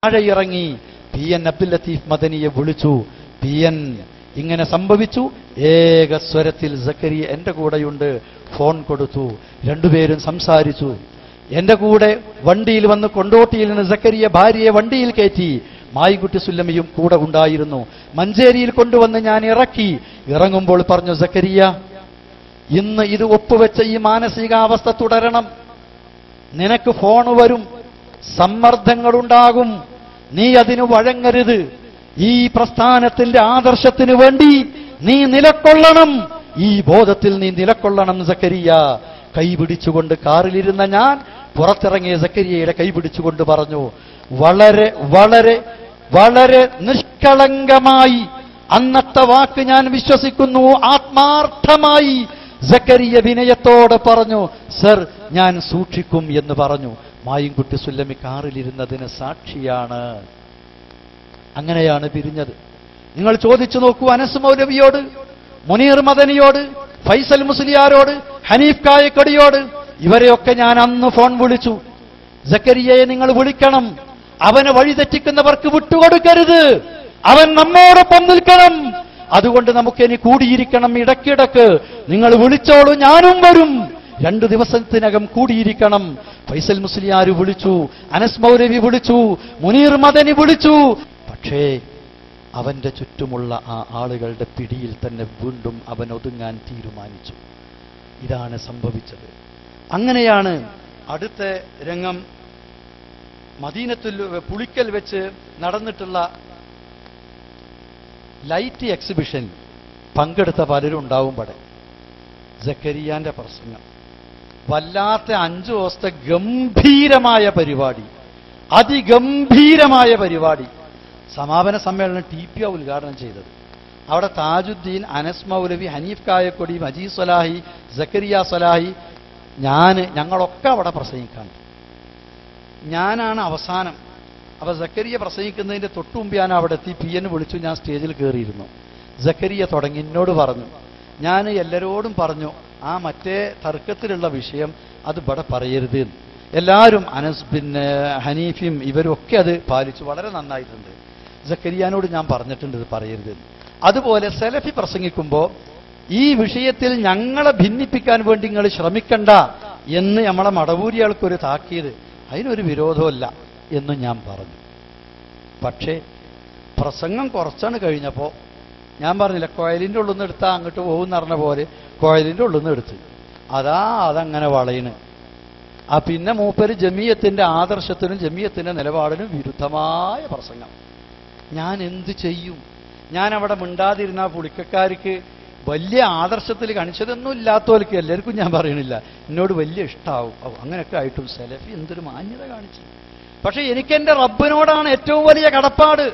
താഴെ ഇറങ്ങി P N Abdul Latheef മദനിയെ വിളിച്ചു. പി എൻ ഇങ്ങനെ സംഭവിച്ചു. ഏക സ്വരത്തിൽ സക്കരിയ എന്റെ കൂടെയുണ്ട്, ഫോൺ കൊടുത്തു. രണ്ടുപേരും സംസാരിച്ചു. എന്റെ കൂടെ വണ്ടിയിൽ വന്ന് കൊണ്ടോട്ടിയിൽ നിന്ന് സക്കരിയ ഭാര്യയെ വണ്ടിയിൽ കയറ്റി. മായിൻകുട്ടി സുല്ലമിയും കൂടെ ഉണ്ടായിരുന്നു. മഞ്ചേരിയിൽ കൊണ്ടുവന്ന് ഞാൻ ഇറക്കി. ഇറങ്ങുമ്പോൾ പറഞ്ഞു, സക്കരിയ, ഇന്ന് ഇത് ഒപ്പുവെച്ച ഈ മാനസികാവസ്ഥ തുടരണം. നിനക്ക് ഫോൺ വരും, സമ്മർദ്ദങ്ങളുണ്ടാകും, നീ അതിന് വഴങ്ങരുത്. ഈ പ്രസ്ഥാനത്തിന്റെ ആദർശത്തിന് വേണ്ടി നീ നിലക്കൊള്ളണം. ഈ ബോധത്തിൽ നീ നിലക്കൊള്ളണം സക്കരിയ. കൈപിടിച്ചുകൊണ്ട് കാറിലിരുന്ന ഞാൻ പുറത്തിറങ്ങിയ സക്കരിയയുടെ കൈപിടിച്ചുകൊണ്ട് പറഞ്ഞു, വളരെ വളരെ വളരെ നിഷ്കളങ്കമായി അന്നത്തെ വാക്ക് ഞാൻ വിശ്വസിക്കുന്നു, ആത്മാർത്ഥമായി സക്കരിയ വിനയത്തോടെ പറഞ്ഞു, സർ ഞാൻ സൂക്ഷിക്കും എന്ന് പറഞ്ഞു. മായിൻകുട്ടി സുല്ലമി കാറിലിരുന്നതിന് സാക്ഷിയാണ്. അങ്ങനെയാണ് പിരിഞ്ഞത്. നിങ്ങൾ ചോദിച്ചു നോക്കൂ, അനസ് മൗലവിയോട്, മുനീർ മദനിയോട്, ഫൈസൽ മുസ്ലിയാരോട്, ഹനീഫ് കായക്കടിയോട്, ഇവരെയൊക്കെ ഞാൻ അന്ന് ഫോൺ വിളിച്ചു. സക്കരിയയെ നിങ്ങൾ വിളിക്കണം, അവനെ വഴിതെറ്റിക്കുന്നവർക്ക് വിട്ടുകൊടുക്കരുത്, അവൻ നമ്മോടൊപ്പം നിൽക്കണം. അതുകൊണ്ട് നമുക്കിനി കൂടിയിരിക്കണം ഇടയ്ക്കിടക്ക്. നിങ്ങൾ വിളിച്ചോളൂ, ഞാനും വരും. 2 ദിവസത്തിനകം കൂടിയിരിക്കണം. ഫൈസൽ മുസ്ലിയാർ വിളിച്ചു, അനസ് മൗലവി വിളിച്ചു, മുനീർ മദനി വിളിച്ചു. പക്ഷേ അവന്റെ ചുറ്റുമുള്ള ആ ആളുകളുടെ പിടിയിൽ തന്നെ വീണ്ടും അവൻ ഒതുങ്ങാൻ തീരുമാനിച്ചു. ഇതാണ് സംഭവിച്ചത്. അങ്ങനെയാണ് അടുത്ത രംഗം മദീനത്തുൽ പുളിക്കൽ വെച്ച് നടന്നിട്ടുള്ള ലൈറ്റ് എക്സിബിഷൻ പങ്കെടുത്ത പലരും ഉണ്ടാവും. പടെ സക്കരിയാന്റെ പ്രസംഗം വല്ലാത്ത 5 ദിവസത്തെ ഗംഭീരമായ പരിപാടി, അതിഗംഭീരമായ പരിപാടി. സമാപന സമ്മേളനം TP ഉദ്ഘാടനം ചെയ്തത്. അവിടെ താജുദ്ദീൻ, അനസ് മൗലവി, ഹനീഫ് കായക്കൊടി, മജീദ് സ്വലാഹി, സക്കരിയ സ്വലാഹി, ഞങ്ങളൊക്കെ അവിടെ പ്രസംഗിക്കാൻ. ഞാനാണ് അവസാനം. അപ്പൊ സക്കരിയ പ്രസംഗിക്കുന്നതിന്റെ തൊട്ടുമുമ്പ് ഞാൻ അവിടെ എത്തി. PN വിളിച്ചു, ഞാൻ സ്റ്റേജിൽ കയറിയിരുന്നു. സക്കരിയ തുടങ്ങി, എന്നോട് പറഞ്ഞു, ഞാൻ എല്ലാവരോടും പറഞ്ഞു ആ മറ്റേ തർക്കത്തിലുള്ള വിഷയം അത് ഇവിടെ പറയരുത്. എല്ലാവരും അനസ് പിന്നെ ഹനീഫിയും ഇവരൊക്കെ അത് പാലിച്ചു, വളരെ നന്നായിട്ടുണ്ട്. സക്കരിയാനോട് ഞാൻ പറഞ്ഞിട്ടുണ്ട് ഇത് പറയരുത്. അതുപോലെ സലഫി പ്രസംഗിക്കുമ്പോൾ ഈ വിഷയത്തിൽ ഞങ്ങളെ ഭിന്നിപ്പിക്കാൻ വേണ്ടി നിങ്ങൾ ശ്രമിക്കണ്ട എന്ന് നമ്മളെ മടവൂരിയാൾക്കൊരു താക്കീത്, അതിനൊരു വിരോധമല്ല എന്ന് ഞാൻ പറഞ്ഞു. പക്ഷേ പ്രസംഗം കുറച്ചാണ് കഴിഞ്ഞപ്പോൾ ഞാൻ പറഞ്ഞില്ല, കോയലിൻ്റെ ഉള്ളിൽ നിന്ന് എടുത്താൽ അങ്ങോട്ട് പോകുമെന്ന് പറഞ്ഞ പോലെ കോയലിൻ്റെ ഉള്ളിൽ നിന്ന് എടുത്ത് അതങ്ങനെ വളയണ്. പിന്നെ മൂപ്പര് ജമിയത്തിന്റെ ആദർശത്തിനും ജമിയത്തിന്റെ നിലപാടിനും വിരുദ്ധമായ പ്രസംഗം. ഞാൻ എന്ത് ചെയ്യും? ഞാൻ അവിടെ മിണ്ടാതിരുന്ന പുളിക്കക്കാർക്ക് വലിയ ആദർശത്തിൽ കാണിച്ചതൊന്നും ഇല്ലാത്തവർക്ക് എല്ലാവർക്കും ഞാൻ പറയണില്ല, എന്നോട് വലിയ ഇഷ്ടമാവും. അങ്ങനെയൊക്കെ ആയിട്ടും സലഫി എന്തൊരു മാന്യത കാണിച്ചു. പക്ഷെ എനിക്കെന്റെ റബ്ബിനോടാണ് ഏറ്റവും വലിയ കടപ്പാട്,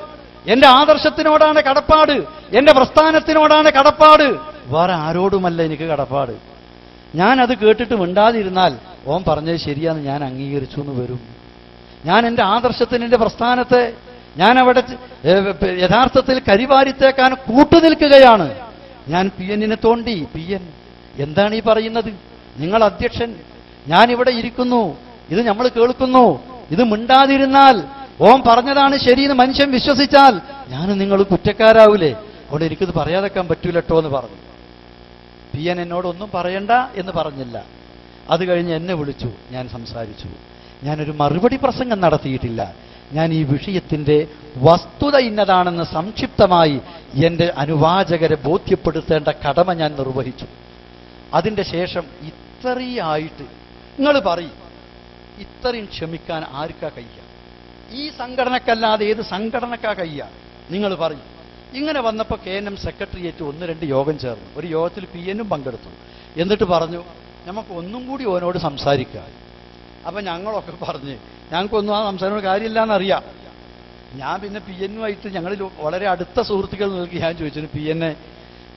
എന്റെ ആദർശത്തിനോടാണ് കടപ്പാട്, എന്റെ പ്രസ്ഥാനത്തിനോടാണ് കടപ്പാട്, വേറെ ആരോടുമല്ല എനിക്ക് കടപ്പാട്. ഞാൻ അത് കേട്ടിട്ട് മിണ്ടാതിരുന്നാൽ ഓൻ പറഞ്ഞത് ശരിയാന്ന് ഞാൻ അംഗീകരിച്ചു എന്ന് വരും. ഞാൻ എൻ്റെ ആദർശത്തിന്, എൻ്റെ പ്രസ്ഥാനത്തെ ഞാൻ അവിടെ യഥാർത്ഥത്തിൽ കരിവാരിത്തേക്കാൻ കൂട്ടുനിൽക്കുകയാണ്. ഞാൻ PN തോണ്ടി, PN എന്താണ് ഈ പറയുന്നത്? നിങ്ങൾ അധ്യക്ഷൻ, ഞാനിവിടെ ഇരിക്കുന്നു, ഇത് നമ്മൾ കേൾക്കുന്നു, ഇത് മിണ്ടാതിരുന്നാൽ ഓൻ പറഞ്ഞതാണ് ശരിയെന്ന് മനുഷ്യൻ വിശ്വസിച്ചാൽ ഞാൻ നിങ്ങൾ കുറ്റക്കാരാവൂലേ? അവിടെ എനിക്കിത് പറയാതെക്കാൻ പറ്റൂലട്ടോ എന്ന് പറഞ്ഞു. PN എന്നോടൊന്നും പറയണ്ട എന്ന് പറഞ്ഞില്ല. അത് കഴിഞ്ഞ് എന്നെ വിളിച്ചു, ഞാൻ സംസാരിച്ചു. ഞാനൊരു മറുപടി പ്രസംഗം നടത്തിയിട്ടില്ല. ഞാൻ ഈ വിഷയത്തിന്റെ വസ്തുത ഇന്നതാണെന്ന് സംക്ഷിപ്തമായി എൻ്റെ അനുവാചകരെ ബോധ്യപ്പെടുത്തേണ്ട കടമ ഞാൻ നിർവഹിച്ചു. അതിൻ്റെ ശേഷം ഇത്രയായിട്ട് നിങ്ങൾ പറയും, ഇത്രയും ക്ഷമിക്കാൻ ആർക്കാ കഴിയുക? ഈ സംഘടനക്കല്ലാതെ ഏത് സംഘടനക്കാ കഴിയുക? നിങ്ങൾ പറയും. ഇങ്ങനെ വന്നപ്പോൾ KNM സെക്രട്ടേറിയറ്റ് 1-2 യോഗം ചേർന്നു. ഒരു യോഗത്തിൽ PN പങ്കെടുത്തു. എന്നിട്ട് പറഞ്ഞു, നമുക്ക് ഒന്നും കൂടി ഓനോട് സംസാരിക്കുക. അപ്പം ഞങ്ങളൊക്കെ പറഞ്ഞ് ഞങ്ങൾക്കൊന്നും ആ സംസാരിക്കുന്ന കാര്യമില്ലാന്നറിയാം. ഞാൻ പിന്നെ PN ഞങ്ങളിൽ വളരെ അടുത്ത സുഹൃത്തുക്കൾ നൽകി ഞാൻ ചോദിച്ചു,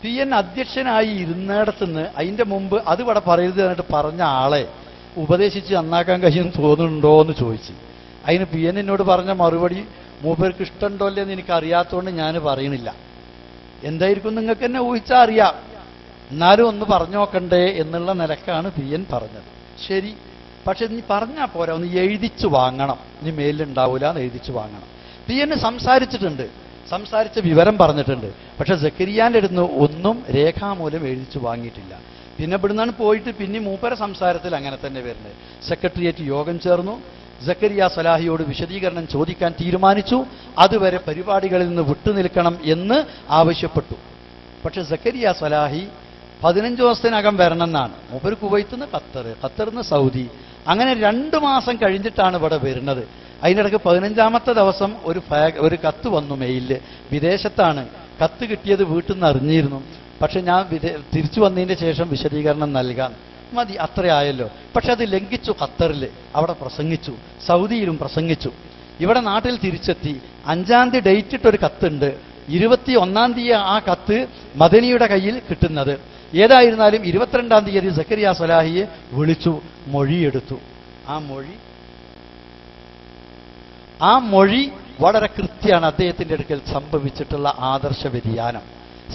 PN അധ്യക്ഷനായി ഇരുന്നിടത്തുനിന്ന് അതിൻ്റെ മുമ്പ് അത് ഇവിടെ പറയരുത് എന്നിട്ട് പറഞ്ഞ ആളെ ഉപദേശിച്ച് നന്നാക്കാൻ കഴിയുമെന്ന് തോന്നുന്നുണ്ടോ എന്ന് ചോദിച്ചു. അതിന് PN എന്നോട് പറഞ്ഞ മറുപടി, മൂപ്പർക്ക് ഇഷ്ടമുണ്ടോ അല്ലേന്ന് എനിക്ക് അറിയാത്തതുകൊണ്ട് ഞാൻ പറയണില്ല. എന്തായിരിക്കും നിങ്ങൾക്ക് എന്നെ ഊഹിച്ചാൽ അറിയാം, എന്നാലും ഒന്ന് പറഞ്ഞു നോക്കണ്ടേ എന്നുള്ള നിലക്കാണ് PN പറഞ്ഞത്. ശരി, പക്ഷെ നീ പറഞ്ഞാൽ പോരാ, ഒന്ന് എഴുതിച്ചു വാങ്ങണം, നീ മേലുണ്ടാവൂല എന്ന് എഴുതിച്ചു വാങ്ങണം. DN സംസാരിച്ച വിവരം പറഞ്ഞിട്ടുണ്ട്. പക്ഷെ സക്കരിയാന്റെ അടുത്ത് ഒന്നും രേഖാമൂലം എഴുതിച്ചു വാങ്ങിയിട്ടില്ല. പിന്നെ ഇവിടുന്നാണ് പോയിട്ട് പിന്നെ മൂപ്പര സംസാരത്തിൽ അങ്ങനെ തന്നെ വരുന്നത്. സെക്രട്ടേറിയറ്റ് യോഗം ചേർന്നു. സക്കരിയ സ്വലാഹിയോട് വിശദീകരണം ചോദിക്കാൻ തീരുമാനിച്ചു. അതുവരെ പരിപാടികളിൽ നിന്ന് വിട്ടുനിൽക്കണം എന്ന് ആവശ്യപ്പെട്ടു. പക്ഷെ സക്കരിയ സ്വലാഹി 15 ദിവസത്തിനകം വരണമെന്നാണ്. മൂപ്പര് കുവൈത്തിൽ നിന്ന് ഖത്തറിൽ നിന്ന് സൗദി, അങ്ങനെ 2 മാസം കഴിഞ്ഞിട്ടാണ് ഇവിടെ വരുന്നത്. അതിനിടയ്ക്ക് 15ാമത്തെ ദിവസം ഒരു കത്ത് വന്നു മെയിലിൽ. വിദേശത്താണ്, കത്ത് കിട്ടിയത് വീട്ടിൽ നിന്ന് അറിഞ്ഞിരുന്നു. പക്ഷെ ഞാൻ തിരിച്ചു വന്നതിൻ്റെ ശേഷം വിശദീകരണം നൽകാൻ മതി, അത്രയായല്ലോ. പക്ഷെ അത് ലംഘിച്ചു. ഖത്തറിൽ അവിടെ പ്രസംഗിച്ചു, സൗദിയിലും പ്രസംഗിച്ചു. ഇവിടെ നാട്ടിൽ തിരിച്ചെത്തി. 5-ാം തീയതി ഡേറ്റ് ഇട്ടൊരു കത്തുണ്ട്. 21-ാം തീയതി ആ കത്ത് മദനിയുടെ കയ്യിൽ കിട്ടുന്നത്. ഏതായിരുന്നാലും 22-ാം തീയതി സക്കരിയ സ്വലാഹിയെ വിളിച്ചു, മൊഴിയെടുത്തു. ആ മൊഴി വളരെ കൃത്യമാണ്. അദ്ദേഹത്തിൻ്റെ അടുക്കൽ സംഭവിച്ചിട്ടുള്ള ആദർശ വ്യതിയാനം,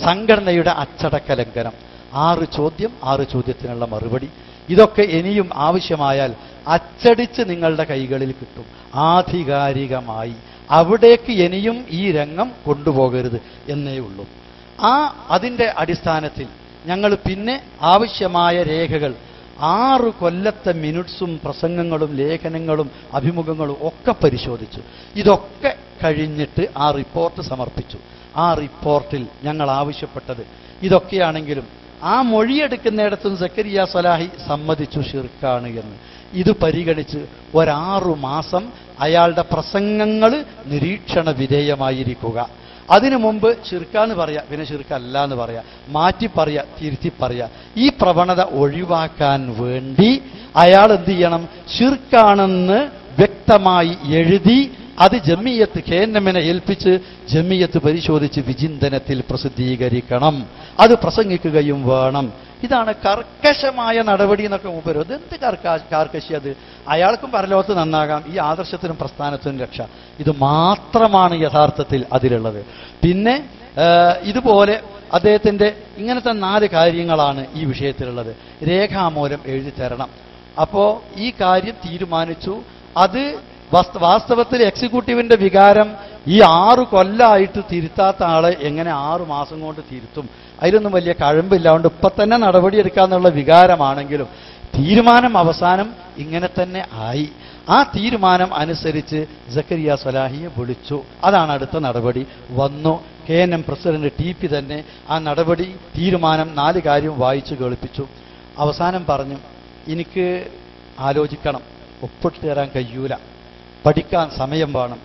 സംഘടനയുടെ അച്ചടക്ക ലംഘനം, 6 ചോദ്യം, 6 ചോദ്യത്തിനുള്ള മറുപടി, ഇതൊക്കെ ഇനിയും ആവശ്യമായാൽ അച്ചടിച്ച് നിങ്ങളുടെ കൈകളിൽ കിട്ടും ആധികാരികമായി. അവിടേക്ക് ഇനിയും ഈ രംഗം കൊണ്ടുപോകരുത് എന്നേ ഉള്ളൂ. അതിൻ്റെ അടിസ്ഥാനത്തിൽ ഞങ്ങൾ പിന്നെ ആവശ്യമായ രേഖകൾ 6 കൊല്ലത്തെ മിനിറ്റ്സും പ്രസംഗങ്ങളും ലേഖനങ്ങളും അഭിമുഖങ്ങളും ഒക്കെ പരിശോധിച്ചു. ഇതൊക്കെ കഴിഞ്ഞിട്ട് ആ റിപ്പോർട്ട് സമർപ്പിച്ചു. ആ റിപ്പോർട്ടിൽ ഞങ്ങൾ ആവശ്യപ്പെട്ടത് ഇതൊക്കെയാണെങ്കിലും ആ മൊഴിയെടുക്കുന്നിടത്തും സക്കരിയ സ്വലാഹി സമ്മതിച്ചു ഷിർക്കാണ് എന്ന്. ഇത് പരിഗണിച്ച് 6 മാസം അയാളുടെ പ്രസംഗങ്ങൾ നിരീക്ഷണ വിധേയമായിരിക്കുക. അതിനു മുമ്പ് ഷിർക്കാന്ന് പറയാ, പിന്നെ ഷിർക്കല്ല എന്ന് പറയാ, മാറ്റി പറയാ, തിരുത്തി പറയാ. ഈ പ്രവണത ഒഴിവാക്കാൻ വേണ്ടി അയാൾ എന്ത് ചെയ്യണം? ഷിർക്കാണെന്ന് വ്യക്തമായി എഴുതി അത് ജമിയത്ത് KNM-നെ ഏൽപ്പിച്ച് ജമിയത്ത് പരിശോധിച്ച് വിചിന്തനത്തിൽ പ്രസിദ്ധീകരിക്കണം. അത് പ്രസംഗിക്കുകയും വേണം. ഇതാണ് കർക്കശമായ നടപടി എന്നൊക്കെ മൂപ്പര്. അതെന്ത് കാർക്കശി അത്? അയാൾക്കും പരലോകത്ത് നന്നാകാം, ഈ ആദർശത്തിനും പ്രസ്ഥാനത്തിനും രക്ഷ. ഇത് മാത്രമാണ് യഥാർത്ഥത്തിൽ അതിലുള്ളത്. പിന്നെ ഇതുപോലെ അദ്ദേഹത്തിൻ്റെ ഇങ്ങനത്തെ 4 കാര്യങ്ങളാണ് ഈ വിഷയത്തിലുള്ളത്. രേഖാമൂലം എഴുതി തരണം. അപ്പോൾ ഈ കാര്യം തീരുമാനിച്ചു. അത് വാസ്തവത്തിൽ എക്സിക്യൂട്ടീവിന്റെ വികാരം ഈ 6 കൊല്ലമായിട്ട് തിരുത്താത്ത ആളെ എങ്ങനെ 6 മാസം കൊണ്ട് തിരുത്തും? അതിലൊന്നും വലിയ കഴമ്പില്ലാണ്ട് ഇപ്പം തന്നെ നടപടിയെടുക്കാന്നുള്ള വികാരമാണെങ്കിലും തീരുമാനം അവസാനം ഇങ്ങനെ തന്നെ ആയി. ആ തീരുമാനം അനുസരിച്ച് സക്കരിയ സ്വലാഹിയെ വിളിച്ചു. അതാണ് അടുത്ത നടപടി. വന്നു. KNM പ്രസിഡന്റ് TP തന്നെ ആ നടപടി തീരുമാനം 4 കാര്യം വായിച്ചു കേൾപ്പിച്ചു. അവസാനം പറഞ്ഞു, എനിക്ക് ആലോചിക്കണം, ഒപ്പിട്ട് തരാൻ കഴിയൂല, പഠിക്കാൻ സമയം വേണം.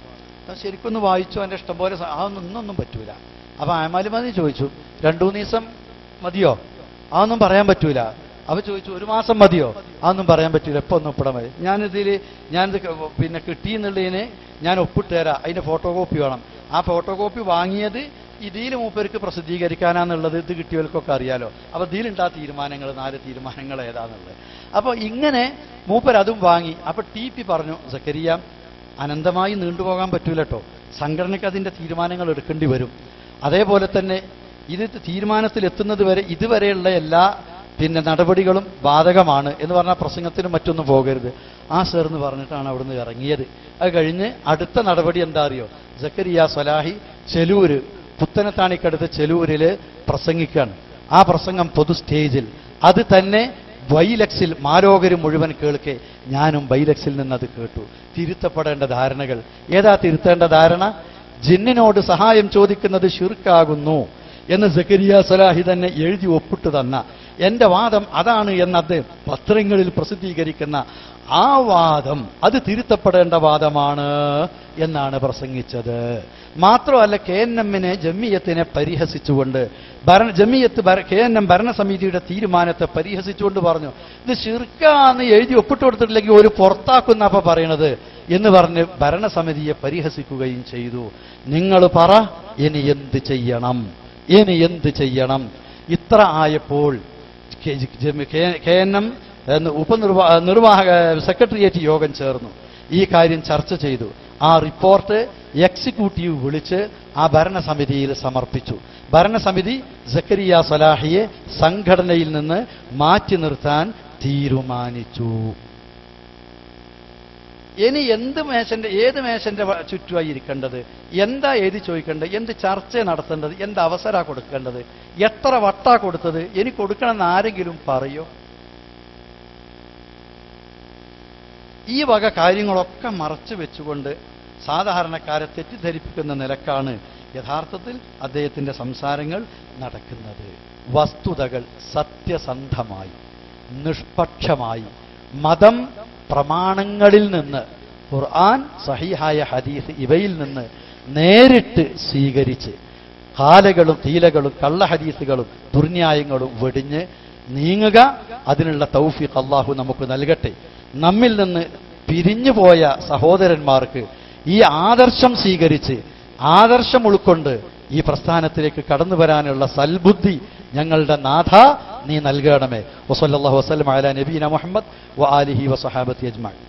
ശരിക്കൊന്ന് വായിച്ചു, എൻ്റെ ഇഷ്ടം പോലെ അതൊന്നും പറ്റൂല. അപ്പം അമാലിമതി ചോദിച്ചു, 2-3 ദിവസം മതിയോ? അതൊന്നും പറയാൻ പറ്റൂല. അവ ചോദിച്ചു, 1 മാസം മതിയോ? അതൊന്നും പറയാൻ പറ്റൂല, എപ്പോൾ ഒന്നും ഒപ്പിടാൻ മതി. ഞാനിത് പിന്നെ കിട്ടിയെന്നുള്ളതിന് ഞാൻ ഒപ്പിട്ട് തരാം, അതിൻ്റെ ഫോട്ടോ കോപ്പി വേണം. ആ ഫോട്ടോ കോപ്പി വാങ്ങിയത് ഇതിൽ മൂപ്പർക്ക് പ്രസിദ്ധീകരിക്കാനാന്നുള്ളത് ഇത് കിട്ടിയവർക്കൊക്കെ അറിയാലോ. അപ്പോൾ ഇതിലുണ്ടാ തീരുമാനങ്ങൾ, 4 തീരുമാനങ്ങൾ ഏതാന്നുള്ളത്. അപ്പോൾ ഇങ്ങനെ മൂപ്പർ അതും വാങ്ങി. അപ്പോൾ TP പറഞ്ഞു, സക്കരിയ അനന്തമായി നീണ്ടുപോകാൻ പറ്റൂല കേട്ടോ, സംഘടനയ്ക്ക് അതിൻ്റെ തീരുമാനങ്ങൾ എടുക്കേണ്ടി വരും. അതേപോലെ തന്നെ ഇത് തീരുമാനത്തിലെത്തുന്നത് വരെ ഇതുവരെയുള്ള എല്ലാ നടപടികളും ബാധകമാണ് എന്ന് പറഞ്ഞാൽ പ്രസംഗത്തിനും മറ്റൊന്നും പോകരുത്. സർ എന്ന് പറഞ്ഞിട്ടാണ് അവിടുന്ന് ഇറങ്ങിയത്. അത് കഴിഞ്ഞ് അടുത്ത നടപടി എന്താ അറിയോ? സക്കരിയ സ്വലാഹി ചെലൂര്, പുത്തനത്താണിക്കടുത്ത് ചെലൂരിൽ പ്രസംഗിക്കുകയാണ്. ആ പ്രസംഗം പൊതു സ്റ്റേജിൽ, അത് തന്നെ ബൈലക്സിൽ മാലോകര് മുഴുവൻ കേൾക്കെ ഞാനും ബൈലക്സിൽ നിന്നത് കേട്ടു. തിരുത്തപ്പെടേണ്ട ധാരണകൾ. ഏതാ തിരുത്തേണ്ട ധാരണ? ജിന്നിനോട് സഹായം ചോദിക്കുന്നത് ശിർക്കാകുന്നു എന്ന് സക്കരിയ സ്വലാഹി തന്നെ എഴുതി ഒപ്പിട്ട് തന്ന എൻ്റെ വാദം അതാണ് എന്നത് പത്രങ്ങളിൽ പ്രസിദ്ധീകരിക്കുന്ന ആ വാദം അത് തിരുത്തപ്പെടേണ്ട വാദമാണ് എന്നാണ് പ്രസംഗിച്ചത്. മാത്രമല്ല KNM-നെ ജമിയത്തിനെ പരിഹസിച്ചുകൊണ്ട് KNM ഭരണസമിതിയുടെ തീരുമാനത്തെ പരിഹസിച്ചുകൊണ്ട് പറഞ്ഞു, ഇത് ശിർക്കാന്ന് എഴുതി ഒപ്പിട്ട് കൊടുത്തിട്ടില്ലെങ്കിൽ ഒരു പുറത്താക്കുന്ന അപ്പൊ പറയണത് എന്ന് പറഞ്ഞ് ഭരണസമിതിയെ പരിഹസിക്കുകയും ചെയ്തു. നിങ്ങൾ പറ, ഇനി എന്ത് ചെയ്യണം? ഇത്ര ആയപ്പോൾ KNM ഉപനിർവാഹക സെക്രട്ടേറിയറ്റ് യോഗം ചേർന്നു. ഈ കാര്യം ചർച്ച ചെയ്തു. ആ റിപ്പോർട്ട് എക്സിക്യൂട്ടീവ് വിളിച്ച് ആ ഭരണസമിതിയിൽ സമർപ്പിച്ചു. ഭരണസമിതി സക്കരിയ സ്വലാഹിയെ സംഘടനയിൽ നിന്ന് മാറ്റി നിർത്താൻ തീരുമാനിച്ചു. ഇനി ഏത് മേശന്റെ ചുറ്റുമായി ഇരിക്കേണ്ടത്, എന്താ എഴുതി ചോദിക്കേണ്ടത്, എന്ത് ചർച്ച നടത്തേണ്ടത്, എന്ത് അവസര കൊടുക്കേണ്ടത്, എത്ര വട്ടാ കൊടുത്തത്, ഇനി കൊടുക്കണമെന്ന് ആരെങ്കിലും പറയോ? ഈ വക കാര്യങ്ങളൊക്കെ മറച്ചു വെച്ചുകൊണ്ട് സാധാരണക്കാരെ തെറ്റിദ്ധരിപ്പിക്കുന്ന നിലക്കാണ് യഥാർത്ഥത്തിൽ അദ്ദേഹത്തിന്റെ സംസാരങ്ങൾ നടക്കുന്നത്. വസ്തുതകൾ സത്യസന്ധമായി നിഷ്പക്ഷമായി മതം പ്രമാണങ്ങളിൽ നിന്ന്, ഖുർആൻ, സഹീഹായ ഹദീസ് ഇവയിൽ നിന്ന് നേരിട്ട് സ്വീകരിച്ച് കാലകളും തീലകളും കള്ള ഹദീസുകളും ദുർന്യായങ്ങളും വെടിഞ്ഞ് നീങ്ങുക. അതിനുള്ള തൗഫീഖ് അല്ലാഹു നമുക്ക് നൽകട്ടെ. നമ്മിൽ നിന്ന് പിരിഞ്ഞുപോയ സഹോദരന്മാർക്ക് ഈ ആദർശം സ്വീകരിച്ച് ആദർശം ഉൾക്കൊണ്ട് ഈ പ്രസ്ഥാനത്തിലേക്ക് കടന്നു വരാനുള്ള സൽബുദ്ധി ഞങ്ങളുടെ നാഥ നീ നൽകണമേ. വസല്ലല്ലാഹു വസല്ലം അലാ നബീന മുഹമ്മദ് വആലിഹി വസഹാബത്തി അജ്മഈൻ.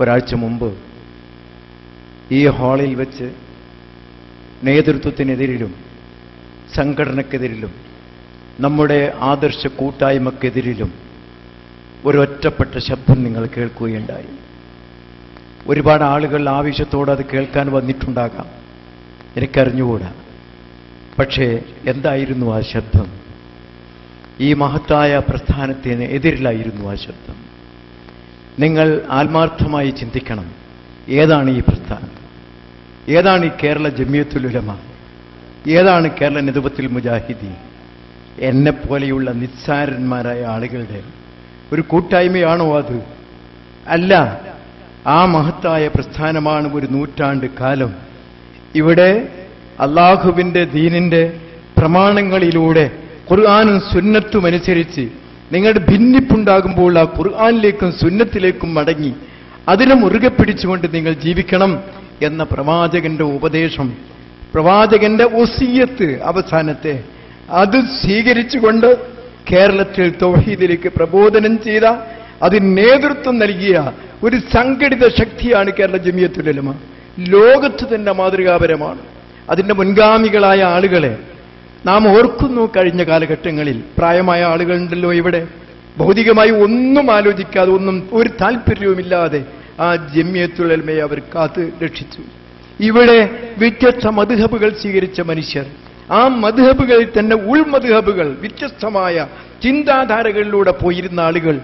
ഒരാഴ്ച മുമ്പ് ഈ ഹാളിൽ വെച്ച് നേതൃത്വത്തിനെതിരിലും സംഘടനക്കെതിരിലും നമ്മുടെ ആദർശ കൂട്ടായ്മക്കെതിരിലും ഒരൊറ്റപ്പെട്ട ശബ്ദം നിങ്ങൾ കേൾക്കുകയുണ്ടായി. ഒരുപാട് ആളുകൾ ആവശ്യത്തോടെ അത് കേൾക്കാൻ വന്നിട്ടുണ്ടാകാം, എനിക്കറിഞ്ഞുകൂടാ. പക്ഷേ എന്തായിരുന്നു ആ ശബ്ദം? ഈ മഹത്തായ പ്രസ്ഥാനത്തിന് എതിരിലായിരുന്നു ആ ശബ്ദം. നിങ്ങൾ ആത്മാർത്ഥമായി ചിന്തിക്കണം, ഏതാണ് ഈ പ്രസ്ഥാനം? ഏതാണ് ഈ കേരള ജമിയത്തുൽ ഉലമ? ഏതാണ് കേരള നദുവത്തുൽ മുജാഹിദീൻ? എന്നെപ്പോലെയുള്ള നിസ്സാരന്മാരായ ആളുകളുടെ ഒരു കൂട്ടായ്മയാണോ അത്? അല്ല. ആ മഹത്തായ പ്രസ്ഥാനമാണ് ഒരു നൂറ്റാണ്ട് കാലം ഇവിടെ അള്ളാഹുവിൻ്റെ ദീനിൻ്റെ പ്രമാണങ്ങളിലൂടെ ഖുർആനും സുന്നത്തും അനുസരിച്ച് നിങ്ങളുടെ ഭിന്നിപ്പുണ്ടാകുമ്പോൾ ആ ഖുർആനിലേക്കും സുന്നത്തിലേക്കും മടങ്ങി അതിനെ മുറുകെ പിടിച്ചുകൊണ്ട് നിങ്ങൾ ജീവിക്കണം എന്ന പ്രവാചകന്റെ ഉപദേശം, പ്രവാചകന്റെ വസിയ്യത്ത് അവസാനത്തെ അത് സ്വീകരിച്ചുകൊണ്ട് കേരളത്തിൽ തൗഹീദിലേക്ക് പ്രബോധനം ചെയ്ത, അതിന് നേതൃത്വം നൽകിയ ഒരു സംഘടിത ശക്തിയാണ് കേരള ജമിയത്തുൽ ഉലമ. ലോകത്ത് തന്നെ മാതൃകാപരമാണ്. അതിൻ്റെ മുൻഗാമികളായ ആളുകളെ നാം ഓർക്കുന്നു. കഴിഞ്ഞ കാലഘട്ടങ്ങളിൽ പ്രായമായ ആളുകളുണ്ടല്ലോ ഇവിടെ, ഭൗതികമായി ഒന്നും ആലോചിക്കാതെ, ഒന്നും ഒരു താല്പര്യവുമില്ലാതെ ആ ജമിയത്തുൽ ഉലമയെ അവർ കാത്ത് രക്ഷിച്ചു. ഇവിടെ വ്യത്യസ്ത മദ്ഹബുകൾ സ്വീകരിച്ച മനുഷ്യർ, ആ മദ്ഹബുകളിൽ തന്നെ ഉൾമദ്ഹബുകൾ, വ്യത്യസ്തമായ ചിന്താധാരകളിലൂടെ പോയിരുന്ന ആളുകൾ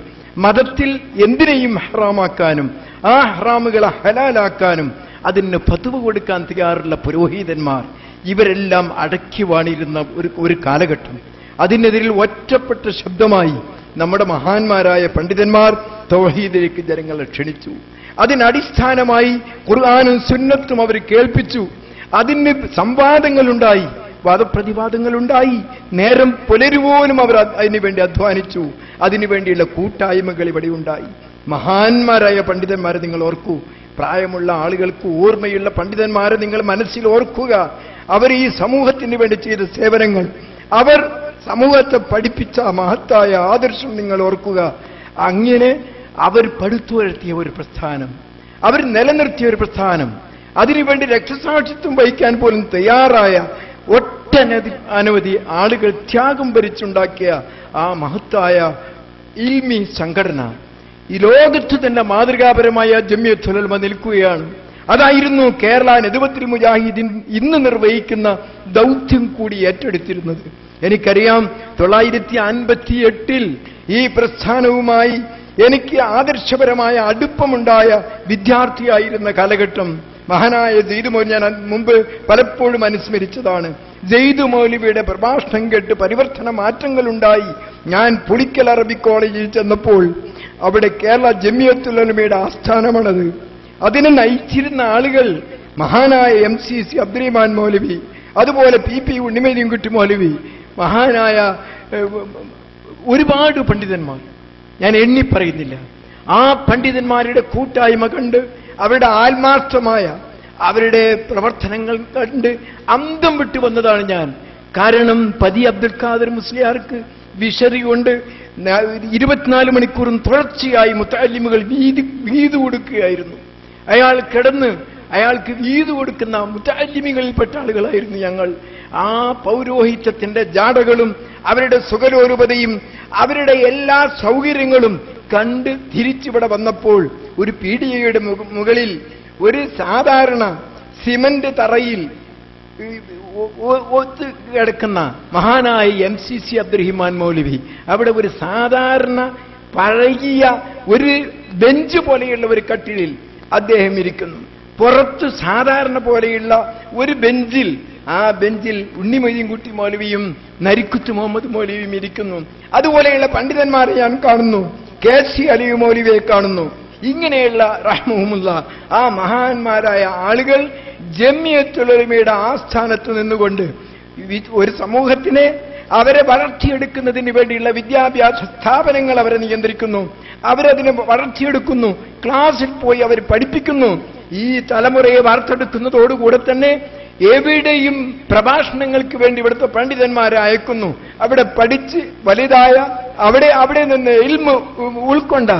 മതത്തിൽ എന്തിനേയും ഹറാമാക്കാനും ആ ഹറാമുകളെ ഹലാലാക്കാനും അതിന് ഫത്വ കൊടുക്കാൻ തയ്യാറുള്ള പുരോഹിതന്മാർ, ഇവരെല്ലാം അടക്കി വാണിരുന്ന ഒരു കാലഘട്ടം. അതിനെതിരിൽ ഒറ്റപ്പെട്ട ശബ്ദമായി നമ്മുടെ മഹാന്മാരായ പണ്ഡിതന്മാർ തൗഹീദിലേക്ക് ജനങ്ങളെ ക്ഷണിച്ചു. അതിനടിസ്ഥാനമായി ഖുർആനും സുന്നത്തും അവർ കേൾപ്പിച്ചു. അതിന് സംവാദങ്ങളുണ്ടായി, വാദപ്രതിവാദങ്ങളുണ്ടായി. നേരം പുലരുപോലും അവർ അതിനുവേണ്ടി അധ്വാനിച്ചു. അതിനുവേണ്ടിയുള്ള കൂട്ടായ്മകൾ ഇവിടെ ഉണ്ടായി. മഹാന്മാരായ പണ്ഡിതന്മാരെ നിങ്ങൾ ഓർക്കൂ. പ്രായമുള്ള ആളുകൾക്ക് ഓർമ്മയുള്ള പണ്ഡിതന്മാരെ നിങ്ങൾ മനസ്സിൽ ഓർക്കുക. അവർ ഈ സമൂഹത്തിന് വേണ്ടി ചെയ്ത സേവനങ്ങൾ, അവർ സമൂഹത്തെ പഠിപ്പിച്ച മഹത്തായ ആദർശം നിങ്ങൾ ഓർക്കുക. അങ്ങനെ അവർ പടുത്തുയർത്തിയ ഒരു പ്രസ്ഥാനം, അവർ നിലനിർത്തിയ ഒരു പ്രസ്ഥാനം, അതിനുവേണ്ടി രക്തസാക്ഷിത്വം വഹിക്കാൻ പോലും തയ്യാറായ അനവധി ആളുകൾ ത്യാഗം ഭരിച്ചുണ്ടാക്കിയ ആ മഹത്തായ ഇൽമി സംഘടന ഈ ലോകത്ത് തന്നെ മാതൃകാപരമായ ജമിയത്തുൽ ഉലമ നിൽക്കുകയാണ്. അതായിരുന്നു കേരള നദുവത്തുൽ മുജാഹിദീൻ ഇന്ന് നിർവഹിക്കുന്ന ദൗത്യം കൂടി ഏറ്റെടുത്തിരുന്നത്. എനിക്കറിയാം, 958 ഈ പ്രസ്ഥാനവുമായി എനിക്ക് ആദർശപരമായ അടുപ്പമുണ്ടായ വിദ്യാർത്ഥിയായിരുന്ന കാലഘട്ടം. മഹാനായ സെയ്ദ് മൗലവി, ഞാൻ മുമ്പ് പലപ്പോഴും അനുസ്മരിച്ചതാണ്, സെയ്ദ് മൗലവിയുടെ പ്രഭാഷണം കേട്ട് പരിവർത്തന മാറ്റങ്ങളുണ്ടായി. ഞാൻ പുളിക്കൽ അറബിക് കോളേജിൽ ചെന്നപ്പോൾ അവിടെ കേരള ജമിയത്തുൽ ഉലമയുടെ ആസ്ഥാനമാണത്. അതിനെ നയിച്ചിരുന്ന ആളുകൾ മഹാനായ MCC അബ്ദുറഹ്മാൻ മൗലവി, അതുപോലെ PP ഉണ്ണിമേരിയൻകുട്ടി മൗലവി, മഹാനായ ഒരുപാട് പണ്ഡിതന്മാർ, ഞാൻ എണ്ണി പറയുന്നില്ല. ആ പണ്ഡിതന്മാരുടെ കൂട്ടായ്മ കണ്ട്, അവരുടെ ആത്മാർത്ഥമായ അവരുടെ പ്രവർത്തനങ്ങൾ കണ്ട് അന്തം വിട്ടു വന്നതാണ് ഞാൻ. കാരണം പതി അബ്ദുൽ ഖാദർ മുസ്ലിയാർക്ക് വിശറി കൊണ്ട് 24 മണിക്കൂറും തുടർച്ചയായി മുത്തഅല്ലിമുകൾ വീതു കൊടുക്കുകയായിരുന്നു. അയാൾ കിടന്ന് അയാൾക്ക് വീതു കൊടുക്കുന്ന മുത്തഅല്ലിമുകളിൽപ്പെട്ട ആളുകളായിരുന്നു ഞങ്ങൾ. ആ പൗരോഹിത്യത്തിന്റെ ജാടകളും അവരുടെ സുഖലോലുപതയും അവരുടെ എല്ലാ സൗകര്യങ്ങളും കണ്ട് തിരിച്ചിവിടെ വന്നപ്പോൾ ഒരു പീഡികയുടെ മുകളിൽ ഒരു സാധാരണ സിമന്റ് തറയിൽ ഒത്ത് കിടക്കുന്ന മഹാനായ MCC അബ്ദുറഹിമാൻ മൗലവി, അവിടെ ഒരു സാധാരണ പഴകിയ ഒരു ബെഞ്ച് പോലെയുള്ള ഒരു കട്ടിലിൽ അദ്ദേഹം ഇരിക്കുന്നു. പുറത്ത് സാധാരണ പോലെയുള്ള ഒരു ബെഞ്ചിൽ, ആ ബെഞ്ചിൽ ഉണ്ണിമൊയ്തീൻകുട്ടി മൗലവിയും നരിക്കുത്ത് മുഹമ്മദ് മൗലവിയും ഇരിക്കുന്നു. അതുപോലെയുള്ള പണ്ഡിതന്മാരെ ഞാൻ കാണുന്നു. KC അലി മൗലവിയെ കാണുന്നു. ഇങ്ങനെയുള്ള റഹ്മഹുമുള്ള ആ മഹാന്മാരായ ആളുകൾ ജമിയത്തുൽ ഉലമയുടെ ആസ്ഥാനത്ത് നിന്നുകൊണ്ട് ഒരു സമൂഹത്തിനെ അവരെ വളർത്തിയെടുക്കുന്നതിന് വേണ്ടിയുള്ള വിദ്യാഭ്യാസ സ്ഥാപനങ്ങൾ അവരെ നിയന്ത്രിക്കുന്നു. അവരതിനെ വളർത്തിയെടുക്കുന്നു. ക്ലാസ്സിൽ പോയി അവർ പഠിപ്പിക്കുന്നു. ഈ തലമുറയെ വാർത്തെടുക്കുന്നതോടുകൂടെ തന്നെ എവിടെയും പ്രഭാഷണങ്ങൾക്ക് വേണ്ടി ഇവിടുത്തെ പണ്ഡിതന്മാരെ അയക്കുന്നു. അവിടെ പഠിച്ച് വലുതായ അവിടെ നിന്ന് ഇൽമ് ഉൾക്കൊണ്ട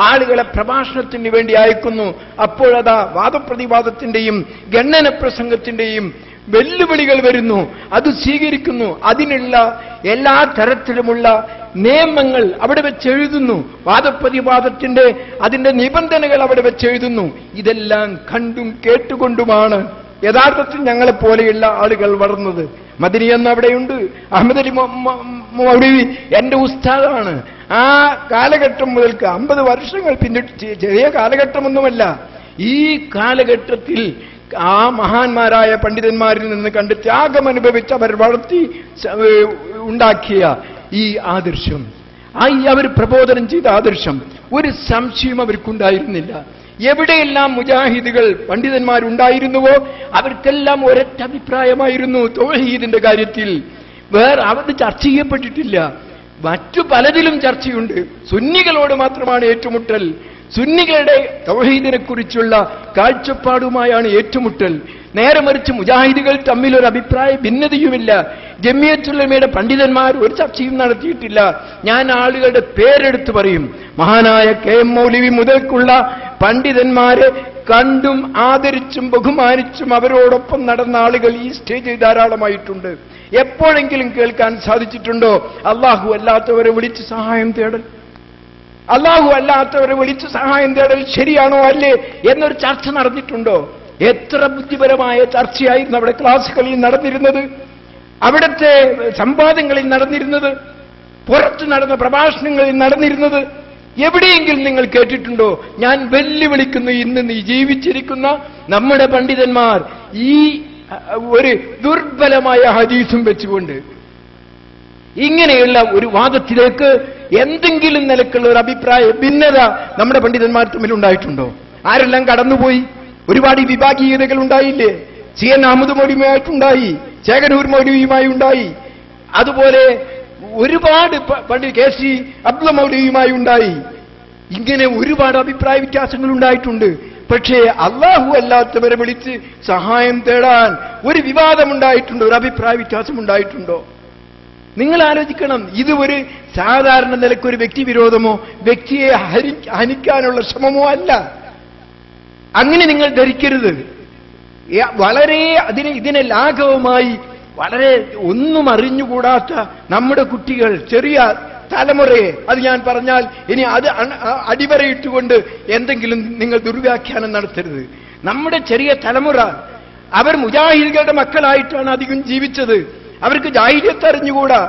ആളുകളെ പ്രഭാഷണത്തിന് വേണ്ടി അയക്കുന്നു. അപ്പോഴതാ വാദപ്രതിവാദത്തിന്റെയും ഗണ്ണന പ്രസംഗത്തിന്റെയും വെല്ലുവിളികൾ വരുന്നു. അത് സ്വീകരിക്കുന്നു. അതിനുള്ള എല്ലാ തരത്തിലുമുള്ള നിയമങ്ങൾ അവിടെ വെച്ചെഴുതുന്നു. വാദപ്രതിവാദത്തിന്റെ അതിന്റെ നിബന്ധനകൾ അവിടെ വെച്ചെഴുതുന്നു. ഇതെല്ലാം കണ്ടും കേട്ടുകൊണ്ടുമാണ് യഥാർത്ഥത്തിൽ ഞങ്ങളെപ്പോലെയുള്ള ആളുകൾ വളർന്നത്. മദനി എന്ന അവിടെയുണ്ട്. അഹമ്മദ് അലി മൗലവി എന്റെ ഉസ്താദാണ്. ആ കാലഘട്ടം മുതൽക്ക് 50 വർഷങ്ങൾ പിന്നിട്ട് ചെറിയ കാലഘട്ടമൊന്നുമല്ല. ഈ കാലഘട്ടത്തിൽ ആ മഹാന്മാരായ പണ്ഡിതന്മാരിൽ നിന്ന് കണ്ട് ത്യാഗമനുഭവിച്ച് അവർ വളർത്തി ഉണ്ടാക്കിയ ഈ ആദർശം, അവർ പ്രബോധനം ചെയ്ത ആദർശം ഒരു സംശയം അവർക്കുണ്ടായിരുന്നില്ല. എവിടെയെല്ലാം മുജാഹിദുകൾ പണ്ഡിതന്മാരുണ്ടായിരുന്നുവോ അവർക്കെല്ലാം ഒരൊറ്റ അഭിപ്രായമായിരുന്നു തൗഹീദിന്റെ കാര്യത്തിൽ. അത് ചർച്ച ചെയ്യപ്പെട്ടിട്ടില്ല. മറ്റു പലതിലും ചർച്ചയുണ്ട്. സുന്നികളോട് മാത്രമാണ് ഏറ്റുമുട്ടൽ. സുന്നികളുടെ തൗഹീദിനെ കുറിച്ചുള്ള കാഴ്ചപ്പാടുമായാണ് ഏറ്റുമുട്ടൽ. നേരെ മറിച്ച് മുജാഹിദുകൾ തമ്മിലൊരു അഭിപ്രായ ഭിന്നതയുമില്ല. ജമിയത്തുൽ ഉലമയുടെ പണ്ഡിതന്മാർ ഒരു ചർച്ചയും നടത്തിയിട്ടില്ല. ഞാൻ ആളുകളുടെ പേരെടുത്ത് പറയും. മഹാനായ KM മൗലവി മുതൽക്കുള്ള പണ്ഡിതന്മാരെ കണ്ടും ആദരിച്ചും ബഹുമാനിച്ചും അവരോടൊപ്പം നടന്ന ആളുകൾ ഈ സ്റ്റേജിൽ ധാരാളമായിട്ടുണ്ട്. എപ്പോഴെങ്കിലും കേൾക്കാൻ സാധിച്ചിട്ടുണ്ടോ അല്ലാഹു അല്ലാത്തവരെ വിളിച്ച് സഹായം തേടൽ? അല്ലാഹു അല്ലാത്തവരെ വിളിച്ച് സഹായം തേടൽ ശരിയാണോ അല്ലേ എന്നൊരു ചർച്ച നടന്നിട്ടുണ്ടോ? എത്ര ബുദ്ധിപരമായ ചർച്ചയായിരുന്നു അവിടെ ക്ലാസുകളിൽ നടന്നിരുന്നത്, അവിടുത്തെ സംവാദങ്ങളിൽ നടന്നിരുന്നത്, പുറത്ത് നടന്ന പ്രഭാഷണങ്ങളിൽ നടന്നിരുന്നത്. എവിടെയെങ്കിലും നിങ്ങൾ കേട്ടിട്ടുണ്ടോ? ഞാൻ വെല്ലുവിളിക്കുന്നു, ഇന്ന് നീ ജീവിച്ചിരിക്കുന്ന നമ്മുടെ പണ്ഡിതന്മാർ ഈ ഒരു ദുർബലമായ ഹദീസും വെച്ചുകൊണ്ട് ഇങ്ങനെയുള്ള ഒരു വാദത്തിലേക്ക് എന്തെങ്കിലും നിലക്കുള്ള ഒരു അഭിപ്രായ ഭിന്നത നമ്മുടെ പണ്ഡിതന്മാർ തമ്മിൽ ഉണ്ടായിട്ടുണ്ടോ? ആരെല്ലാം കടന്നുപോയി? ഒരുപാട് വിഭാഗീയതകൾ ഉണ്ടായില്ലേ? CN അഹമ്മദ് മൗലവിയുമായിട്ടുണ്ടായി, ചേകനൂർ മൗലവിയുമായി ഉണ്ടായി, അതുപോലെ ഒരുപാട് പണ്ഡിറ്റ് KC അബ്ദുള്ള മൗലവിയുമായി ഉണ്ടായി. ഇങ്ങനെ ഒരുപാട് അഭിപ്രായ വ്യത്യാസങ്ങൾ ഉണ്ടായിട്ടുണ്ട്. പക്ഷേ അല്ലാഹു അല്ലാത്തവരെ വിളിച്ച് സഹായം തേടാൻ ഒരു വിവാദമുണ്ടായിട്ടുണ്ടോ? ഒരു അഭിപ്രായ വ്യത്യാസം ഉണ്ടായിട്ടുണ്ടോ? നിങ്ങൾ ആലോചിക്കണം. ഇത് ഒരു സാധാരണ നിലക്കൊരു വ്യക്തിവിരോധമോ വ്യക്തിയെ ഹനിക്കാനുള്ള ശ്രമമോ അല്ല. അങ്ങനെ നിങ്ങൾ ധരിക്കരുത്. വളരെ ഇതിനെ ലാഘവമായി വളരെ ഒന്നും അറിഞ്ഞുകൂടാത്ത നമ്മുടെ കുട്ടികൾ, ചെറിയ തലമുറയെ, അത് ഞാൻ പറഞ്ഞാൽ ഇനി അത് അടിവരയിട്ടുകൊണ്ട് എന്തെങ്കിലും നിങ്ങൾ ദുർവ്യാഖ്യാനം നടത്തരുത്. നമ്മുടെ ചെറിയ തലമുറ അവർ മുജാഹിദുകളുടെ മക്കളായിട്ടാണ് അധികം ജീവിച്ചത്. അവർക്ക് ജാഹിലിയത്ത് അറിഞ്ഞുകൂടാ,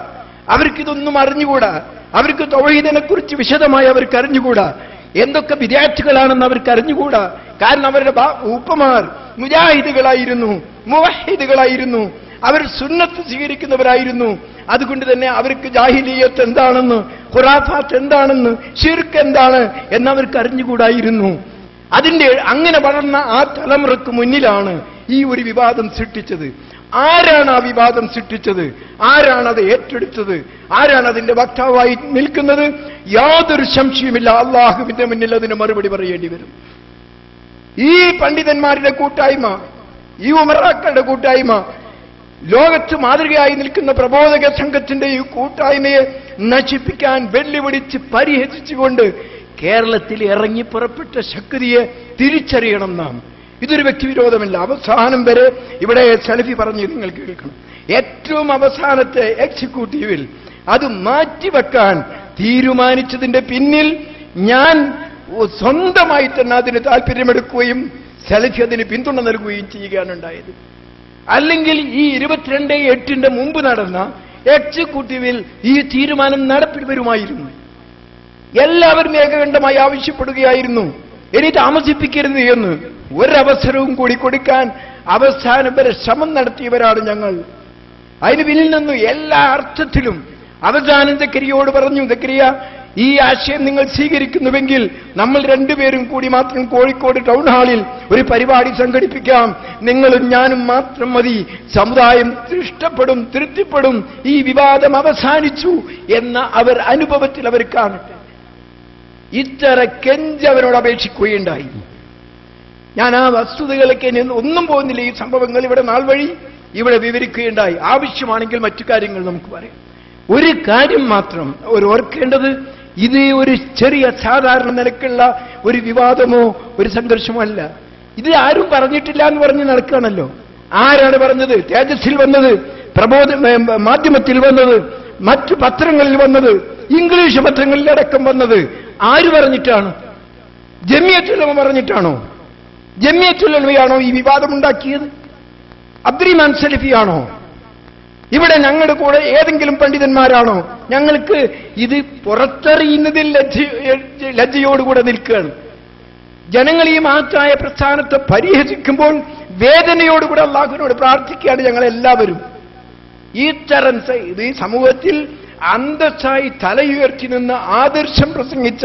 അവർക്കിതൊന്നും അറിഞ്ഞുകൂടാ, അവർക്ക് തൗഹീദിനെ കുറിച്ച് വിശദമായി അവർക്ക് അറിഞ്ഞുകൂടാ, എന്തൊക്കെ വിദ്യാർത്ഥികളാണെന്ന് അവർക്ക് അറിഞ്ഞുകൂടാ. കാരണം അവരുടെ ഉപ്പമാർ മുജാഹിദുകളായിരുന്നു, മുവഹിദുകളായിരുന്നു, അവർ സുന്നത്ത് സ്വീകരിക്കുന്നവരായിരുന്നു. അതുകൊണ്ട് തന്നെ അവർക്ക് ജാഹിലിയത്ത് എന്താണെന്ന്, ഖുറാഫാത്ത് എന്താണെന്ന്, ശിർക്ക് എന്താണ് എന്നവർക്ക് അറിഞ്ഞുകൂടായിരുന്നു. അതിന്റെ അങ്ങനെ വളർന്ന ആ തലമുറക്ക് മുന്നിലാണ് ഈ ഒരു വിവാദം സൃഷ്ടിച്ചത്. ആരാണ് ആ വിവാദം സൃഷ്ടിച്ചത്? ആരാണ് അത് ഏറ്റെടുത്തത്? ആരാണ് അതിന്റെ വക്താവായി നിൽക്കുന്നത്? യാതൊരു സംശയമില്ല, അള്ളാഹുവിന്റെ മുന്നിൽ അതിന് മറുപടി പറയേണ്ടി വരും. ഈ പണ്ഡിതന്മാരുടെ കൂട്ടായ്മ, ഈ ഉമറാക്കളുടെ കൂട്ടായ്മ, ലോകത്ത് മാതൃകയായി നിൽക്കുന്ന പ്രബോധക സംഘത്തിന്റെ ഈ കൂട്ടായ്മയെ നശിപ്പിക്കാൻ വെല്ലുവിളിച്ച് പരിഹസിച്ചുകൊണ്ട് കേരളത്തിൽ ഇറങ്ങി പുറപ്പെട്ട ശക്തിയെ തിരിച്ചറിയണം നാം. ഇതൊരു വ്യക്തിവിരോധമല്ല. അവസാനം വരെ ഇവിടെ സലഫി പറഞ്ഞ് നിങ്ങൾ കേൾക്കണം. ഏറ്റവും അവസാനത്തെ എക്സിക്യൂട്ടീവിൽ അത് മാറ്റിവെക്കാൻ തീരുമാനിച്ചതിന്റെ പിന്നിൽ ഞാൻ സ്വന്തമായി തന്നെ അതിന് താല്പര്യമെടുക്കുകയും സലഫി അതിന് പിന്തുണ നൽകുകയും ചെയ്യുകയാണ് ഉണ്ടായത്. അല്ലെങ്കിൽ ഈ 22/8 മുമ്പ് നടന്ന എക്സിക്യൂട്ടീവിൽ ഈ തീരുമാനം നടപ്പിൽ വരുമായിരുന്നു. എല്ലാവരും ഏകകണ്ഠമായി ആവശ്യപ്പെടുകയായിരുന്നു, ഇനി താമസിപ്പിക്കരുത് എന്ന്. ഒരവസരവും കൂടി കൊടുക്കാൻ അവസാനം വരെ ശ്രമം നടത്തിയവരാണ് ഞങ്ങൾ. അതിന് പിന്നിൽ നിന്നു എല്ലാ അർത്ഥത്തിലും അവസാനം സക്കരിയോട് പറഞ്ഞു, സക്കരിയ, ഈ ആശയം നിങ്ങൾ സ്വീകരിക്കുന്നുവെങ്കിൽ നമ്മൾ രണ്ടുപേരും കൂടി മാത്രം കോഴിക്കോട് ടൗൺ ഹാളിൽ ഒരു പരിപാടി സംഘടിപ്പിക്കാം. നിങ്ങളും ഞാനും മാത്രം മതി. സമുദായം ഇഷ്ടപ്പെടും, തൃപ്തിപ്പെടും. ഈ വിവാദം അവസാനിച്ചു എന്ന അവർ അനുഭവത്തിൽ അവർ കാണട്ടെ. ഇത്ര കെഞ്ചവനോട് അപേക്ഷിക്കുകയുണ്ടായി. ഞാൻ ആ വസ്തുതകളൊക്കെ ഒന്നും പോകുന്നില്ല. ഈ സംഭവങ്ങൾ ഇവിടെ നാൾ വഴി ഇവിടെ വിവരിക്കുകയുണ്ടായി. ആവശ്യമാണെങ്കിൽ മറ്റു കാര്യങ്ങൾ നമുക്ക് പറയാം. ഒരു കാര്യം മാത്രം ഓർക്കേണ്ടത്, ഇത് ഒരു ചെറിയ സാധാരണ നിലക്കുള്ള ഒരു വിവാദമോ ഒരു സംഘർഷമോ അല്ല. ഇത് ആരും പറഞ്ഞിട്ടില്ല എന്ന് പറഞ്ഞ് നടക്കുകയാണല്ലോ. ആരാണ് പറഞ്ഞത്? തേജസ്സിൽ വന്നത്, മാധ്യമത്തിൽ വന്നത്, മറ്റു പത്രങ്ങളിൽ വന്നത്, ഇംഗ്ലീഷ് പത്രങ്ങളിലടക്കം വന്നത് ആര് പറഞ്ഞിട്ടാണ്? ജമിയത്തുൽ ഉലമ പറഞ്ഞിട്ടാണോ? ജമിയത്തുൽ ഉലമയാണോ ഈ വിവാദമുണ്ടാക്കിയത്? അബ്ദുറഹ്മാൻ സലഫിയാണോ? ഇവിടെ ഞങ്ങളുടെ കൂടെ ഏതെങ്കിലും പണ്ഡിതന്മാരാണോ? ഞങ്ങൾക്ക് ഇത് പുറത്തറിയുന്നതിൽ ലജ്ജയോടുകൂടെ നിൽക്കുകയാണ്. ജനങ്ങൾ ഈ മഹത്തായ പ്രസ്ഥാനത്തെ പരിഹസിക്കുമ്പോൾ വേദനയോടുകൂടെ അള്ളാഹുവിനോട് പ്രാർത്ഥിക്കുകയാണ് ഞങ്ങളെല്ലാവരും. ഈ തരം ഇത് സമൂഹത്തിൽ അന്തസ്സായി തലയുയർത്തി നിന്ന് ആദർശം പ്രസംഗിച്ച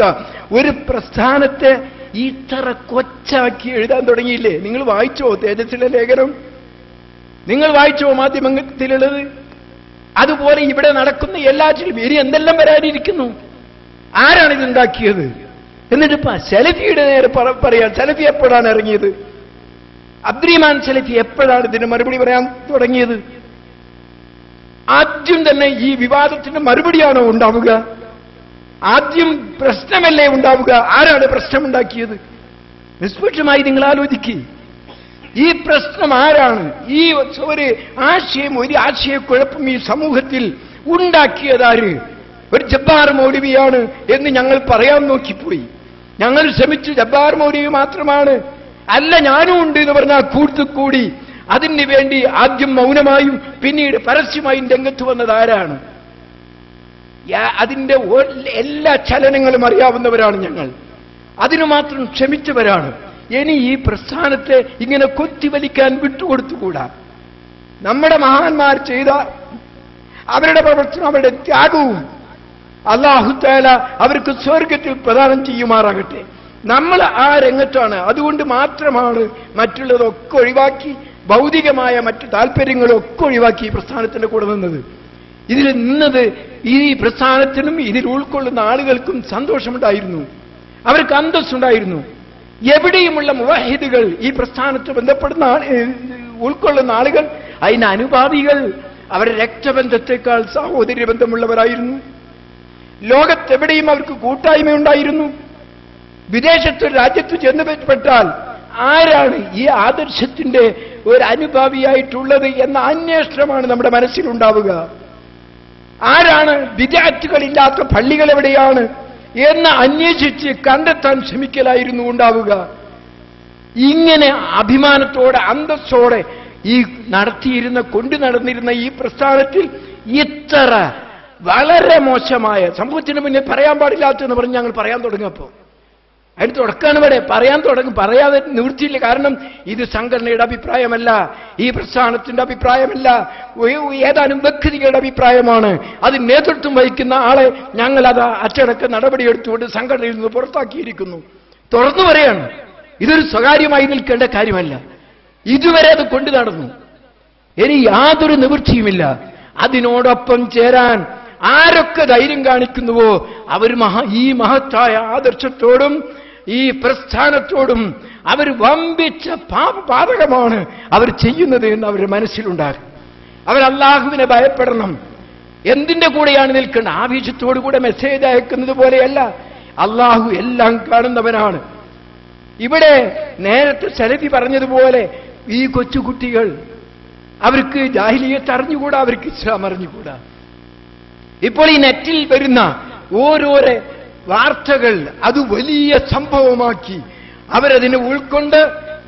ഒരു പ്രസ്ഥാനത്തെ ഇത്ര കൊച്ചാക്കി എഴുതാൻ തുടങ്ങിയില്ലേ? നിങ്ങൾ വായിച്ചോ തേജസ്സിലെ ലേഖനം? നിങ്ങൾ വായിച്ചോ മാധ്യമത്തിലുള്ളത്? അതുപോലെ ഇവിടെ നടക്കുന്ന എല്ലാറ്റിലും ഇനി എന്തെല്ലാം വരാനിരിക്കുന്നു? ആരാണ് ഇതുണ്ടാക്കിയത്? എന്നിട്ടിപ്പ സലഫിയുടെ നേരെ പറയാൻ, സലഫി എപ്പോഴാണ് ഇറങ്ങിയത്? അബ്ദുറഹ്മാൻ സലഫി എപ്പോഴാണ് ഇതിന് മറുപടി പറയാൻ തുടങ്ങിയത്? ആദ്യം തന്നെ ഈ വിവാദത്തിന് മറുപടിയാണോ ഉണ്ടാവുക? ആദ്യം പ്രശ്നമല്ലേ ഉണ്ടാവുക? ആരാണ് പ്രശ്നമുണ്ടാക്കിയത്? നിഷ്പക്ഷമായി നിങ്ങൾ ആലോചിക്കുക. ഈ പ്രശ്നം ആരാണ്? ഈ ഒരു ആശയക്കുഴപ്പം ഈ സമൂഹത്തിൽ ഉണ്ടാക്കിയതാര്? ഒരു ജബ്ബാർ മൗലവിയാണ് എന്ന് ഞങ്ങൾ പറയാൻ നോക്കിപ്പോയി. ഞങ്ങൾ ശ്രമിച്ചു, ജബ്ബാർ മൗലവി മാത്രമാണ്, അല്ല ഞാനും ഉണ്ട് എന്ന് പറഞ്ഞാൽ കൂടി അതിന് വേണ്ടി ആദ്യം മൗനമായും പിന്നീട് പരസ്യമായും രംഗത്ത് വന്നത് ആരാണ്? അതിന്റെ എല്ലാ ചലനങ്ങളും അറിയാവുന്നവരാണ് ഞങ്ങൾ. അതിനു മാത്രം ക്ഷമിച്ചവരാണ്. ഇനി ഈ പ്രസ്ഥാനത്തെ ഇങ്ങനെ കൊത്തിവലിക്കാൻ വിട്ടുകൊടുത്തുകൂടാ. നമ്മുടെ മഹാന്മാർ ചെയ്ത അവരുടെ പ്രവർത്തനം, അവരുടെ ത്യാഗവും അല്ലാഹു തആല അവർക്ക് സ്വർഗത്തിൽ പ്രദാനം ചെയ്യുമാറാകട്ടെ. നമ്മൾ ആ രംഗത്താണ്. അതുകൊണ്ട് മാത്രമാണ് മറ്റുള്ളതൊക്കെ ഒഴിവാക്കി, ഭൗതികമായ മറ്റു താല്പര്യങ്ങളൊക്കെ ഒഴിവാക്കി ഈ പ്രസ്ഥാനത്തിന്റെ കൂടെ നിന്നത്. ഇതിൽ നിന്നത് ഈ പ്രസ്ഥാനത്തിനും ഇതിൽ ഉൾക്കൊള്ളുന്ന ആളുകൾക്കും സന്തോഷമുണ്ടായിരുന്നു, അവർക്ക് അന്തസ്സുണ്ടായിരുന്നു. എവിടെയുമുള്ള മുവഹിദുകൾ, ഈ പ്രസ്ഥാനത്ത് ബന്ധപ്പെടുന്ന ഉൾക്കൊള്ളുന്ന ആളുകൾ, അതിന് അനുഭാവികൾ, അവരുടെ രക്തബന്ധത്തെക്കാൾ സഹോദര്യ ബന്ധമുള്ളവരായിരുന്നു. ലോകത്തെവിടെയും അവർക്ക് കൂട്ടായ്മയുണ്ടായിരുന്നു. വിദേശത്തൊരു രാജ്യത്ത് ചെന്നുപെട്ടാൽ ആരാണ് ഈ ആദർശത്തിന്റെ ഒരു അനുഭാവിയായിട്ടുള്ളത് എന്ന അന്വേഷണമാണ് നമ്മുടെ മനസ്സിലുണ്ടാവുക. ആരാണ് വിദ്യാർത്ഥികളില്ലാത്ത പള്ളികൾ എവിടെയാണ് എന്ന് അന്വേഷിച്ച് കണ്ടെത്താൻ ശ്രമിക്കലായിരുന്നു ഉണ്ടാവുക. ഇങ്ങനെ അഭിമാനത്തോടെ അന്തസ്സോടെ ഈ കൊണ്ടു നടന്നിരുന്ന ഈ പ്രസ്ഥാനത്തിൽ ഇത്ര വളരെ മോശമായ സമൂഹത്തിന് മുന്നിൽ പറയാൻ പാടില്ലാത്തെന്ന് പറഞ്ഞ് ഞങ്ങൾ പറയാൻ തുടങ്ങിയപ്പോൾ അതിന് തുടക്കമാണ് ഇവിടെ പറയാൻ തുടങ്ങും. പറയാതെ നിവൃത്തിയില്ല. കാരണം ഇത് സംഘടനയുടെ അഭിപ്രായമല്ല, ഈ പ്രസ്ഥാനത്തിന്റെ അഭിപ്രായമല്ല, ഏതാനും വ്യക്തികളുടെ അഭിപ്രായമാണ്. അത് നേതൃത്വം വഹിക്കുന്ന ആളെ ഞങ്ങൾ അത് അച്ചടക്ക നടപടിയെടുത്തുകൊണ്ട് സംഘടനയിൽ നിന്ന് പുറത്താക്കിയിരിക്കുന്നു. തുറന്നു പറയാണ്, ഇതൊരു സ്വകാര്യമായി നിൽക്കേണ്ട കാര്യമല്ല. ഇതുവരെ അത് കൊണ്ടു നടന്നു. ഇനി യാതൊരു നിവൃത്തിയുമില്ല. അതിനോടൊപ്പം ചേരാൻ ആരൊക്കെ ധൈര്യം കാണിക്കുന്നുവോ അവർ ഈ മഹത്തായ ആദർശത്തോടും ഈ പ്രസ്ഥാനത്തോടും അവർ വമ്പിച്ച പാതകമാണ് അവർ ചെയ്യുന്നത് എന്ന് അവരുടെ മനസ്സിലുണ്ടാകും. അവർ അല്ലാഹുവിനെ ഭയപ്പെടണം. എന്തിന്റെ കൂടെയാണ് നിൽക്കേണ്ടത്? ആവേശത്തോടുകൂടെ മെസ്സേജ് അയക്കുന്നത് പോലെയല്ല. അല്ലാഹു എല്ലാം കാണുന്നവനാണ്. ഇവിടെ നേരത്തെ സലഫി പറഞ്ഞതുപോലെ ഈ കൊച്ചുകുട്ടികൾ, അവർക്ക് ജാഹിലിയത്ത് അറിഞ്ഞുകൂടാ, അവർക്ക് ഇസ്ലാം അറിഞ്ഞുകൂടാ. ഇപ്പോൾ ഈ നെറ്റിൽ വരുന്ന ഓരോരോ വാർത്തകൾ അത് വലിയ സംഭവമാക്കി അവരതിനെ ഉൾക്കൊണ്ട്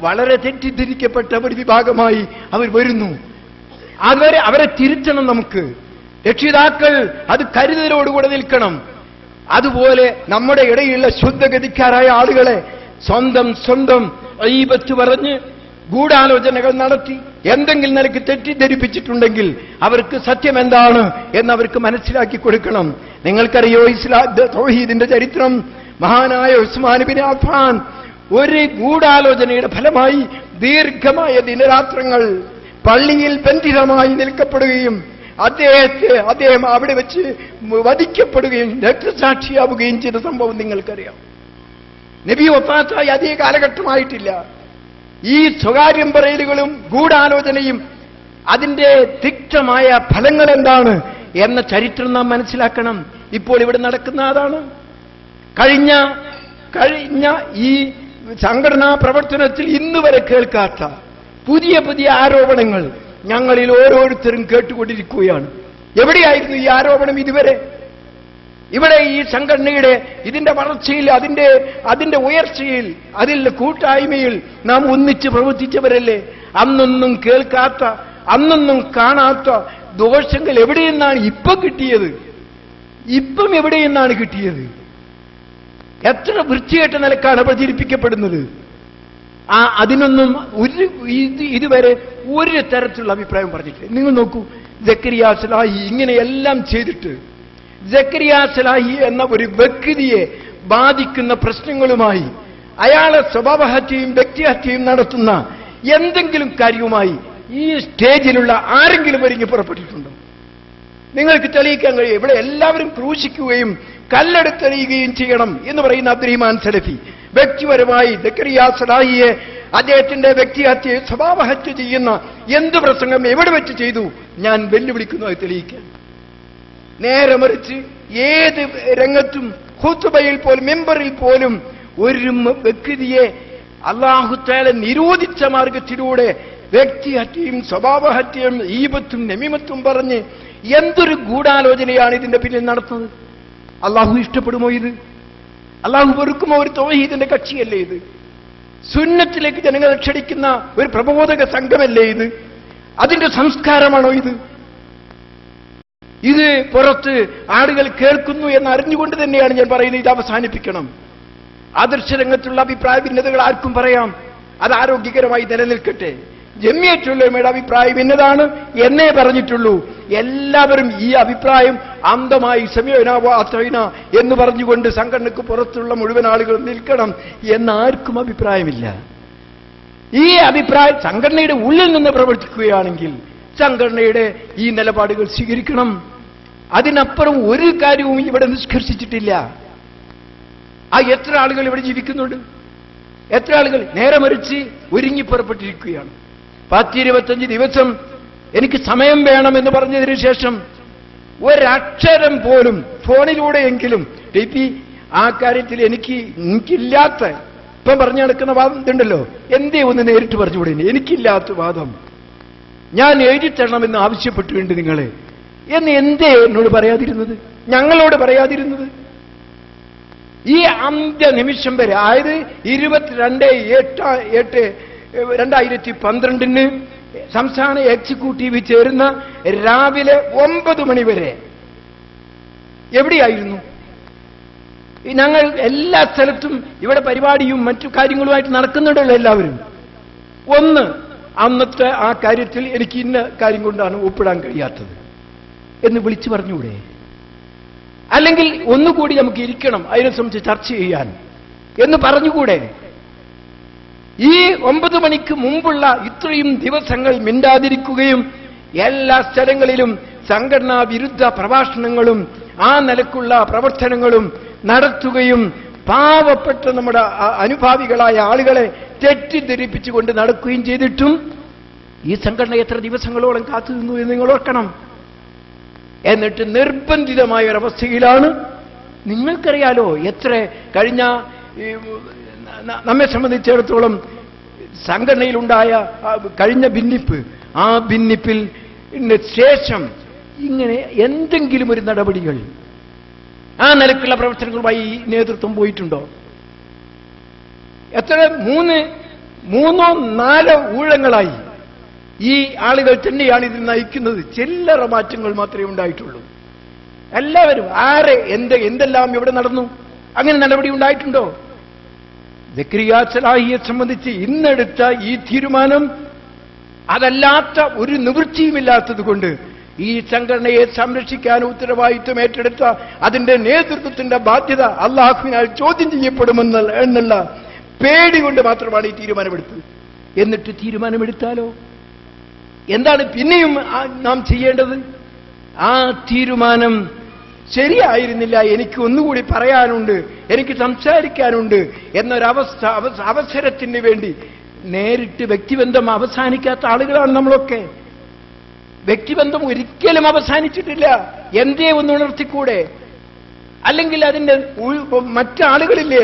വളരെ തെറ്റിദ്ധരിക്കപ്പെട്ട ഒരു വിഭാഗമായി അവർ വരുന്നു. അവരെ തിരുത്തണം. നമുക്ക് രക്ഷിതാക്കൾ അത് കരുതലോടുകൂടെ നിൽക്കണം. അതുപോലെ നമ്മുടെ ഇടയിലുള്ള ശുദ്ധഗതിക്കാരായ ആളുകളെ സ്വന്തം ഗീബത്ത് പറഞ്ഞ് ഗൂഢാലോചനകൾ നടത്തി എന്തെങ്കിലും നിലയ്ക്ക് തെറ്റിദ്ധരിപ്പിച്ചിട്ടുണ്ടെങ്കിൽ അവർക്ക് സത്യം എന്താണ് എന്നവർക്ക് മനസ്സിലാക്കി കൊടുക്കണം. നിങ്ങൾക്കറിയോ തൗഹീദിന്റെ ചരിത്രം? മഹാനായ ഉസ്മാൻ ബിൻ അഫ്ഫാൻ ഒരു ഗൂഢാലോചനയുടെ ഫലമായി ദീർഘമായ ദിനരാത്രങ്ങൾ പള്ളിയിൽ ബന്ധിതമായി നിൽക്കപ്പെടുകയും അദ്ദേഹം അവിടെ വെച്ച് വധിക്കപ്പെടുകയും രക്തസാക്ഷിയാവുകയും ചെയ്ത സംഭവം നിങ്ങൾക്കറിയാം. നബി വഫാത്തായി അധിക കാലഘട്ടമായിട്ടില്ല. ഈ സ്വകാര്യം പറയലുകളും ഗൂഢാലോചനയും അതിന്റെ തിക്തമായ ഫലങ്ങൾ എന്താണ് എന്ന ചരിത്രം നാം മനസ്സിലാക്കണം. ഇപ്പോൾ ഇവിടെ നടക്കുന്ന അതാണ്. കഴിഞ്ഞ ഈ സംഘടനാ പ്രവർത്തനത്തിൽ ഇന്ന് വരെ കേൾക്കാത്ത പുതിയ ആരോപണങ്ങൾ ഞങ്ങളിൽ ഓരോരുത്തരും കേട്ടുകൊണ്ടിരിക്കുകയാണ്. എവിടെയായിരുന്നു ഈ ആരോപണം ഇതുവരെ? ഇവിടെ ഈ സംഘടനയുടെ ഇതിന്റെ വളർച്ചയിൽ, അതിന്റെ ഉയർച്ചയിൽ, അതിൽ കൂട്ടായ്മയിൽ നാം ഒന്നിച്ച് പ്രവർത്തിച്ചവരല്ലേ? അന്നൊന്നും കേൾക്കാത്ത, അന്നൊന്നും കാണാത്ത ദോഷങ്ങൾ എവിടെ നിന്നാണ് ഇപ്പം കിട്ടിയത്? ഇപ്പം എവിടെ നിന്നാണ് കിട്ടിയത്? എത്ര വൃത്തികെട്ട നിലക്കാണ് പ്രചരിപ്പിക്കപ്പെടുന്നത്. അതിനൊന്നും ഇതുവരെ ഒരു തരത്തിലുള്ള അഭിപ്രായം പറഞ്ഞിട്ടില്ല. നിങ്ങൾ നോക്കൂ, സക്കരിയ സലാഹി ഇങ്ങനെയെല്ലാം ചെയ്തിട്ട് സക്കരിയ സലാഹി എന്ന ഒരു വ്യക്തിയെ ബാധിക്കുന്ന പ്രശ്നങ്ങളുമായി അയാളെ സ്വഭാവഹത്യയും വ്യക്തിഹത്യയും നടത്തുന്ന എന്തെങ്കിലും കാര്യവുമായി ഈ സ്റ്റേജിലുള്ള ആരെങ്കിലും ഒരുങ്ങി പുറപ്പെട്ടിട്ടുണ്ടോ? നിങ്ങൾക്ക് തെളിയിക്കാൻ കഴിയും. ഇവിടെ എല്ലാവരും ക്രൂശിക്കുകയും കല്ലെടുത്തെറിയുകയും ചെയ്യണം എന്ന് പറയുന്ന അബ്ദുറഹിമാൻ സലഫി വ്യക്തിപരമായി സക്കരിയ സലാഹിയെ അദ്ദേഹത്തിന്റെ വ്യക്തിഹത്യയെ സ്വഭാവഹത്യ ചെയ്യുന്ന എന്ത് പ്രസംഗം എവിടെ വെച്ച് ചെയ്തു ഞാൻ വെല്ലുവിളിക്കുന്നു അത് തെളിയിക്കാൻ. നേരെ മറിച്ച് ഏത് രംഗത്തും ഖുത്ബയിൽ പോലും മെമ്പറിൽ പോലും ഒരു വ്യക്തിയെ അല്ലാഹു തആല നിരോധിച്ച മാർഗത്തിലൂടെ വ്യക്തിഹത്യയും സ്വഭാവഹത്യയും ഈബത്തും നമീമത്തും പറഞ്ഞ് എന്തൊരു ഗൂഢാലോചനയാണ് ഇതിന്റെ പിന്നിൽ നടത്തുന്നത്? അള്ളാഹു ഇഷ്ടപ്പെടുമോ ഇത്? അള്ളാഹു വെറുക്കുമോ? ഒരു തൗഹീദിന്റെ കക്ഷിയല്ലേ ഇത്? സുന്നത്തിലേക്ക് ജനങ്ങളെ ക്ഷണിക്കുന്ന ഒരു പ്രബോധക സംഘമല്ലേ ഇത്? അതിന്റെ സംസ്കാരമാണോ ഇത്? ഇത് പുറത്ത് ആളുകൾ കേൾക്കുന്നു എന്ന് അറിഞ്ഞുകൊണ്ട് തന്നെയാണ് ഞാൻ പറയുന്നത്, ഇത് അവസാനിപ്പിക്കണം. ആദർശരംഗത്തുള്ള അഭിപ്രായ ഭിന്നതകൾ ആർക്കും പറയാം, അത് ആരോഗ്യകരമായി നിലനിൽക്കട്ടെ. ജമിയത്തുള്ളവരുടെ അഭിപ്രായം എന്നതാണ് എന്നേ പറഞ്ഞിട്ടുള്ളൂ. എല്ലാവരും ഈ അഭിപ്രായം അന്ധമായി സമീപന എന്ന് പറഞ്ഞുകൊണ്ട് സംഘടനയ്ക്ക് പുറത്തുള്ള മുഴുവൻ ആളുകൾ നിൽക്കണം എന്ന് ആർക്കും അഭിപ്രായമില്ല. ഈ അഭിപ്രായം സംഘടനയുടെ ഉള്ളിൽ നിന്ന് പ്രവർത്തിക്കുകയാണെങ്കിൽ സംഘടനയുടെ ഈ നിലപാടുകൾ സ്വീകരിക്കണം. അതിനപ്പുറം ഒരു കാര്യവും ഇവിടെ നിഷ്കർഷിച്ചിട്ടില്ല. എത്ര ആളുകൾ ഇവിടെ ജീവിക്കുന്നുണ്ട്? എത്ര ആളുകൾ നേരെ മറിച്ച് ഒരുങ്ങി പുറപ്പെട്ടിരിക്കുകയാണ്. 10-25 ദിവസം എനിക്ക് സമയം വേണമെന്ന് പറഞ്ഞതിന് ശേഷം ഒരക്ഷരം പോലും ഫോണിലൂടെയെങ്കിലും ആ കാര്യത്തിൽ എനിക്കില്ലാത്ത ഇപ്പം പറഞ്ഞു നടക്കുന്ന വാദം ഇതുണ്ടല്ലോ, എന്തേ ഒന്ന് നേരിട്ട് പറഞ്ഞുകൂടെ? എനിക്കില്ലാത്ത വാദം ഞാൻ എഴുതിത്തരണമെന്ന് ആവശ്യപ്പെട്ടുകൊണ്ട് നിങ്ങളെ എന്ന് എന്തേ എന്നോട് പറയാതിരുന്നത്, ഞങ്ങളോട് പറയാതിരുന്നത്? ഈ അന്ത്യ നിമിഷം വരെ, അതായത് 22/8/2012 സംസ്ഥാന എക്സിക്യൂട്ടീവ് ചേരുന്ന രാവിലെ 9 മണി വരെ എവിടെയായിരുന്നു? ഞങ്ങൾ എല്ലാ സ്ഥലത്തും ഇവിടെ പരിപാടിയും മറ്റു കാര്യങ്ങളുമായിട്ട് നടക്കുന്നുണ്ടല്ലോ എല്ലാവരും. അന്നത്തെ ആ കാര്യത്തിൽ എനിക്ക് ഇന്ന കാര്യം കൊണ്ടാണ് ഒപ്പിടാൻ കഴിയാത്തത് എന്ന് വിളിച്ചു പറഞ്ഞുകൂടെ? അല്ലെങ്കിൽ ഒന്നുകൂടി നമുക്ക് ഇരിക്കണം അതിനെ സംബന്ധിച്ച് ചർച്ച ചെയ്യാൻ എന്ന് പറഞ്ഞുകൂടെ? ഈ 9 മണിക്ക് മുമ്പുള്ള ഇത്രയും ദിവസങ്ങൾ മിണ്ടാതിരിക്കുകയും എല്ലാ സ്ഥലങ്ങളിലും സംഘടനാ വിരുദ്ധ പ്രഭാഷണങ്ങളും ആ നിലക്കുള്ള പ്രവർത്തനങ്ങളും നടത്തുകയും പാവപ്പെട്ട നമ്മുടെ അനുഭാവികളായ ആളുകളെ തെറ്റിദ്ധരിപ്പിച്ചുകൊണ്ട് നടക്കുകയും ചെയ്തിട്ടും ഈ സംഘടന എത്ര ദിവസങ്ങളോളം കാത്തുനിന്നു എന്ന് നിങ്ങൾ ഓർക്കണം. എന്നിട്ട് നിർബന്ധിതമായ ഒരവസ്ഥയിലാണ്. നിങ്ങൾക്കറിയാലോ എത്ര കഴിഞ്ഞ നമ്മെ സംബന്ധിച്ചിടത്തോളം സംഘടനയിലുണ്ടായ കഴിഞ്ഞ ഭിന്നിപ്പ്, ആ ഭിന്നിപ്പിൽ ശേഷം ഇങ്ങനെ എന്തെങ്കിലും ഒരു നടപടികൾ ആ നിലക്കുള്ള പ്രവർത്തനങ്ങളുമായി ഈ നേതൃത്വം പോയിട്ടുണ്ടോ? എത്ര മൂന്നോ നാലോ ഊഴങ്ങളായി ഈ ആളുകൾ തന്നെയാണ് ഇതിൽ നയിക്കുന്നത്. ചില്ലറ മാറ്റങ്ങൾ മാത്രമേ ഉണ്ടായിട്ടുള്ളൂ. എല്ലാവരും എന്തെല്ലാം ഇവിടെ നടന്നു? അങ്ങനെ നടപടി ഉണ്ടായിട്ടുണ്ടോ? സക്കരിയ സലാഹിയെ സംബന്ധിച്ച് ഇന്നെടുത്ത ഈ തീരുമാനം അതല്ലാത്ത ഒരു നിവൃത്തിയുമില്ലാത്തത് കൊണ്ട് ഈ സംഘടനയെ സംരക്ഷിക്കാൻ ഉത്തരവാദിത്വം ഏറ്റെടുത്ത അതിന്റെ നേതൃത്വത്തിന്റെ ബാധ്യത അള്ളാഹുവിനാൽ ചോദ്യം ചെയ്യപ്പെടുമെന്നുള്ള പേടി കൊണ്ട് മാത്രമാണ് ഈ തീരുമാനമെടുത്തത്. എന്നിട്ട് തീരുമാനമെടുത്താലോ എന്താണ് പിന്നെയും നാം ചെയ്യേണ്ടത്? ആ തീരുമാനം ശരിയായിരുന്നില്ല, എനിക്ക് ഒന്നുകൂടി പറയാനുണ്ട്, എനിക്ക് സംസാരിക്കാനുണ്ട് അവസരത്തിന് വേണ്ടി നേരിട്ട് വ്യക്തിബന്ധം അവസാനിക്കാത്ത ആളുകളാണ് നമ്മളൊക്കെ. വ്യക്തിബന്ധം ഒരിക്കലും അവസാനിച്ചിട്ടില്ല. എന്തേ ഒന്ന് ഉണർത്തിക്കൂടെ? അല്ലെങ്കിൽ അതിന്റെ മറ്റാളുകളില്ലേ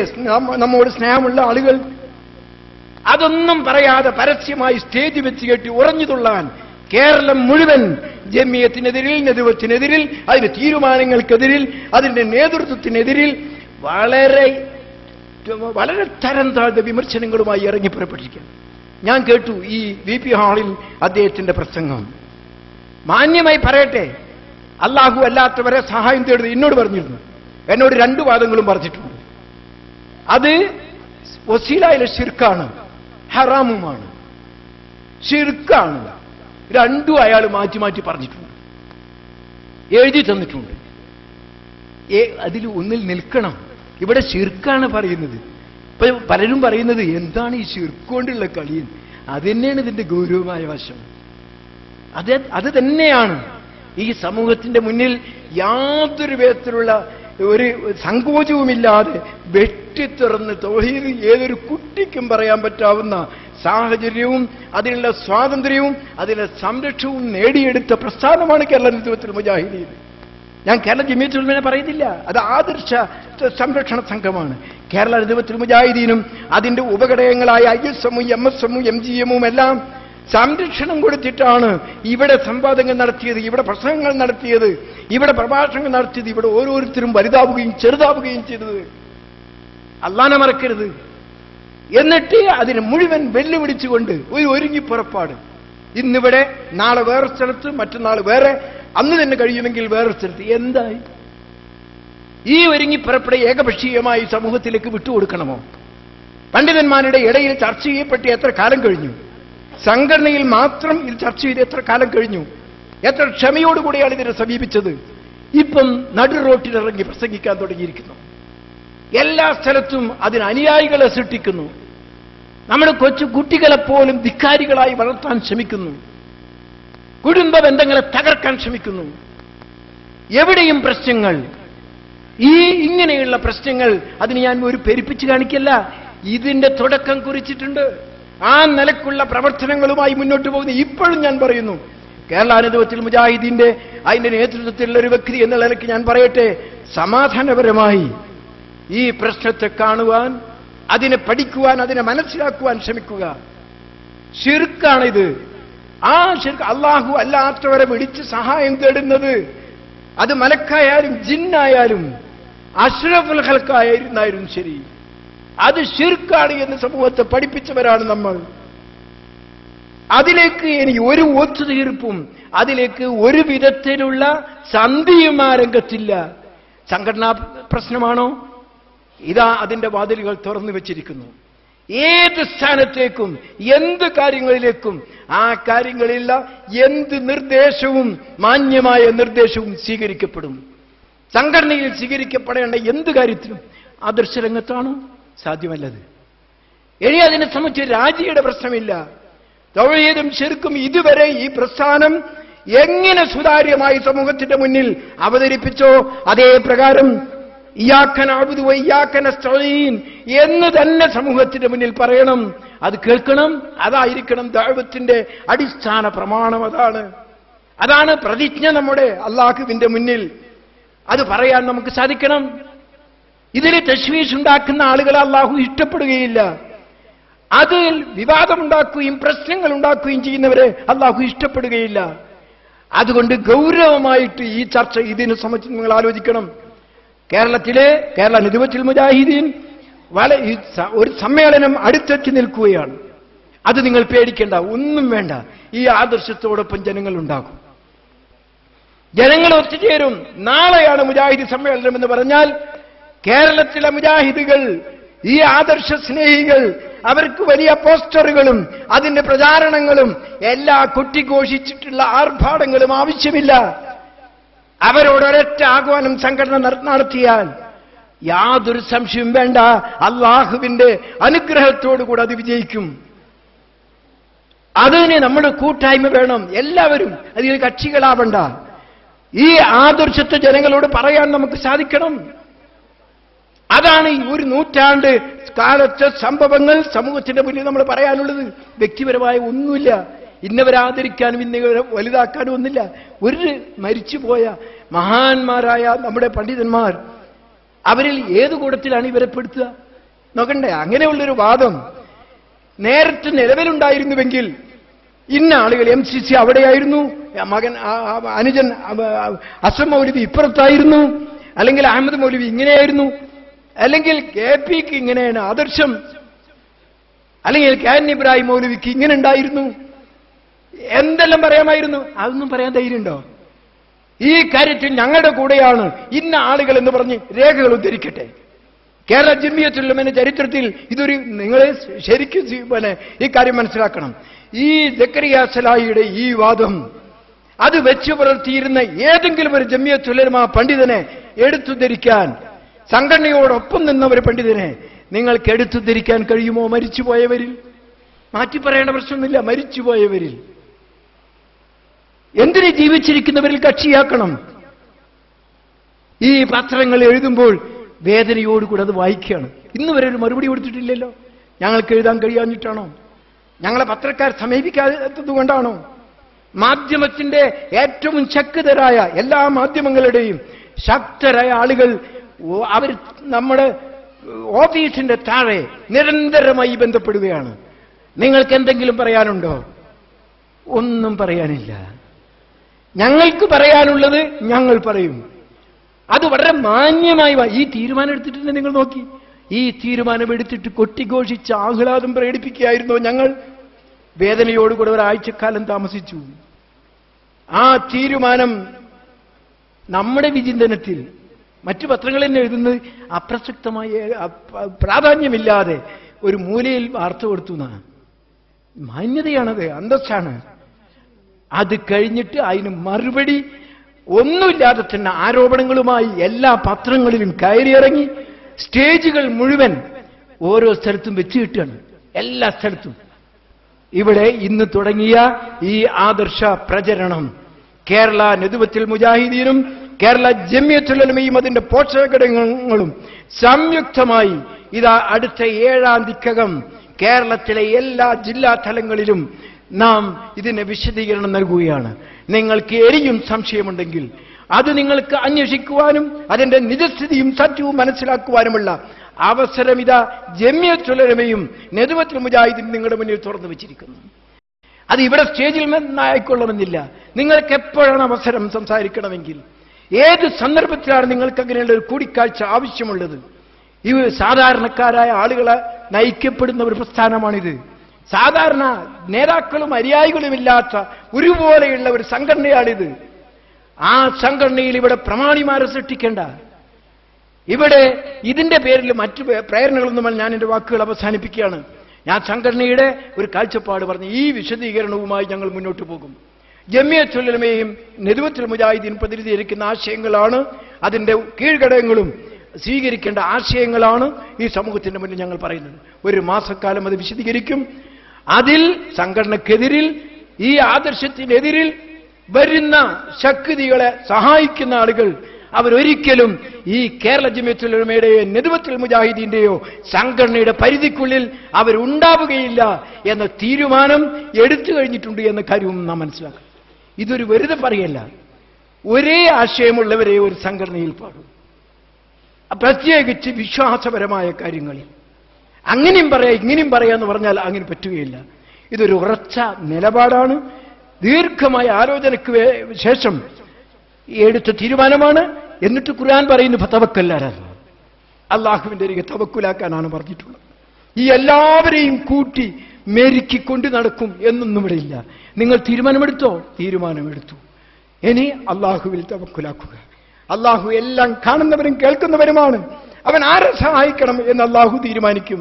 നമ്മോട് സ്നേഹമുള്ള ആളുകൾ? അതൊന്നും പറയാതെ പരസ്യമായി സ്റ്റേജ് വെച്ച് കെട്ടി ഉറഞ്ഞു തുള്ളാൻ കേരളം മുഴുവൻ ജമിയത്തിനെതിരിൽ, നെതുവത്തിനെതിരിൽ, അതിന്റെ തീരുമാനങ്ങൾക്കെതിരിൽ, അതിന്റെ നേതൃത്വത്തിനെതിരിൽ വളരെ വളരെ തരം താഴ്ന്ന വിമർശനങ്ങളുമായി ഇറങ്ങി പുറപ്പെട്ടിരിക്കുക. ഞാൻ കേട്ടു ഈ VP ഹാളിൽ അദ്ദേഹത്തിന്റെ പ്രസംഗം. മാന്യമായി പറയട്ടെ, അള്ളാഹു അല്ലാത്തവരെ സഹായം തേടുന്നത് എന്നോട് പറഞ്ഞിരുന്നു. എന്നോട് 2 വാദങ്ങളും പറഞ്ഞിട്ടുണ്ട്. അത് വസീലയിലെ ശിർക്കാണ്, ഹറാമുമാണ്. ശിർക്കാണ്. 2 അയാൾ മാറ്റി മാറ്റി പറഞ്ഞിട്ടുണ്ട്, എഴുതി തന്നിട്ടുണ്ട്. അതിൽ ഒന്നിൽ നിൽക്കണം. ഇവിടെ ശിർക്കാണ് പറയുന്നത്. ഇപ്പൊ പലരും പറയുന്നത് എന്താണ് ഈ ശിർക്കൊണ്ടുള്ള കളി? അത് തന്നെയാണ് ഇതിന്റെ ഗൗരവമായ വശം. അത് തന്നെയാണ് ഈ സമൂഹത്തിന്റെ മുന്നിൽ യാതൊരു വിധത്തിലുള്ള ഒരു സങ്കോചവുമില്ലാതെ വെട്ടിത്തുറന്ന് തൗഹീദ് ഏതൊരു കുട്ടിക്കും പറയാൻ പറ്റാവുന്ന സാഹചര്യവും അതിനുള്ള സ്വാതന്ത്ര്യവും അതിനുള്ള സംരക്ഷണവും നേടിയെടുത്ത പ്രസ്ഥാനമാണ് കേരള നേതൃത്വത്തിൽ മുജാഹിദീൻ. ഞാൻ കേരള ജമിയത്തുൽ ഉലമയെ പറയുന്നില്ല, അത് ആദർശ സംരക്ഷണ സംഘമാണ്. കേരള നേതൃത്വത്തിൽ മുജാഹിദീനും അതിന്റെ ഉപഘടകങ്ങളായ ISM, MSM, MGM എല്ലാം സംരക്ഷണം കൊടുത്തിട്ടാണ് ഇവിടെ സംവാദങ്ങൾ നടത്തിയത്, ഇവിടെ പ്രസംഗങ്ങൾ നടത്തിയത്, ഇവിടെ പ്രഭാഷണങ്ങൾ നടത്തിയത്, ഇവിടെ ഓരോരുത്തരും വലുതാവുകയും ചെറുതാവുകയും ചെയ്തത്. അള്ളാനെ മറക്കരുത്. എന്നിട്ട് അതിന് മുഴുവൻ വെല്ലുവിളിച്ചുകൊണ്ട് ഒരു ഒരുങ്ങി പുറപ്പാട്. ഇന്നിവിടെ, നാളെ വേറെ സ്ഥലത്ത്, മറ്റന്നാൾ വേറെ, അന്ന് തന്നെ കഴിയുമെങ്കിൽ വേറെ സ്ഥലത്ത്. എന്തായി ഈ ഒരുങ്ങി പുറപ്പെടെ ഏകപക്ഷീയമായി സമൂഹത്തിലേക്ക് വിട്ടുകൊടുക്കണമോ? പണ്ഡിതന്മാരുടെ ഇടയിൽ ചർച്ച ചെയ്യപ്പെട്ട് എത്ര കാലം കഴിഞ്ഞു? സംഘടനയിൽ മാത്രം ഇത് ചർച്ച ചെയ്ത് എത്ര കാലം കഴിഞ്ഞു? എത്ര ക്ഷമയോടുകൂടിയാണ് ഇതിനെ സമീപിച്ചത്? ഇപ്പം നടു റോട്ടിലിറങ്ങി പ്രസംഗിക്കാൻ തുടങ്ങിയിരിക്കുന്നു. എല്ലാ സ്ഥലത്തും അതിന് അനുയായികളെ സൃഷ്ടിക്കുന്നു. നമ്മുടെ കൊച്ചു കുട്ടികളെപ്പോലും ധിക്കാരികളായി വളർത്താൻ ശ്രമിക്കുന്നു. കുടുംബ ബന്ധങ്ങളെ തകർക്കാൻ ശ്രമിക്കുന്നു. എവിടെയും പ്രശ്നങ്ങൾ. ഇങ്ങനെയുള്ള പ്രശ്നങ്ങൾ അതിന് ഞാൻ ഒരു പെരുപ്പിച്ച് കാണിക്കല്ല, ഇതിന്റെ തുടക്കം കുറിച്ചിട്ടുണ്ട്. ആ നിലക്കുള്ള പ്രവർത്തനങ്ങളുമായി മുന്നോട്ട് പോകുന്ന ഇപ്പോഴും ഞാൻ പറയുന്നു, കേരള നേതൃത്വത്തിൽ മുജാഹിദീന്റെ അതിന്റെ നേതൃത്വത്തിലുള്ള ഒരു വ്യക്തി എന്ന നിലയ്ക്ക് ഞാൻ പറയട്ടെ, സമാധാനപരമായി ഈ പ്രശ്നത്തെ കാണുവാൻ, അതിനെ പഠിക്കുവാൻ, അതിനെ മനസ്സിലാക്കുവാൻ ശ്രമിക്കുക. ശിർക്കാണിത്. ആ ശിർക്ക് അള്ളാഹു അല്ലാത്തവരെ വിളിച്ച് സഹായം തേടുന്നത്, അത് മലക്കായാലും ജിന്നായാലും അഷ്റഫുൽ ഖൽഖായിരുന്നാലും ശരി, അത് ശിർക്കാണ് എന്ന് സമൂഹത്തെ പഠിപ്പിച്ചവരാണ് നമ്മൾ. അതിലേക്ക് എനിക്ക് ഒരു ഒത്തുതീർപ്പും, അതിലേക്ക് ഒരു വിധത്തിലുള്ള സന്ധിയും ആ രംഗത്തില്ല. സംഘടനാ പ്രശ്നമാണോ? ഇതാ അതിന്റെ വാതിലുകൾ തുറന്നു വെച്ചിരിക്കുന്നു. ഏത് സ്ഥാനത്തേക്കും, എന്ത് കാര്യങ്ങളിലേക്കും, ആ കാര്യങ്ങളിലുള്ള എന്ത് നിർദ്ദേശവും, മാന്യമായ നിർദ്ദേശവും സ്വീകരിക്കപ്പെടും. സംഘടനയിൽ സ്വീകരിക്കപ്പെടേണ്ട എന്ത് കാര്യത്തിലും. ആദർശരംഗത്താണോ? സാധ്യമല്ലത്. ഇനി അതിനെ സംബന്ധിച്ച് രാജിയുടെ പ്രശ്നമില്ല. തൗഹീദും ശിർക്കും ഇതുവരെ ഈ പ്രസ്ഥാനം എങ്ങനെ സുതാര്യമായി സമൂഹത്തിന്റെ മുന്നിൽ അവതരിപ്പിച്ചോ അതേ പ്രകാരം ഇയ്യാക നഅ്ബുദു വ ഇയ്യാക നസ്തഈൻ എന്ന് തന്നെ സമൂഹത്തിന്റെ മുന്നിൽ പറയണം. അത് കേൾക്കണം. അതായിരിക്കണം ദഅവത്തിന്റെ അടിസ്ഥാന പ്രമാണം. അതാണ് പ്രതിജ്ഞ നമ്മുടെ അല്ലാഹുവിന്റെ മുന്നിൽ. അത് പറയാൻ നമുക്ക് സാധിക്കണം. ഇതിൽ തശ്വീഷ് ഉണ്ടാക്കുന്ന ആളുകളെ അല്ലാഹു ഇഷ്ടപ്പെടുകയില്ല. അതിൽ വിവാദമുണ്ടാക്കുകയും പ്രശ്നങ്ങൾ ഉണ്ടാക്കുകയും ചെയ്യുന്നവരെ അല്ലാഹു കേരളത്തിലെ കേരള നദുവത്തുൽ മുജാഹിദീൻ ഒരു സമ്മേളനം അടുത്തെത്തി നിൽക്കുകയാണ്. അത് നിങ്ങൾ പേടിക്കേണ്ട, ഒന്നും വേണ്ട. ഈ ആദർശത്തോടൊപ്പം ജനങ്ങൾ ഉണ്ടാകും, ജനങ്ങൾ ഒത്തുചേരും. നാളെയാണ് മുജാഹിദ് സമ്മേളനം എന്ന് പറഞ്ഞാൽ കേരളത്തിലെ മുജാഹിദുകൾ, ഈ ആദർശ സ്നേഹികൾ, അവർക്ക് വലിയ പോസ്റ്ററുകളും അതിന്റെ പ്രചാരണങ്ങളും എല്ലാ കൊട്ടിഘോഷിച്ചിട്ടുള്ള ആർഭാടങ്ങളും ആവശ്യമില്ല. അവരോടൊരൊറ്റ ആഹ്വാനം സംഘടന നടത്തിയാൽ യാതൊരു സംശയവും വേണ്ട, അള്ളാഹുവിന്റെ അനുഗ്രഹത്തോടുകൂടി അത് വിജയിക്കും. അതിന് നമ്മുടെ കൂട്ടായ്മ വേണം, എല്ലാവരും അതിൽ കക്ഷികളാവണ്ട. ഈ ആദർശത്തെ ജനങ്ങളോട് പറയാൻ നമുക്ക് സാധിക്കണം. അതാണ് ഈ ഒരു നൂറ്റാണ്ട് കാലത്തെ സംഭവങ്ങൾ സമൂഹത്തിന്റെ മുന്നിൽ നമ്മൾ പറയാനുള്ളത്. വ്യക്തിപരമായ ഒന്നുമില്ല, ഇന്നവരെ ആദരിക്കാനും ഇന്നവരെ വലുതാക്കാനും ഒന്നില്ല. ഒരു മരിച്ചുപോയ മഹാന്മാരായ നമ്മുടെ പണ്ഡിതന്മാർ, അവരിൽ ഏത് കൂട്ടത്തിലാണ് ഇവരെ പെടുത്തുക? നോക്കണ്ടേ? അങ്ങനെയുള്ളൊരു വാദം നേരത്തെ നിലവിലുണ്ടായിരുന്നുവെങ്കിൽ ഇന്ന ആളുകൾ MCC അവിടെയായിരുന്നു, മകൻ അനുജൻ അസം മൗലവി ഇപ്പുറത്തായിരുന്നു, അല്ലെങ്കിൽ അഹമ്മദ് മൗലവി ഇങ്ങനെയായിരുന്നു, അല്ലെങ്കിൽ KPക്ക് ഇങ്ങനെയാണ് ആദർശം, അല്ലെങ്കിൽ KN ഇബ്രാഹിം മൗലവിക്ക് ഇങ്ങനെ ഉണ്ടായിരുന്നു, എന്തെല്ലാം പറയാമായിരുന്നു. അതൊന്നും പറയാൻ ധൈര്യമുണ്ടോ? ഈ കാര്യത്തിൽ ഞങ്ങളുടെ കൂടെയാണ് ഇന്ന ആളുകൾ എന്ന് പറഞ്ഞ് രേഖകൾ ഉദ്ധരിക്കട്ടെ. കേരള ജമിയത്തുൽ ഉലമയുടെ ചരിത്രത്തിൽ ഇതൊരു, നിങ്ങളെ ശരിക്കും ഈ കാര്യം മനസ്സിലാക്കണം. ഈ സക്കരിയ സലാഹിയുടെ ഈ വാദം അത് വെച്ചു പുലർത്തിയിരുന്ന ഏതെങ്കിലും ഒരു ജമിയത്തുൽ ഉലമ പണ്ഡിതനെ എടുത്തുദ്ധരിക്കാൻ, സംഘടനയോടൊപ്പം നിന്ന ഒരു പണ്ഡിതനെ നിങ്ങൾക്ക് എടുത്തുദ്ധരിക്കാൻ കഴിയുമോ? മരിച്ചുപോയവരിൽ മാറ്റി പറയേണ്ട പ്രശ്നമൊന്നുമില്ല. മരിച്ചുപോയവരിൽ എന്തിനെ ജീവിച്ചിരിക്കുന്നവരിൽ കക്ഷിയാക്കണം? ഈ പത്രങ്ങൾ എഴുതുമ്പോൾ വേദനയോടുകൂടി അത് വായിക്കുകയാണ്. ഇന്ന് വരെ ഒരു മറുപടി കൊടുത്തിട്ടില്ലല്ലോ. ഞങ്ങൾക്ക് എഴുതാൻ കഴിയാഞ്ഞിട്ടാണോ? ഞങ്ങളെ പത്രക്കാർ സമീപിക്കാത്തത് കൊണ്ടാണോ? മാധ്യമത്തിന്റെ ഏറ്റവും ശക്തരായ എല്ലാ മാധ്യമങ്ങളുടെയും ശക്തരായ ആളുകൾ അവർ നമ്മുടെ ഓഫീസിന്റെ താഴെ നിരന്തരമായി ബന്ധപ്പെടുകയാണ്. നിങ്ങൾക്ക് എന്തെങ്കിലും പറയാനുണ്ടോ? ഒന്നും പറയാനില്ല. ഞങ്ങൾക്ക് പറയാനുള്ളത് ഞങ്ങൾ പറയും. അത് വളരെ മാന്യമായി. ഈ തീരുമാനം എടുത്തിട്ടുണ്ട്, നിങ്ങൾ നോക്കി. ഈ തീരുമാനം എടുത്തിട്ട് കൊട്ടിഘോഷിച്ച് ആഹ്ലാദം പ്രകടിപ്പിക്കുകയായിരുന്നോ ഞങ്ങൾ? വേദനയോടുകൂടെ ഒരാഴ്ചക്കാലം താമസിച്ചു. ആ തീരുമാനം നമ്മുടെ വിചിന്തനത്തിൽ മറ്റു പത്രങ്ങൾ തന്നെ എഴുതുന്നത് അപ്രസക്തമായ പ്രാധാന്യമില്ലാതെ ഒരു മൂലയിൽ വാർത്ത കൊടുത്തു എന്നാണ്. മാന്യതയാണത്, അന്തസ്സാണ്. അത് കഴിഞ്ഞിട്ട് അതിന് മറുപടി ഒന്നുമില്ലാതെ തന്നെ ആരോപണങ്ങളുമായി എല്ലാ പത്രങ്ങളിലും കയറിയിറങ്ങി സ്റ്റേജുകൾ മുഴുവൻ ഓരോ സ്ഥലത്തും വെച്ച് കിട്ടുകയാണ്, എല്ലാ സ്ഥലത്തും. ഇവിടെ ഇന്ന് തുടങ്ങിയ ഈ ആദർശ പ്രചരണം കേരള നദുവത്തുൽ മുജാഹിദീനും കേരള ജമിയത്തുൽ ഉലമയും അതിന്റെ പോഷകഘടകങ്ങളും സംയുക്തമായി ഇതാ അടുത്ത 7-ാം തീയതിക്കകം കേരളത്തിലെ എല്ലാ ജില്ലാ തലങ്ങളിലും നാം ഇതിന് വിശദീകരണം നൽകുകയാണ്. നിങ്ങൾക്ക് എരിയും സംശയമുണ്ടെങ്കിൽ അത് നിങ്ങൾക്ക് അന്വേഷിക്കുവാനും അതിന്റെ നിജസ്ഥിതിയും സത്യവും മനസ്സിലാക്കുവാനുമുള്ള അവസരം ഇതാ ജമിയത്തുൽ ഉലമയും നദുവത്തുൽ മുജാഹിദീനും നിങ്ങളുടെ മുന്നിൽ തുറന്നു വെച്ചിരിക്കുന്നു. അത് ഇവിടെ സ്റ്റേജിൽ നിന്നായിക്കൊള്ളണമെന്നില്ല. നിങ്ങൾക്ക് എപ്പോഴാണ് അവസരം സംസാരിക്കണമെങ്കിൽ, ഏത് സന്ദർഭത്തിലാണ് നിങ്ങൾക്ക് അങ്ങനെയുള്ള ഒരു കൂടിക്കാഴ്ച ആവശ്യമുള്ളത്? ഇത് സാധാരണക്കാരായ ആളുകളെ നയിക്കപ്പെടുന്ന ഒരു പ്രസ്ഥാനമാണിത്. സാധാരണ നേതാക്കളും അനുയായികളുമില്ലാത്ത ഒരുപോലെയുള്ള ഒരു സംഘടനയാണിത്. ആ സംഘടനയിൽ ഇവിടെ പ്രമാണിമാരെ സൃഷ്ടിക്കേണ്ട. ഇവിടെ ഇതിന്റെ പേരിൽ മറ്റു പ്രേരണകളൊന്നും ഞാൻ എന്റെ വാക്കുകൾ അവസാനിപ്പിക്കുകയാണ്. ഞാൻ സംഘടനയുടെ ഒരു കാഴ്ചപ്പാട് പറഞ്ഞ് ഈ വിശദീകരണവുമായി ഞങ്ങൾ മുന്നോട്ട് പോകും. ജമിയത്തുൽ ഉലമയും നദുവത്തുൽ മുജാഹിദീൻ പ്രതിനിധീകരിക്കുന്ന ആശയങ്ങളാണ്, അതിന്റെ കീഴ്ഘടകങ്ങളും സ്വീകരിക്കേണ്ട ആശയങ്ങളാണ് ഈ സമൂഹത്തിന്റെ മുന്നിൽ ഞങ്ങൾ പറയുന്നത്. ഒരു മാസക്കാലം അത് വിശദീകരിക്കും. അതിൽ സംഘടനക്കെതിരിൽ, ഈ ആദർശത്തിനെതിരിൽ വരുന്ന ശക്തികളെ സഹായിക്കുന്ന ആളുകൾ അവരൊരിക്കലും ഈ കേരള ജമിയത്തുൽ ഉലമയുടെയോ നദുവത്തുൽ മുജാഹിദീന്റെയോ സംഘടനയുടെ പരിധിക്കുള്ളിൽ അവരുണ്ടാവുകയില്ല എന്ന തീരുമാനം എടുത്തു കഴിഞ്ഞിട്ടുണ്ട് എന്ന കാര്യവും നാം മനസ്സിലാക്കും. ഇതൊരു വെറുതെ പറയല്ല. ഒരേ ആശയമുള്ളവരെ ഒരു സംഘടനയിൽ പാടും, പ്രത്യേകിച്ച് വിശ്വാസപരമായ കാര്യങ്ങളിൽ. അങ്ങനെയും പറയാം ഇങ്ങനെയും പറയാന്ന് പറഞ്ഞാൽ അങ്ങനെ പറ്റുകയില്ല. ഇതൊരു ഉറച്ച നിലപാടാണ്. ദീർഘമായ ആലോചനയ്ക്ക് ശേഷം എടുത്ത തീരുമാനമാണ്. എന്നിട്ട് ഖുർആൻ പറയുന്നു ഫതവക്കല്ലാഹ്, അള്ളാഹുവിന്റെ അരികെ തവക്കുലാക്കാനാണ് പറഞ്ഞിട്ടുള്ളത്. ഈ എല്ലാവരെയും കൂട്ടി മെരുക്കിക്കൊണ്ട് നടക്കും എന്നൊന്നും ഇവിടെ ഇല്ല. നിങ്ങൾ തീരുമാനമെടുത്തോ? തീരുമാനമെടുത്തു. ഇനി അള്ളാഹുവിൽ തവക്കുലാക്കുക. അള്ളാഹു എല്ലാം കാണുന്നവരും കേൾക്കുന്നവരുമാണ്. അവൻ ആരെ സഹായിക്കണം എന്ന് അള്ളാഹു തീരുമാനിക്കും,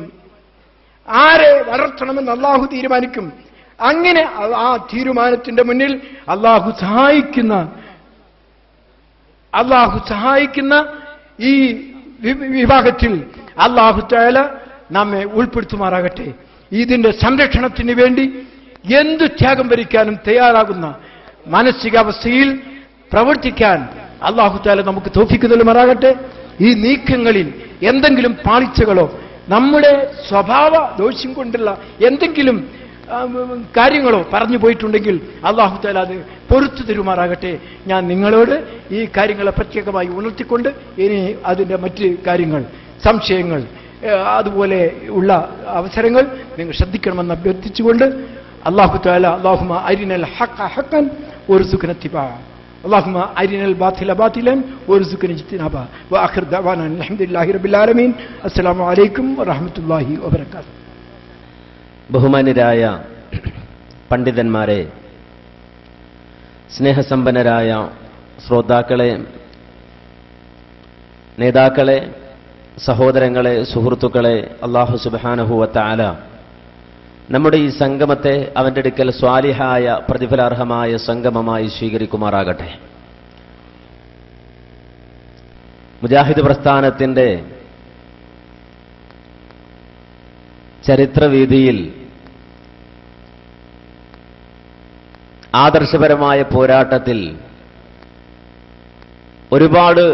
ആരെ വളർത്തണമെന്ന് അള്ളാഹു തീരുമാനിക്കും. അങ്ങനെ ആ തീരുമാനത്തിന്റെ മുന്നിൽ അള്ളാഹു സഹായിക്കുന്ന ഈ വിഭാഗത്തിൽ അള്ളാഹു തആല നമ്മെ ഉൾപ്പെടുത്തുമാറാകട്ടെ. ഇതിന്റെ സംരക്ഷണത്തിന് വേണ്ടി എന്തു ത്യാഗം വരിക്കാനും തയ്യാറാകുന്ന മാനസികാവസ്ഥയിൽ പ്രവർത്തിക്കാൻ അള്ളാഹു തആല നമുക്ക് തൗഫീഖ് നൽകുമാറാകട്ടെ. ഈ നീക്കങ്ങളിൽ എന്തെങ്കിലും പാളിച്ചകളോ നമ്മുടെ സ്വഭാവ ദോഷം കൊണ്ടുള്ള എന്തെങ്കിലും കാര്യങ്ങളോ പറഞ്ഞു പോയിട്ടുണ്ടെങ്കിൽ അള്ളാഹു തആല അത് പൊറുത്തു തരുമാറാകട്ടെ. ഞാൻ നിങ്ങളോട് ഈ കാര്യങ്ങളെ പ്രത്യേകമായി ഉണർത്തിക്കൊണ്ട് ഇനി അതിൻ്റെ മറ്റ് കാര്യങ്ങൾ, സംശയങ്ങൾ, അതുപോലെ ഉള്ള അവസരങ്ങൾ നിങ്ങൾ ശ്രദ്ധിക്കണമെന്ന് അഭ്യർത്ഥിച്ചുകൊണ്ട് അല്ലാഹു തആല അല്ലാഹുമ്മ അരിനൽ ഹഖ ഹഖൻ വർസുഖ്ന ഇത്തിബാഅ اللهم أرنا الباطل باطلا وارزقنا اجتنابه وآخر دعوانا الحمد لله رب العالمين السلام عليكم ورحمة الله وبركاته. ബഹുമാന്യരായ പണ്ഡിതന്മാരെ, സ്നേഹസമ്പന്നരായ ശ്രോതാക്കളെ, നേതാക്കളെ, സഹോദരങ്ങളെ, സുഹൃത്തുക്കളെ, അല്ലാഹു സുബ്ഹാനഹു വ തആല നമ്മുടെ ഈ സംഗമത്തെ അവന്റെ അടുക്കൽ സ്വാലിഹായ പ്രതിഫലാർഹമായ സംഗമമായി സ്വീകരിക്കുമാറാകട്ടെ. മുജാഹിദ് പ്രസ്ഥാനത്തിന്റെ ചരിത്രവീതിയിൽ ആദർശപരമായ പോരാട്ടത്തിൽ ഒരുപാട്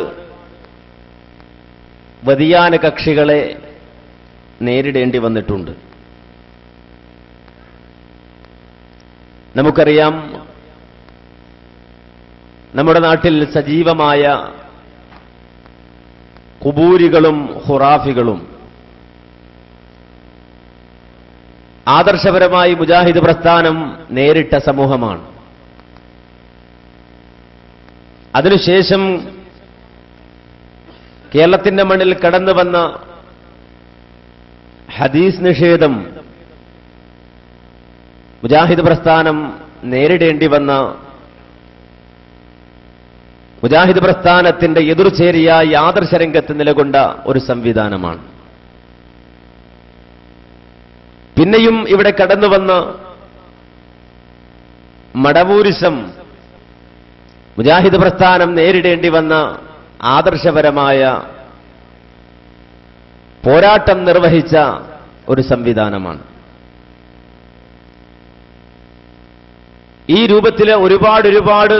വ്യതിയാന കക്ഷികളെ നേരിടേണ്ടി വന്നിട്ടുണ്ട്. നമുക്കറിയാം, നമ്മുടെ നാട്ടിൽ സജീവമായ ഖുബൂരികളും ഖുറാഫികളും ആദർശപരമായി മുജാഹിദ് പ്രസ്ഥാനം നേരിട്ട സമൂഹമാണ്. അതിനുശേഷം കേരളത്തിന്റെ മണ്ണിൽ കടന്നു വന്ന ഹദീസ് നിഷേധം മുജാഹിദ് പ്രസ്ഥാനം നേരിടേണ്ടി വന്ന, മുജാഹിദ് പ്രസ്ഥാനത്തിന്റെ എതിർചേരിയായി ആദർശരംഗത്ത് നിലകൊണ്ട ഒരു സംവിധാനമാണ്. പിന്നെയും ഇവിടെ കടന്നു വന്ന മടവൂരിസം മുജാഹിദ് പ്രസ്ഥാനം നേരിടേണ്ടി വന്ന ആദർശപരമായ പോരാട്ടം നിർവഹിച്ച ഒരു സംവിധാനമാണ്. ഈ രൂപത്തിലെ ഒരുപാട്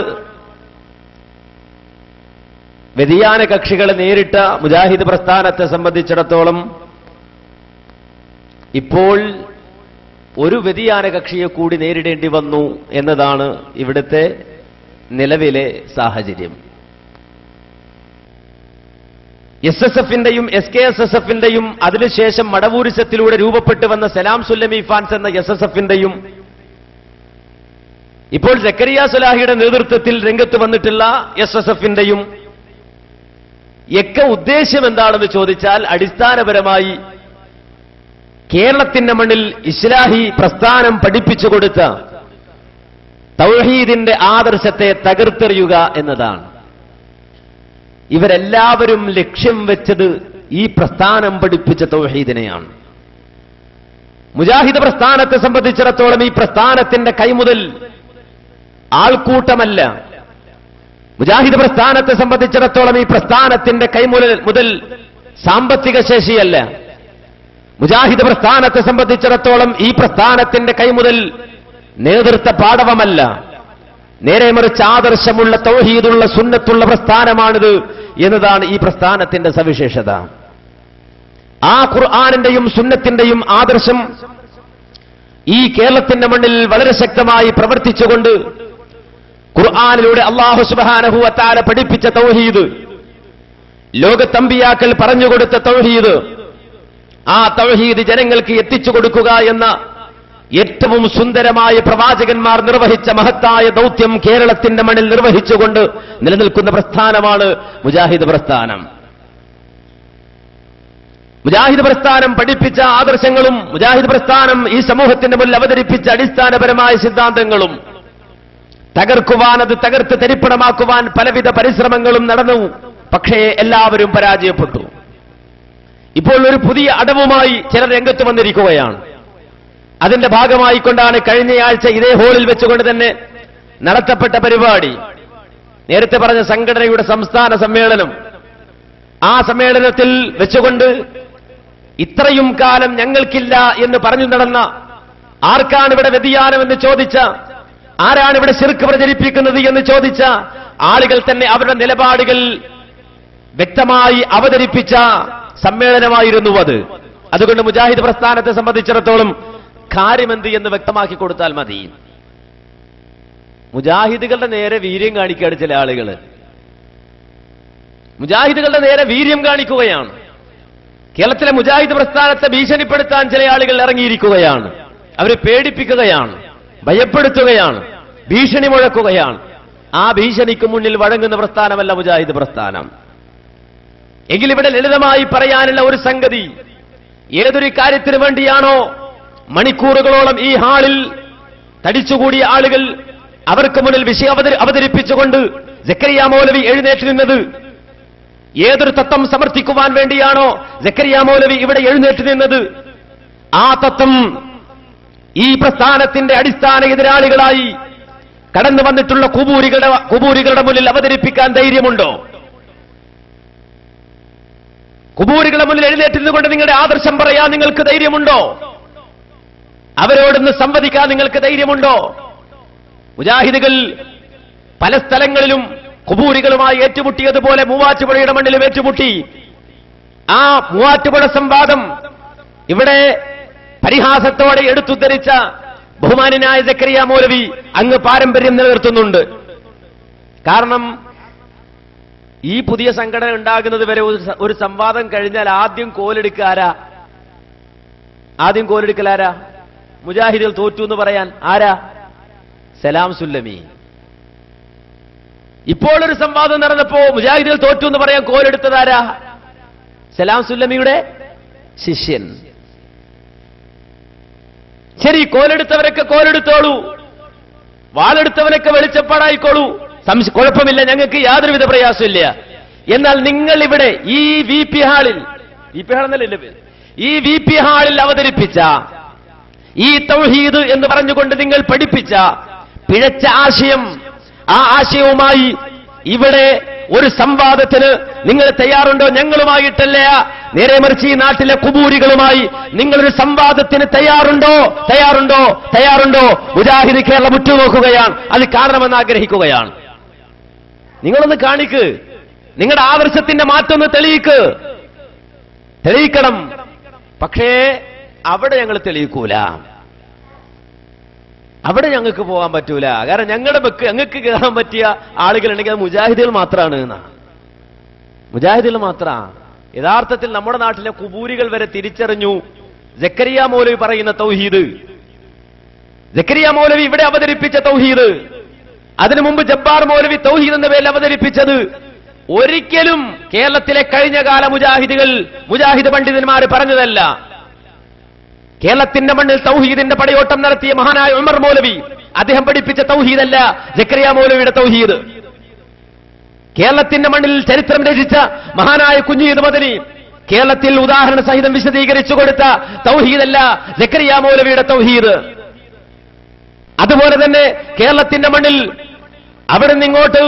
വ്യതിയാന കക്ഷികളെ നേരിട്ട മുജാഹിദ് പ്രസ്ഥാനത്തെ സംബന്ധിച്ചിടത്തോളം ഇപ്പോൾ ഒരു വ്യതിയാന കക്ഷിയെ കൂടി നേരിടേണ്ടി വന്നു എന്നതാണ് ഇവിടുത്തെ നിലവിലെ സാഹചര്യം. SSFന്റെയും SKSSFന്റെയും അതിനുശേഷം മടവൂരിസത്തിലൂടെ രൂപപ്പെട്ടു വന്ന സലാം സുല്ലമി ഫാൻസ് എന്ന SSFന്റെയും ഇപ്പോൾ സക്കരിയ സ്വലാഹിയുടെ നേതൃത്വത്തിൽ രംഗത്ത് വന്നിട്ടുള്ള SSFന്റെയും ഒക്കെ ഉദ്ദേശ്യം എന്താണെന്ന് ചോദിച്ചാൽ, അടിസ്ഥാനപരമായി കേരളത്തിന്റെ മണ്ണിൽ ഇസ്ലാഹി പ്രസ്ഥാനം പഠിപ്പിച്ചു കൊടുത്ത തൗഹീദിന്റെ ആദർശത്തെ തകർത്തെറിയുക എന്നതാണ്. ഇവരെല്ലാവരും ലക്ഷ്യം വെച്ചത് ഈ പ്രസ്ഥാനം പഠിപ്പിച്ച തൗഹീദിനെയാണ്. മുജാഹിദ് പ്രസ്ഥാനത്തെ സംബന്ധിച്ചിടത്തോളം ഈ പ്രസ്ഥാനത്തിന്റെ കൈമുതൽ ആൾക്കൂട്ടമല്ല. മുജാഹിദ് പ്രസ്ഥാനത്തെ സംബന്ധിച്ചിടത്തോളം ഈ പ്രസ്ഥാനത്തിന്റെ കൈമുതൽ സാമ്പത്തിക ശേഷിയല്ല. മുജാഹിദ് പ്രസ്ഥാനത്തെ സംബന്ധിച്ചിടത്തോളം ഈ പ്രസ്ഥാനത്തിന്റെ കൈമുതൽ നേതൃത്വ പാടവമല്ല. നേരെ മറിച്ച് ആദർശമുള്ള തൗഹീദുള്ള സുന്നത്തുള്ള പ്രസ്ഥാനമാണിത് എന്നതാണ് ഈ പ്രസ്ഥാനത്തിന്റെ സവിശേഷത. ആ ഖുർആനിന്റെയും സുന്നത്തിന്റെയും ആദർശം ഈ കേരളത്തിന്റെ മണ്ണിൽ വളരെ ശക്തമായി പ്രവർത്തിച്ചുകൊണ്ട് ഖുർആനിലൂടെ അല്ലാഹു സുബ്ഹാനഹു വ തആല പഠിപ്പിച്ച തൗഹീദ്, ലോകത്തമ്പിയാക്കൾ പറഞ്ഞുകൊടുത്ത തൗഹീദ്, ആ തൗഹീദ് ജനങ്ങൾക്ക് എത്തിച്ചു കൊടുക്കുക എന്ന ഏറ്റവും സുന്ദരമായ പ്രവാചകന്മാർ നിർവഹിച്ച മഹത്തായ ദൗത്യം കേരളത്തിന്റെ മണ്ണിൽ നിർവഹിച്ചുകൊണ്ട് നിലനിൽക്കുന്ന പ്രസ്ഥാനമാണ് മുജാഹിദ് പ്രസ്ഥാനം. മുജാഹിദ് പ്രസ്ഥാനം പഠിപ്പിച്ച ആദർശങ്ങളും മുജാഹിദ് പ്രസ്ഥാനം ഈ സമൂഹത്തിന്റെ മുന്നിൽ അവതരിപ്പിച്ച അടിസ്ഥാനപരമായ സിദ്ധാന്തങ്ങളും തകർക്കുവാൻ, അത് തകർത്ത് തരിപ്പണമാക്കുവാൻ പലവിധ പരിശ്രമങ്ങളും നടന്നു. പക്ഷേ എല്ലാവരും പരാജയപ്പെട്ടു. ഇപ്പോൾ ഒരു പുതിയ അടവുമായി ചിലർ രംഗത്ത് വന്നിരിക്കുകയാണ്. അതിന്റെ ഭാഗമായിക്കൊണ്ടാണ് കഴിഞ്ഞയാഴ്ച ഇതേ ഹോളിൽ വെച്ചുകൊണ്ട് തന്നെ നടത്തപ്പെട്ട പരിപാടി. നേരത്തെ പറഞ്ഞ സംഘടനയുടെ സംസ്ഥാന സമ്മേളനം. ആ സമ്മേളനത്തിൽ വെച്ചുകൊണ്ട് ഇത്രയും കാലം ഞങ്ങൾക്കില്ല എന്ന് പറഞ്ഞു നടന്ന, ആർക്കാണ് ഇവിടെ വ്യതിയാനമെന്ന് ചോദിച്ച, ആരാണ് ഇവിടെ ശിർക്ക് പ്രചരിപ്പിക്കുന്നത് എന്ന് ചോദിച്ച ആളുകൾ തന്നെ അവരുടെ നിലപാടുകൾ വ്യക്തമായി അവതരിപ്പിച്ച സമ്മേളനമായിരുന്നു അത്. അതുകൊണ്ട് മുജാഹിദ് പ്രസ്ഥാനത്തെ സംബന്ധിച്ചിടത്തോളം കാര്യമെന്ത് എന്ന് വ്യക്തമാക്കി കൊടുത്താൽ മതി. മുജാഹിദുകളുടെ നേരെ വീര്യം കാണിക്കുകയാണ് ചില ആളുകൾ. മുജാഹിദുകളുടെ നേരെ വീര്യം കാണിക്കുകയാണ്. കേരളത്തിലെ മുജാഹിദ് പ്രസ്ഥാനത്തെ ഭീഷണിപ്പെടുത്താൻ ചില ആളുകൾ ഇറങ്ങിയിരിക്കുകയാണ്. അവരെ പേടിപ്പിക്കുകയാണ്, ഭയപ്പെടുത്തുകയാണ്, ഭീഷണി മുഴക്കുകയാണ്. ആ ഭീഷണിക്ക് മുന്നിൽ വഴങ്ങുന്ന പ്രസ്ഥാനമല്ല മുജാഹിദ് പ്രസ്ഥാനം. എങ്കിൽ ഇവിടെ ലളിതമായി പറയാനുള്ള ഒരു സംഗതി, ഏതൊരു കാര്യത്തിന് വേണ്ടിയാണോ മണിക്കൂറുകളോളം ഈ ഹാളിൽ തടിച്ചുകൂടിയ ആളുകൾ അവർക്ക് മുന്നിൽ വിഷയം അവതരിപ്പിച്ചുകൊണ്ട് സക്കരിയ മൗലവി എഴുന്നേറ്റ് നിന്നത്, ഏതൊരു തത്വം സമർത്ഥിക്കുവാൻ വേണ്ടിയാണോ സക്കരിയ മൗലവി ഇവിടെ എഴുന്നേറ്റ് നിന്നത്, ആ തത്വം ഈ പ്രസ്ഥാനത്തിന്റെ അടിസ്ഥാന എതിരാളികളായി കടന്നു വന്നിട്ടുള്ള കുബൂരികളുടെ മുന്നിൽ അവതരിപ്പിക്കാൻ ധൈര്യമുണ്ടോ? കുബൂരികളുടെ മുന്നിൽ എഴുന്നേറ്റ് നിന്നുകൊണ്ട് നിങ്ങളുടെ ആദർശം പറയാൻ നിങ്ങൾക്ക് ധൈര്യമുണ്ടോ? അവരോടൊന്ന് സംവദിക്കാൻ നിങ്ങൾക്ക് ധൈര്യമുണ്ടോ? മുജാഹിദുകൾ പല സ്ഥലങ്ങളിലും കുബൂരികളുമായി ഏറ്റുമുട്ടിയതുപോലെ മൂവാറ്റുപുഴയുടെ മണ്ണിലും ഏറ്റുമുട്ടി. ആ മൂവാറ്റുപുഴ സംവാദം ഇവിടെ പരിഹാസത്തോടെ എടുത്തുദ്ധരിച്ച ബഹുമാനായ സക്കരിയ മൗലവി അങ്ങ് പാരമ്പര്യം നിലനിർത്തുന്നുണ്ട്. കാരണം ഈ പുതിയ സംഘടന ഉണ്ടാകുന്നത് വരെ ഒരു സംവാദം കഴിഞ്ഞാൽ ആദ്യം കോലെടുക്കാരാ? ആദ്യം കോലെടുക്കലാരാ? മുജാഹിദുകൾ തോറ്റു എന്ന് പറയാൻ ആരാ? സലാം സുല്ലമി. ഇപ്പോൾ ഒരു സംവാദം നടന്നപ്പോ മുജാഹിദുകൾ തോറ്റു എന്ന് പറയാൻ കോലെടുത്തതാരാ? സലാം സുല്ലമിയുടെ ശിഷ്യൻ. ശരി, കോലെടുത്തവരൊക്കെ കോലെടുത്തോളൂ, വാളെടുത്തവനൊക്കെ വെളിച്ചപ്പാടായിക്കോളൂ, കുഴപ്പമില്ല, ഞങ്ങൾക്ക് യാതൊരുവിധ പ്രയാസമില്ല. എന്നാൽ നിങ്ങൾ ഇവിടെ ഈ വി പി ഹാളിൽ അവതരിപ്പിച്ച ഈ തൗഹീദ് എന്ന് പറഞ്ഞുകൊണ്ട് നിങ്ങൾ പഠിപ്പിച്ച പിഴച്ച ആശയം, ആ ആശയവുമായി ഇവിടെ ഒരു സംവാദത്തിന് നിങ്ങൾ തയ്യാറുണ്ടോ? ഞങ്ങളുമായിട്ടല്ല, നേരെ മറിച്ച് ഈ നാട്ടിലെ കുബൂരികളുമായി നിങ്ങളൊരു സംവാദത്തിന് തയ്യാറുണ്ടോ? മുജാഹിദ് കേരളം ഉറ്റുനോക്കുകയാണ്, അത് കാണണമെന്ന് ആഗ്രഹിക്കുകയാണ്. നിങ്ങളൊന്ന് കാണിക്ക്, നിങ്ങളുടെ ആദർശത്തിന്റെ മാറ്റം തെളിയിക്കണം. പക്ഷേ അവിടെ ഞങ്ങൾ തെളിയിക്കൂല, അവിടെ ഞങ്ങൾക്ക് പോകാൻ പറ്റൂല. കാരണം ഞങ്ങൾക്ക് കയറാൻ പറ്റിയ ആളുകളുണ്ടെങ്കിൽ അത് മുജാഹിദുകൾ മാത്രമാണ് എന്നാ. മുജാഹിദുകൾ മാത്രമാണ്. യഥാർത്ഥത്തിൽ നമ്മുടെ നാട്ടിലെ കുബൂരികൾ വരെ തിരിച്ചറിഞ്ഞു സക്കരിയ മൗലവി പറയുന്ന തൗഹീദ്, സക്കരിയ മൗലവി ഇവിടെ അവതരിപ്പിച്ച തൗഹീദ്, അതിനു മുമ്പ് ജബ്ബാർ മൗലവി തൗഹീദ് എന്ന പേരിൽ അവതരിപ്പിച്ചത് ഒരിക്കലും കേരളത്തിലെ കഴിഞ്ഞകാല മുജാഹിദ് പണ്ഡിതന്മാർ പറഞ്ഞതല്ല. കേരളത്തിന്റെ മണ്ണിൽ തൗഹീദിന്റെ പടയോട്ടം നടത്തിയ മഹാനായ ഉമർ മൗലവി, അദ്ദേഹം പഠിപ്പിച്ച തൗഹീദല്ല സക്കരിയ മൗലവിയുടെ തൗഹീദ്. കേരളത്തിന്റെ മണ്ണിൽ ചരിത്രം രചിച്ച മഹാനായ കുഞ്ഞീദ് മദനി കേരളത്തിൽ ഉദാഹരണ സഹിതം വിശദീകരിച്ചു കൊടുത്ത തൗഹീദല്ല സക്കരിയ മൗലവിയുടെ തൗഹീദ്. അതുപോലെ തന്നെ കേരളത്തിന്റെ മണ്ണിൽ അവിടെ നിന്നിങ്ങോട്ട്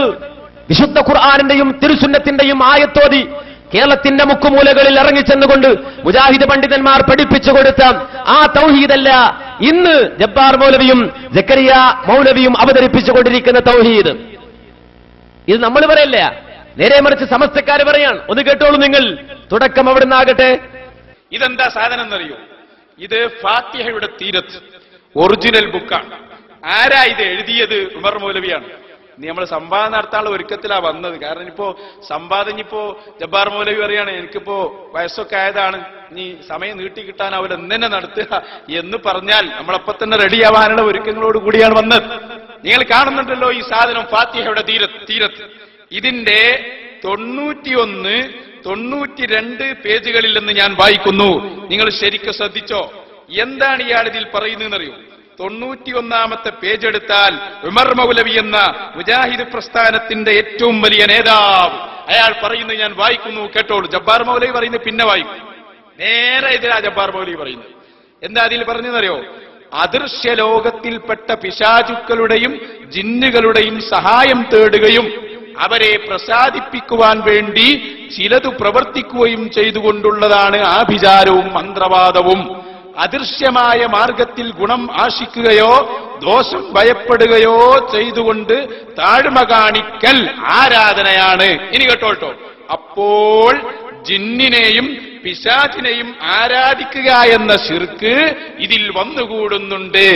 വിശുദ്ധ ഖുർആനിന്റെയും തിരുസുന്നത്തിന്റെയും ആയത്തോതി കേരളത്തിന്റെ മുക്കുമൂലകളിൽ ഇറങ്ങിച്ചെന്നുകൊണ്ട് മുജാഹിദ് പണ്ഡിതന്മാർ പഠിപ്പിച്ചു കൊടുത്ത ആ തൗഹീദല്ല ഇന്ന് ജബ്ബാർ മൗലവിയും സക്കരിയ മൗലവിയും അവതരിപ്പിച്ചുകൊണ്ടിരിക്കുന്ന തൗഹീദ്. ഇത് നമ്മൾ പറയല്ല, നേരെ മറിച്ച് സമസ്തക്കാർ പറയാൻ. ഒന്ന് കേട്ടോളൂ നിങ്ങൾ, തുടക്കം അവിടെ നിന്നാകട്ടെ. ഇതെന്താ സാധനം എന്നറിയോ? ഇത് ഫാത്തിഹയുടെ തീരത്ത് ഒറിജിനൽ ബുക്കാണ്. ആരാ ഇത് എഴുതിയത്? ഉമർ മൗലവിയാണ്. ഇനി നമ്മൾ സംവാദം നടത്താനുള്ള ഒരുക്കത്തിലാണ് വന്നത്. കാരണം ഇപ്പോ സംവാദം ഇപ്പോ ജബ്ബാർ മൗലവി പറയാണ് എനിക്കിപ്പോ വയസ്സൊക്കെ ആയതാണ്, ഇനി സമയം നീട്ടി കിട്ടാനാവില്ല എന്നെ നടത്തുക എന്ന് പറഞ്ഞാൽ നമ്മളപ്പം തന്നെ റെഡിയാവാനുള്ള ഒരുക്കങ്ങളോട് കൂടിയാണ് വന്നത്. നിങ്ങൾ കാണുന്നുണ്ടല്ലോ ഈ സാധനം ഫാത്തിഹയുടെ തീരത്ത്. ഇതിന്റെ 91, 92 പേജുകളിൽ നിന്ന് ഞാൻ വായിക്കുന്നു. നിങ്ങൾ ശരിക്കും ശ്രദ്ധിച്ചോ. എന്താണ് ഇയാൾ ഇതിൽ പറയുന്നതെന്നറിയോ? 91-ാമത്തെ പേജ് എടുത്താൽ ഉമർ മൗലവി എന്ന മുജാഹിദ് പ്രസ്ഥാനത്തിന്റെ ഏറ്റവും വലിയ നേതാവ് അയാൾ പറയുന്നത് ഞാൻ വായിക്കുന്നു, കേട്ടോളൂ. ജബ്ബാർ മൗലവി പറയുന്നത് പിന്നെ വായിക്കും. നേരെ എതിരാ ജബ്ബാർ മൗലവി പറയുന്നത്. എന്താ അതിൽ പറഞ്ഞതെന്നറിയോ? അദൃശ്യലോകത്തിൽപ്പെട്ട പിശാചുക്കളുടെയും ജിന്നുകളുടെയും സഹായം തേടുകയും അവരെ പ്രസാദിപ്പിക്കുവാൻ വേണ്ടി ചിലത് പ്രവർത്തിക്കുകയും ചെയ്തുകൊണ്ടുള്ളതാണ് ആഭിചാരവും മന്ത്രവാദവും. അദൃശ്യമായ മാർഗത്തിൽ ഗുണം ആശിക്കുകയോ ദോഷം ഭയപ്പെടുകയോ ചെയ്തുകൊണ്ട് താഴ്മ കാണിക്കൽ ആരാധനയാണ്. ഇനി കേട്ടോട്ടോ. അപ്പോൾ ജിന്നിനെയും പിശാചിനെയും ആരാധിക്കുക എന്ന ശിർക്ക് ഇതിൽ വന്നുകൂടുന്നുണ്ട്.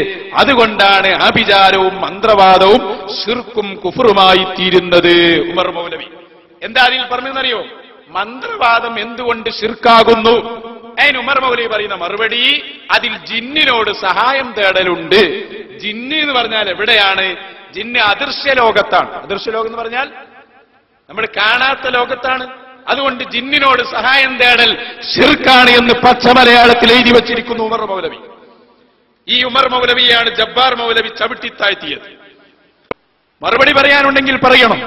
അതുകൊണ്ടാണ് ആഭിചാരവും മന്ത്രവാദവും ശിർക്കും കുഫറുമായി തീരുന്നത്. ഉമർ മൗലവി എന്താ അതിൽ പറഞ്ഞെന്നറിയോ? മന്ത്രവാദം എന്തുകൊണ്ട് ശിർക്കാകുന്നു? അതിന് ഉമർ മൗലവി പറയുന്ന മറുപടി, അതിൽ ജിന്നിനോട് സഹായം തേടലുണ്ട്. ജിന്ന് എന്ന് പറഞ്ഞാൽ എവിടെയാണ്? ജിന്ന് അദൃശ്യ ലോകത്താണ്. അദൃശ്യ ലോകം എന്ന് പറഞ്ഞാൽ നമ്മൾ കാണാത്ത ലോകത്താണ്. അതുകൊണ്ട് ജിന്നിനോട് സഹായം തേടൽ ശിർക്കാണ് എന്ന് പച്ച മലയാളത്തിൽ എഴുതി വച്ചിരിക്കുന്നു ഉമർ മൗലവി. ഈ ഉമർ മൗലവിയാണ് ജബ്ബാർ മൗലവി ചവിട്ടിത്താഴ്ത്തിയത്. മറുപടി പറയാനുണ്ടെങ്കിൽ പറയണം.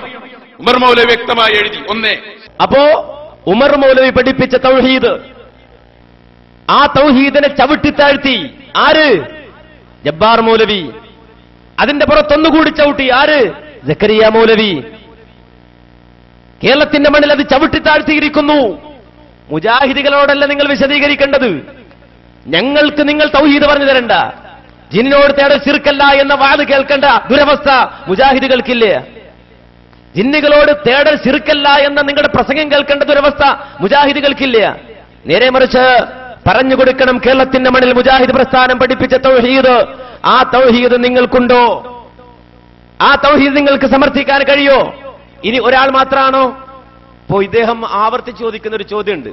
ഉമർ മൗലവി വ്യക്തമായി എഴുതി. ഒന്നേ, അപ്പോ ഉമർ മൗലവി പഠിപ്പിച്ച തൗഹീദ്, ആ തൗഹീദിനെ ചവിട്ടിത്താഴ്ത്തി ആര്? ജബ്ബാർ മൗലവി. അതിന്റെ പുറത്തൊന്നുകൂടി ചവിട്ടി ആര്? സക്കരിയ മൗലവി. കേരളത്തിന്റെ മണ്ണിൽ അത് ചവിട്ടിത്താഴ്ത്തിയിരിക്കുന്നു. മുജാഹിദികളോടല്ല നിങ്ങൾ വിശദീകരിക്കേണ്ടത്. ഞങ്ങൾക്ക് നിങ്ങൾ തൗഹീദ് പറഞ്ഞു തരണ്ട. ജിന്നിനോട് തേടൽ ശിർക്കല്ല എന്ന വാദ് കേൾക്കേണ്ട ദുരവസ്ഥ മുജാഹിദുകൾക്കില്ലേ? ജിന്നുകളോട് തേടൽ ശിർക്കല്ല എന്ന നിങ്ങളുടെ പ്രസംഗം കേൾക്കേണ്ട ദുരവസ്ഥ മുജാഹിദുകൾക്കില്ല. നേരെ മറിച്ച് പറഞ്ഞു കൊടുക്കണം, കേരളത്തിന്റെ മണ്ണിൽ മുജാഹിദ് പ്രസ്ഥാനം പഠിപ്പിച്ച തൗഹീദ്, ആ തൗഹീദ് നിങ്ങൾക്കുണ്ടോ? ആ തൗഹീദ് നിങ്ങൾക്ക് സമർത്ഥിക്കാൻ കഴിയോ? ഇനി ഒരാൾ മാത്രമാണോ? ഇപ്പോ ഇദ്ദേഹം ആവർത്തിച്ച് ചോദിക്കുന്ന ഒരു ചോദ്യമുണ്ട്.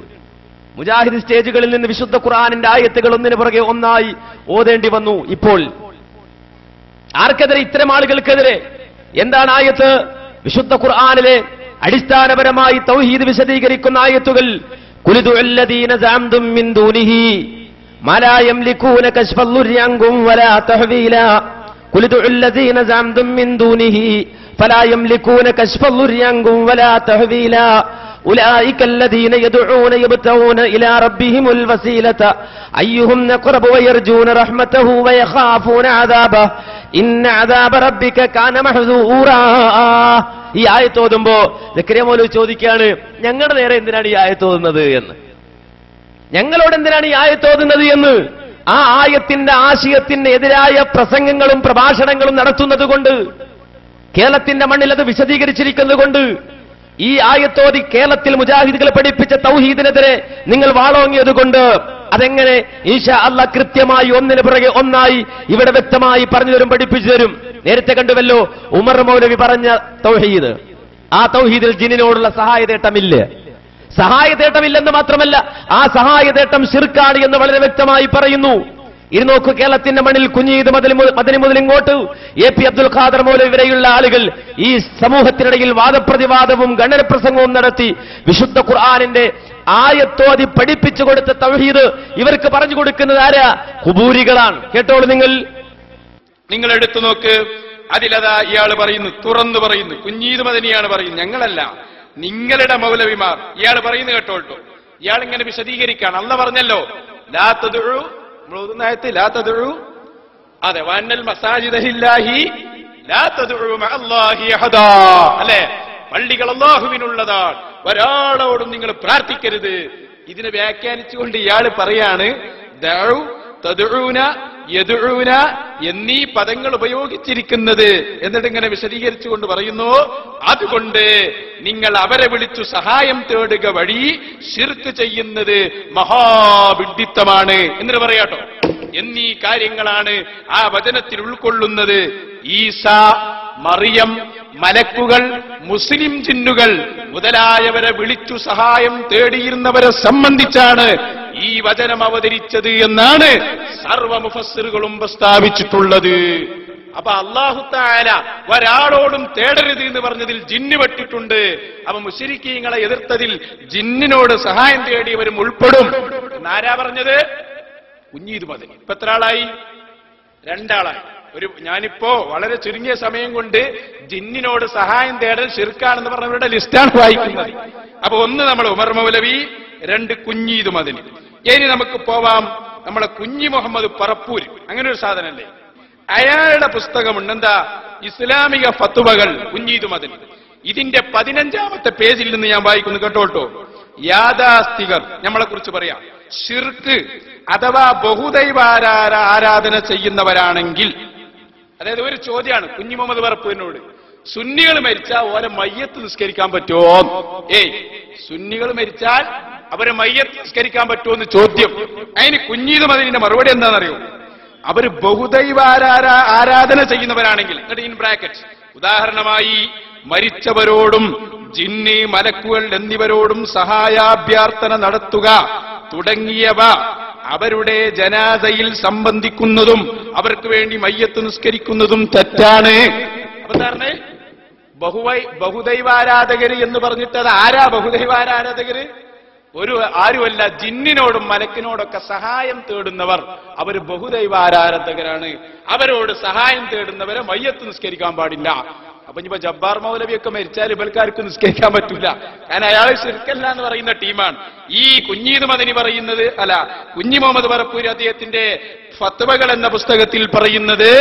മുജാഹിദ് സ്റ്റേജുകളിൽ നിന്ന് വിശുദ്ധ ഖുർആനിന്റെ ആയത്തുകൾ ഒന്നിനു പുറകെ ഒന്നായി ഓതേണ്ടി വന്നു. ഇപ്പോൾ ആർക്കെതിരെ? ഇത്തരം ആളുകൾക്കെതിരെ. എന്താണ് ആയത്ത്? വിശുദ്ധ ഖുർആനിലെ അടിസ്ഥാനപരമായി തൗഹീദ് വിശദീകരിക്കുന്ന ആയത്തുകൾ. ഖുലിദു അല്ലദീന സഅംതും മിൻ ദൂനിഹി മാ ലാ യംലികൂന കശ്ഫൽ ദുർരി അൻകും വലാ തഹ്വീലാ. ഖുലിദു അല്ലദീന സഅംതും മിൻ ദൂനിഹി ഫലാ യംലികൂന കശ്ഫൽ ദുർരി അൻകും വലാ തഹ്വീലാ. أولئك الذين يدعون يبتغون إلى ربهم الوسيلة أيهم أقرب ويرجون رحمته ويخافون عذابه إن عذاب ربك كان محذورا. ഈ ആയത്ത് ഓതുമ്പോ സക്കരിയ മൗലവി ചോദിക്കുകയാണ്, ഞങ്ങളുടെ നേരെ എന്തിനാണ് ഈ ആയത്ത് ഓതുന്നത് എന്ന്, ഞങ്ങളോട് എന്തിനാണ് ഈ ആയത്ത് ഓതുന്നത് എന്ന്. ആ ആയത്തിന്റെ ആശയത്തിന് എതിരായ പ്രസംഗങ്ങളും പ്രഭാഷണങ്ങളും നടത്തുന്നത് കൊണ്ട്, കേരളത്തിന്റെ മണ്ണിൽ അത് വിശദീകരിച്ചിരിക്കുന്നത് കൊണ്ട്, ഈ ആയത്തോതി കേരളത്തിൽ മുജാഹിദുകളെ പഠിപ്പിച്ച തൗഹീദിനെതിരെ നിങ്ങൾ വാളോങ്ങിയതുകൊണ്ട് അതെങ്ങനെ ഇൻഷാ അല്ലാഹ് കൃത്യമായി ഒന്നിനു പുറകെ ഒന്നായി ഇവിടെ വ്യക്തമായി പറഞ്ഞു തരും, പഠിപ്പിച്ചു തരും. നേരത്തെ കണ്ടുവല്ലോ ഉമർ മൗലവി പറഞ്ഞ തൗഹീദ്. ആ തൗഹീദിൽ ജിന്നിനോടുള്ള സഹായതേട്ടമില്ല. സഹായതേട്ടമില്ലെന്ന് മാത്രമല്ല, ആ സഹായതേട്ടം ശിർക്കാണ് എന്ന് വളരെ വ്യക്തമായി പറയുന്നു. ഇത് നോക്കൂ, കേരളത്തിന്റെ മണ്ണിൽ കുഞ്ഞീദ് മദനി മുതൽ ഇങ്ങോട്ട് എ.പി. അബ്ദുൽ ഖാദർ മൗലവി വരെയുള്ള ആളുകൾ ഈ സമൂഹത്തിനിടയിൽ വാദപ്രതിവാദവും ഗണനപ്രസംഗവും നടത്തി വിശുദ്ധ ഖുർആനിന്റെ ആയത്തോതി പഠിപ്പിച്ചു കൊടുത്ത തൗഹീദ് ഇവർക്ക് പറഞ്ഞു കൊടുക്കുന്നത് ആരാ? ഖുബൂരികളാണ്. കേട്ടോളൂ നിങ്ങൾ എടുത്തു നോക്ക്. അതിലതാ ഇയാൾ പറയുന്നു, തുറന്നു പറയുന്നു, കുഞ്ഞീദ് മദനിയാണ് പറയുന്നത്, ഞങ്ങളല്ല, നിങ്ങളുടെ മൗലവിമാർ. ഇയാൾ പറയുന്നു കേട്ടോട്ടോ. ഇയാൾ ഇങ്ങനെ വിശദീകരിക്കാണ്. അല്ലാഹ് പറഞ്ഞല്ലോ, ലാ തദ്ഉ, ലാ തദ്ഉ, അതെ, വഅന്നൽ മസാജിദ ലില്ലാഹി ലാ തദ്ഉ മഅല്ലാഹി അഹദാ, അല്ലേ? പള്ളികൾ അല്ലാഹുവിനുള്ളതാണ്, ഒരാളോടും നിങ്ങൾ പ്രാർത്ഥിക്കരുത്. ഇതിനെ വ്യാഖ്യാനിച്ചുകൊണ്ട് ഇയാൾ പറയാണ്, ദഉ, തദ്ഉന, യദ്ഉന എന്നീ പദങ്ങൾ ഉപയോഗിച്ചിരിക്കുന്നത്. എന്നിട്ട് ഇങ്ങനെ വിശദീകരിച്ചുകൊണ്ട് പറയുന്നു, അതുകൊണ്ട് നിങ്ങൾ അവരെ വിളിച്ചു സഹായം തേടുക വഴി ശിർക്ക് ചെയ്യുന്നത് മഹാവിഡ്ഢിത്തമാണ് എന്നിട്ട് പറയാട്ടോ. എന്നീ കാര്യങ്ങളാണ് ആ വചനത്തിൽ ഉൾക്കൊള്ളുന്നത്. ഈസ മറിയം, മലക്കുകൾ, മുസ്ലിം ജിന്നുകൾ മുതലായവരെ വിളിച്ചു സഹായം തേടിയിരുന്നവരെ സംബന്ധിച്ചാണ് ഈ വചനം അവതരിച്ചത് എന്നാണ് സർവ മുഫസ്സിറുകളും പ്രസ്താവിച്ചിട്ടുള്ളത്. അപ്പൊ അല്ലാഹു തആല ഒരാളോടും തേടരുത് എന്ന് പറഞ്ഞതിൽ ജിന്ന് പെട്ടിട്ടുണ്ട്. അപ്പൊ മുശ്രിക്കീങ്ങളെ എതിർത്തതിൽ ജിന്നിനോട് സഹായം തേടിയവരും ഉൾപ്പെടും എന്നാരാ പറഞ്ഞത്? കുഞ്ഞീദ് മദനി. ഇപ്പൊ എത്ര ആളായി? 2 ആളായി. ഞാനിപ്പോ വളരെ ചുരുങ്ങിയ സമയം കൊണ്ട് ജിന്നിനോട് സഹായം തേടൽ ശിർക്കാണെന്ന് പറഞ്ഞവരുടെ ലിസ്റ്റാണ് വായിക്കുന്നത്. അപ്പൊ 1 നമ്മൾ ഉമർ മൗലവി, 2 കുഞ്ഞീദ് മദനി. ഇനി നമുക്ക് പോവാം നമ്മളെ കുഞ്ഞി മുഹമ്മദ് പറപ്പൂര്. അങ്ങനെ ഒരു സാധനല്ലേ, അയാളുടെ പുസ്തകമുണ്ട്. എന്താ? ഇസ്ലാമിക ഫത്വകൾ കുഞ്ഞീദ് മദനി. ഇതിന്റെ 15ാമത്തെ പേജിൽ നിന്ന് ഞാൻ വായിക്കുന്നു കേട്ടോട്ടോ. യാഥാസ്ഥികർ നമ്മളെ കുറിച്ച് പറയാം. ശിർക്ക് അഥവാ ബഹുദൈവ ആരാധന ചെയ്യുന്നവരാണെങ്കിൽ, അതായത് ഒരു ചോദ്യമാണ് കുഞ്ഞി മുഹമ്മദ് പറപ്പൂരിനോട്, സുന്നികൾ മരിച്ചാൽ ഓരോ മയ്യത്ത് നിസ്കരിക്കാൻ പറ്റുമോ? സുന്നികൾ മരിച്ചാൽ അവരെ മയ്യത്ത് നിസ്കരിക്കാൻ പറ്റുമോ എന്ന് ചോദ്യം. അതിന് കുഞ്ഞീദ് മദനിന്റെ മറുപടി എന്താണെന്നറിയോ? അവര് ബഹുദൈവ ആരാധന ചെയ്യുന്നവരാണെങ്കിൽ, ഇൻ ബ്രാക്കറ്റ്, ഉദാഹരണമായി മരിച്ചവരോടും ജിന്ന്, മലക്കുകൾ എന്നിവരോടും സഹായാഭ്യർത്ഥന നടത്തുക തുടങ്ങിയവ അവരുടെ ജനാസയിൽ സംബന്ധിക്കുന്നതും അവർക്ക് വേണ്ടി മയ്യത്ത് നിസ്കരിക്കുന്നതും തെറ്റാണ്. അപ്പൊ എന്താണ് ബഹുദൈവാരാധകര് എന്ന് പറഞ്ഞിട്ട് അത് ആരാ ബഹുദൈവാരാധകര്? ആരുമല്ല, ജിന്നിനോടും മലക്കിനോടൊക്കെ സഹായം തേടുന്നവർ അവർ ബഹുദൈവാരാധകരാണ്. അവരോട് സഹായം തേടുന്നവരെ മയ്യത്ത് നിസ്കരിക്കാൻ പാടില്ല. അപ്പൊ ഇനിയിപ്പോ ജബ്ബാർ മൗലവിയൊക്കെ മരിച്ചാൽ ഇവൽക്കാർക്ക് നിസ്കരിക്കാൻ പറ്റൂല, കാരണം അയാൾ ശിർക്കല്ല എന്ന് പറയുന്ന ടീമാണ്. ഈ കുഞ്ഞീദ് മദനി പറയുന്നത്, അല്ല, കുഞ്ഞി മുഹമ്മദ് പറപ്പൂര് അദ്ദേഹത്തിന്റെ ഫത്വകൾ എന്ന പുസ്തകത്തിൽ പറയുന്നത്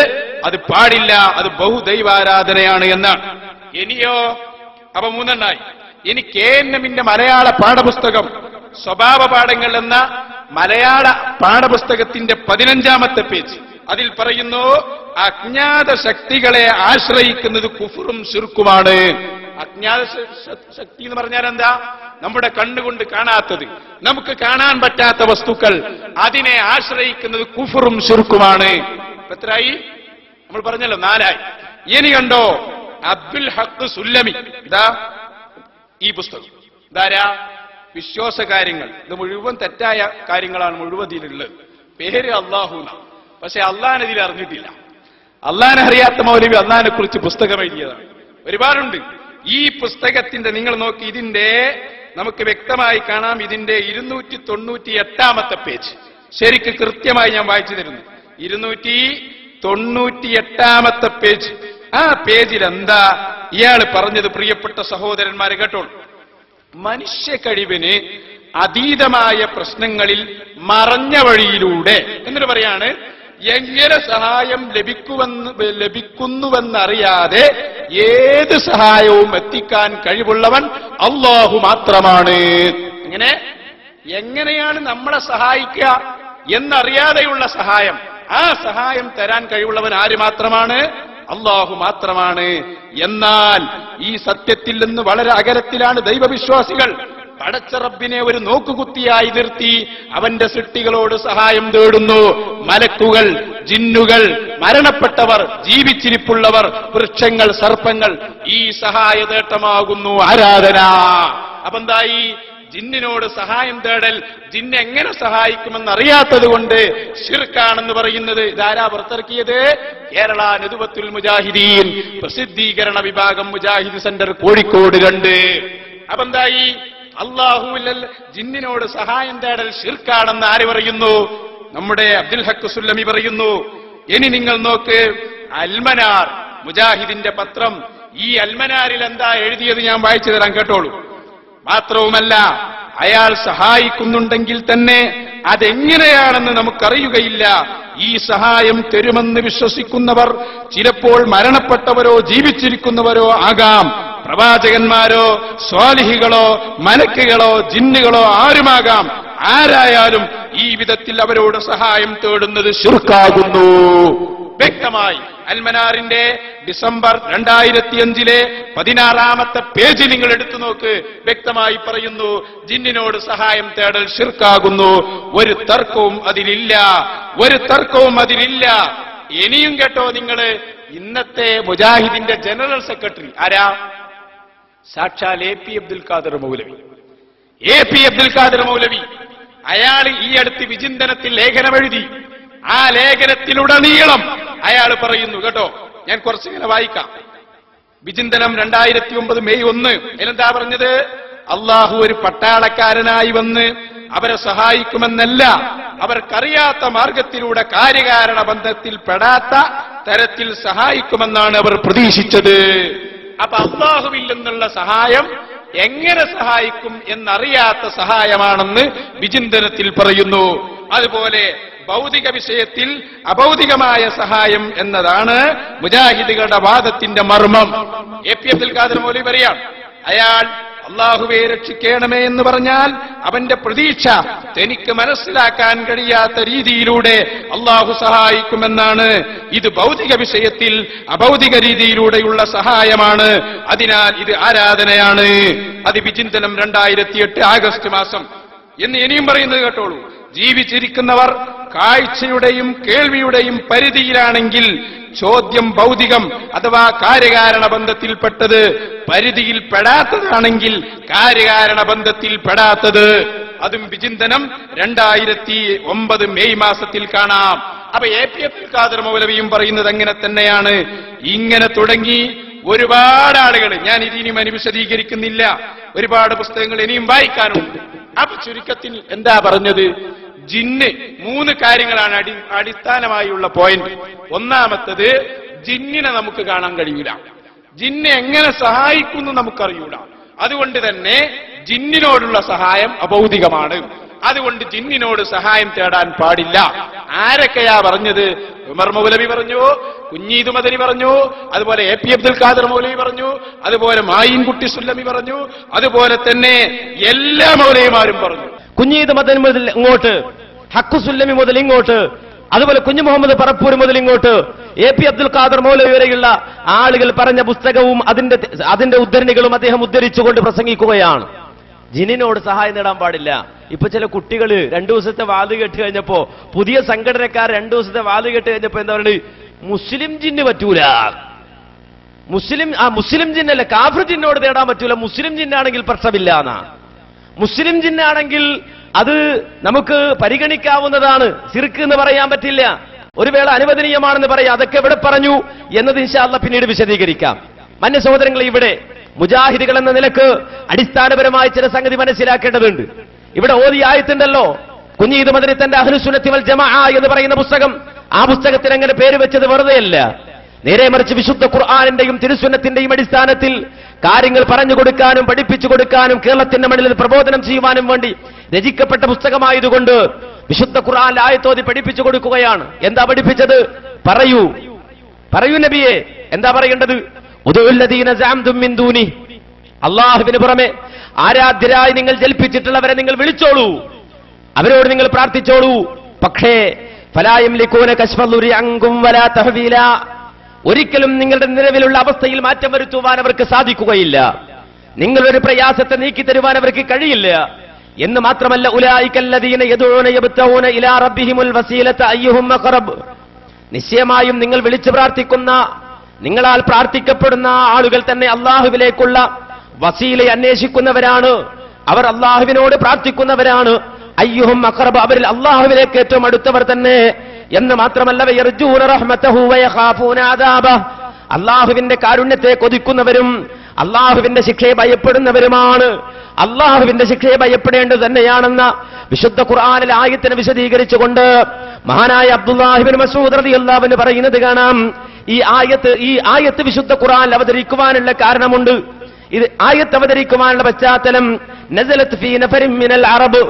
അത് പാടില്ല, അത് ബഹുദൈവാരാധനയാണ് എന്നാണ്. ഇനിയോ, അപ്പൊ 3 ഇനി KNMന്റെ മലയാള പാഠപുസ്തകം സ്വഭാവ പാഠങ്ങൾ എന്ന മലയാള പാഠപുസ്തകത്തിന്റെ 15ാമത്തെ പേജ്, അതിൽ പറയുന്നു അജ്ഞാത ശക്തികളെ ആശ്രയിക്കുന്നത് കുഫറും ശിർക്കുമാണ്. അജ്ഞാത ശക്തി എന്ന് പറഞ്ഞാൽ എന്താ? നമ്മുടെ കണ്ണുകൊണ്ട് കാണാത്തത്, നമുക്ക് കാണാൻ പറ്റാത്ത വസ്തുക്കൾ, അതിനെ ആശ്രയിക്കുന്നത് കുഫറും ശിർക്കുമാണ്. എത്രയായി? നമ്മൾ പറഞ്ഞല്ലോ 4. ഇനി കണ്ടോ, അബ്ദുൽ ഹഖ് സുല്ലമി, ഇതാ ഈ പുസ്തകം. ഇതാരാ? വിശ്വാസകാര്യങ്ങൾ. ഇത് മുഴുവൻ തെറ്റായ കാര്യങ്ങളാണ് മുഴുവൻ ഇതിലുള്ളത്. പേര് അള്ളാഹു, പക്ഷെ അള്ളാഹിനെ ഇതിൽ അറിഞ്ഞിട്ടില്ല. അള്ളാഹിനെ അറിയാത്ത മൗലവി അള്ളാഹിനെ കുറിച്ച് പുസ്തകം എഴുതിയതാണ്. ഒരുപാടുണ്ട്. ഈ പുസ്തകത്തിന്റെ നിങ്ങൾ നോക്കി, ഇതിന്റെ നമുക്ക് വ്യക്തമായി കാണാം. ഇതിന്റെ 298ാമത്തെ പേജ് ശരിക്ക് കൃത്യമായി ഞാൻ വായിച്ചു തരുന്നു. 298ാമത്തെ പേജ്. ആ പേജിൽ എന്താ ഇയാൾ പറഞ്ഞത്? പ്രിയപ്പെട്ട സഹോദരന്മാരെ കേട്ടോളൂ. മനുഷ്യ കഴിവിന് അതീതമായ പ്രശ്നങ്ങളിൽ മറഞ്ഞ വഴിയിലൂടെ എന്നിട്ട് പറയാണ്, എങ്ങനെ സഹായം ലഭിക്കുന്നുവെന്നറിയാതെ ഏത് സഹായവും എത്തിക്കാൻ കഴിവുള്ളവൻ അല്ലാഹു മാത്രമാണ്. എങ്ങനെയാണ് നമ്മളെ സഹായിക്കുക എന്നറിയാതെയുള്ള സഹായം, ആ സഹായം തരാൻ കഴിവുള്ളവൻ ആര് മാത്രമാണ്? അല്ലാഹു മാത്രമാണ്. എന്നാൽ ഈ സത്യത്തിൽ നിന്ന് വളരെ അകലത്തിലാണ് ദൈവവിശ്വാസികൾ. പടച്ച റബ്ബിനെ ഒരു നോക്കുകുത്തിയായി നിർത്തി അവന്റെ സൃഷ്ടികളോട് സഹായം തേടുന്നു. മലക്കുകൾ, ജിന്നുകൾ, മരണപ്പെട്ടവർ, ജീവിച്ചിരിപ്പുള്ളവർ, വൃക്ഷങ്ങൾ, സർപ്പങ്ങൾ, ഈ സഹായ തേട്ടമാകുന്നു ആരാധന. അപ്പൊ എന്തായി? ജിന്നിനോട് സഹായം തേടൽ, ജിന്ന് എങ്ങനെ സഹായിക്കുമെന്ന് അറിയാത്തത് കൊണ്ട് ശിർക്കാണെന്ന് പറയുന്നത് ഇതാരാ പുറത്തിറക്കിയത്? കേരള നദുവത്തുൽ മുജാഹിദീൻ പ്രസിദ്ധീകരണ വിഭാഗം, മുജാഹിദ് സെന്റർ, കോഴിക്കോട് 2. അപ്പൊ എന്തായി? അല്ലാഹുവിൽ ജിന്നിനോട് സഹായം തേടൽ ശിർക്കാണെന്ന് ആര് പറയുന്നു? നമ്മുടെ അബ്ദുൽ ഹഖ് സുല്ലമി പറയുന്നു. ഇനി നിങ്ങൾ നോക്ക്, അൽമനാർ, മുജാഹിദിന്റെ പത്രം. ഈ അൽമനാരിൽ എന്താ എഴുതിയത് ഞാൻ വായിച്ചു തരാം, കേട്ടോളൂ. മാത്രവുമല്ല, അയാൾ സഹായിക്കുന്നുണ്ടെങ്കിൽ തന്നെ അതെങ്ങനെയാണെന്ന് നമുക്കറിയുകയില്ല. ഈ സഹായം തരുമെന്ന് വിശ്വസിക്കുന്നവർ ചിലപ്പോൾ മരണപ്പെട്ടവരോ ജീവിച്ചിരിക്കുന്നവരോ ആകാം. പ്രവാചകന്മാരോ സ്വാലിഹികളോ മലക്കുകളോ ജിന്നുകളോ ആരുമാകാം. ആരായാലും ഈ വിധത്തിൽ അവരോട് സഹായം തേടുന്നത് ശിർക്കാകുന്നു. വ്യക്തമായി അൽമനാറിന്റെ ഡിസംബർ 2005 16ാമത്തെ പേജ് നിങ്ങൾ എടുത്തു നോക്ക്. വ്യക്തമായി പറയുന്നു, ജിന്നിനോട് സഹായം തേടൽ ശിർക്കാകുന്നു. ഒരു തർക്കവും അതിലില്ല. ഇനിയും കേട്ടോ നിങ്ങള്, ഇന്നത്തെ മുജാഹിദിന്റെ ജനറൽ സെക്രട്ടറി ആരാ? സാക്ഷാൽ AP അബ്ദുൽ ഖാദർ മൗലവി. AP അബ്ദുൽ ഖാദർ മൗലവി അയാൾ ഈ അടുത്ത് വിചിന്തനത്തിൽ ലേഖനമെഴുതി. ആ ലേഖനത്തിലുടനീളം അയാൾ പറയുന്നു കേട്ടോ, ഞാൻ കുറച്ചിങ്ങനെ വായിക്കാം. വിചിന്തനം 2009 മെയ് 1. അതിലെന്താ പറഞ്ഞത്? അള്ളാഹു ഒരു പട്ടാളക്കാരനായി വന്ന് അവരെ സഹായിക്കുമെന്നല്ല, അവർക്കറിയാത്ത മാർഗത്തിലൂടെ കാര്യകാരണ ബന്ധത്തിൽ പെടാത്ത തരത്തിൽ സഹായിക്കുമെന്നാണ് അവർ പ്രതീക്ഷിച്ചത്. അപ്പൊ അള്ളാഹുവിൽ നിന്നുള്ള സഹായം എങ്ങനെ സഹായിക്കും എന്നറിയാത്ത സഹായമാണെന്ന് വിചിന്തനത്തിൽ പറയുന്നു. അതുപോലെ ഭൗതിക വിഷയത്തിൽ അഭൗതികമായ സഹായം എന്നതാണ് മുജാഹിദുകളുടെ വാദത്തിന്റെ മർമ്മം. AP അബ്ദുൽ ഖാദർ മൗലവി പറയാം, അയാൾ അള്ളാഹുവെ രക്ഷിക്കണമേ എന്ന് പറഞ്ഞാൽ അവന്റെ പ്രതീക്ഷ തനിക്ക് മനസ്സിലാക്കാൻ കഴിയാത്ത രീതിയിലൂടെ അള്ളാഹു സഹായിക്കുമെന്നാണ്. ഇത് ഭൗതിക വിഷയത്തിൽ അഭൗതിക രീതിയിലൂടെയുള്ള സഹായമാണ്. അതിനാൽ ഇത് ആരാധനയാണ്. അത് വിചിന്തനം 2008 ആഗസ്റ്റ് മാസം എന്ന് ഇനിയും പറയുന്നത് കേട്ടോളൂ. ജീവിച്ചിരിക്കുന്നവർ കാഴ്ചയുടെയും കേൾവിയുടെയും പരിധിയിലാണെങ്കിൽ ചോദ്യം ഭൗതികം അഥവാ കാര്യകാരണ ബന്ധത്തിൽപ്പെട്ടത്, പരിധിയിൽ പെടാത്തതാണെങ്കിൽ കാര്യകാരണ ബന്ധത്തിൽ പെടാത്തത്. അതും വിചിന്തനം 2009 മെയ് മാസത്തിൽ കാണാം. അപ്പൊ AP അബ്ദുൽ ഖാദർ മൗലവിയും പറയുന്നത് അങ്ങനെ തന്നെയാണ്. ഇങ്ങനെ തുടങ്ങി ഒരുപാട് ആളുകൾ, ഞാൻ ഇതിനും വിശദീകരിക്കുന്നില്ല, ഒരുപാട് പുസ്തകങ്ങൾ ഇനിയും വായിക്കാനുണ്ട്. അപ്പൊ ചുരുക്കത്തിൽ എന്താ പറഞ്ഞത്? ജിന്ന് 3 കാര്യങ്ങളാണ് അടിസ്ഥാനമായുള്ള പോയിന്റ്. ഒന്നാമത്തത്, ജിന്നിനെ നമുക്ക് കാണാൻ കഴിയൂല, ജിന്നെ എങ്ങനെ സഹായിക്കുന്നു നമുക്കറിയൂല. അതുകൊണ്ട് തന്നെ ജിന്നിനോടുള്ള സഹായം അഭൗതികമാണ്. അതുകൊണ്ട് ജിന്നിനോട് സഹായം തേടാൻ പാടില്ല. ആരൊക്കെയാ പറഞ്ഞത്? ഉമർ മൗലവി പറഞ്ഞു, കുഞ്ഞീദ് മദനി പറഞ്ഞു, അതുപോലെ AP അബ്ദുൽ ഖാദർ മൗലവി പറഞ്ഞു, അതുപോലെ മായിൻകുട്ടി സുല്ലമി പറഞ്ഞു, അതുപോലെ തന്നെ എല്ലാ മൗലവിമാരും പറഞ്ഞു. കുഞ്ഞീദ് മദനി മുതൽ ഇങ്ങോട്ട്, ഹക്കു സുല്ലമി മുതൽ ഇങ്ങോട്ട്, അതുപോലെ കുഞ്ഞു മുഹമ്മദ് പറപ്പൂർ മുതൽ ഇങ്ങോട്ട് AP അബ്ദുൽ ഖാദർ മൗലവി വരെയുള്ള ആളുകൾ പറഞ്ഞ പുസ്തകവും അതിന്റെ ഉദ്ധരണികളും അദ്ദേഹം ഉദ്ധരിച്ചുകൊണ്ട് പ്രസംഗിക്കുകയാണ്. ജിന്നിനോട് സഹായം നേടാൻ പാടില്ല. ഇപ്പൊ ചില കുട്ടികൾ 2 ദിവസത്തെ വാത് കേട്ട് കഴിഞ്ഞപ്പോ, പുതിയ സംഘടനക്കാർ 2 ദിവസത്തെ വാത് കേട്ട് കഴിഞ്ഞപ്പോ എന്താ പറയുന്നത്? മുസ്ലിം ജിന്ന് പറ്റൂല, മുസ്ലിം ജിന്നല്ല, കാഫിർ ജിന്നോട് തേടാൻ പറ്റൂല, മുസ്ലിം ജിന്നാണെങ്കിൽ പ്രശ്നമില്ല എന്നാ. മുസ്ലിം ജിന്നാണെങ്കിൽ അത് നമുക്ക് പരിഗണിക്കാവുന്നതാണ്, ശിർക്ക് എന്ന് പറയാൻ പറ്റില്ല, ഒരു വേള അനുവദനീയമാണെന്ന് പറയാം. അതൊക്കെ എവിടെ പറഞ്ഞു എന്നത് ഇൻഷാ അല്ലാഹ് പിന്നീട് വിശദീകരിക്കാം. മാന്യ സഹോദരങ്ങളെ, ഇവിടെ മുജാഹിദുകൾ എന്ന നിലക്ക് അടിസ്ഥാനപരമായ ചില സംഗതി മനസ്സിലാക്കേണ്ടതുണ്ട്. ഇവിടെ ഓതി ആയത്തുണ്ടല്ലോ, കുഞ്ഞീദ് മദനി തന്റെ അഹ്ലുസുന്നത്തി വൽ ജമാഅ എന്ന് പറയുന്ന പുസ്തകം. ആ പുസ്തകത്തിൽ അങ്ങനെ പേര് വെച്ചത് വെറുതെയല്ല, നേരെ മറിച്ച് വിശുദ്ധ ഖുർആനിന്റെയും തിരുസുന്നത്തിന്റെയും അടിസ്ഥാനത്തിൽ കാര്യങ്ങൾ പറഞ്ഞു കൊടുക്കാനും പഠിപ്പിച്ചു കൊടുക്കാനും കേരളത്തിന്റെ മണ്ണിൽ പ്രബോധനം ചെയ്യുവാനും വേണ്ടി രചിക്കപ്പെട്ട പുസ്തകമായതുകൊണ്ട് വിശുദ്ധ ഖുർആനിലെ ആയത്തോതി പഠിപ്പിച്ചു കൊടുക്കുകയാണ്. എന്താ പഠിപ്പിച്ചത്? പറയൂ നബിയെ, എന്താ പറയേണ്ടത്? ഉദുല്ലദീന സഅംതും മിൻ ദൂനി, അല്ലാഹുവിന് പുറമെ ആരാധ്യരായി നിങ്ങൾ ജൽപ്പിച്ചിട്ടുള്ളവരെ നിങ്ങൾ വിളിച്ചോളൂ, അവരോട് നിങ്ങൾ പ്രാർത്ഥിച്ചോളൂ. പക്ഷേ ഫലാ യംലികൂന കശ്ഫൽ അൻകും വലാ തഹ്വീല, ഒരിക്കലും നിങ്ങളുടെ നിലവിലുള്ള അവസ്ഥയിൽ മാറ്റം വരുത്തുവാൻ അവർക്ക് സാധിക്കുകയില്ല, നിങ്ങളൊരു പ്രയാസത്തെ നീക്കി തരുവാൻ അവർക്ക് കഴിയില്ല. എന്ന് മാത്രമല്ല, ഉലൈകല്ലദീന യദഊന യബ്തഊന ഇലാ റബ്ബിഹിമുൽ വസീലത അയ്യുഹും അഖറബ്, നിശ്ചയമായും നിങ്ങൾ വിളിച്ചു പ്രാർത്ഥിക്കുന്ന, നിങ്ങളാൽ പ്രാർത്ഥിക്കപ്പെടുന്ന ആളുകൾ തന്നെ അള്ളാഹുവിലേക്കുള്ള വസീലയെ അന്വേഷിക്കുന്നവരാണ്, അവർ അള്ളാഹുവിനോട് പ്രാർത്ഥിക്കുന്നവരാണ്. അയ്യുഹും അഖറബ്, അവരിൽ അള്ളാഹുവിലേക്ക് ഏറ്റവും അടുത്തവർ തന്നെ. എന്ന് മാത്രമല്ല, വയർജൂന റഹ്മതഹു വയഖാഫൂന അദാബഹ, അള്ളാഹുവിന്റെ കാരുണ്യത്തെ കൊതിക്കുന്നവരും അള്ളാഹുവിന്റെ ശിക്ഷയെ ഭയപ്പെടുന്നവരുമാണ്. അള്ളാഹുവിന്റെ ശിക്ഷയെ ഭയപ്പെടേണ്ടത് തന്നെയാണെന്ന വിശുദ്ധ ഖുർആനിലെ ആയത്തിനെ വിശദീകരിച്ചുകൊണ്ട് മഹാനായ അബ്ദുല്ലാഹി ഇബ്നു മസ്ഊദ് റളിയല്ലാഹു അൻഹു പറയുന്നത് കാണാം. ഈ ആയത്ത് വിശുദ്ധ ഖുർആനിൽ അവതരിക്കുവാനുള്ള കാരണമുണ്ട്. ഇത് ആയത്ത് അവതരിക്കുവാനുള്ള പശ്ചാത്തലം നസലത്ത് ഫീ നഫരിൻ മിനൽ അറബ്,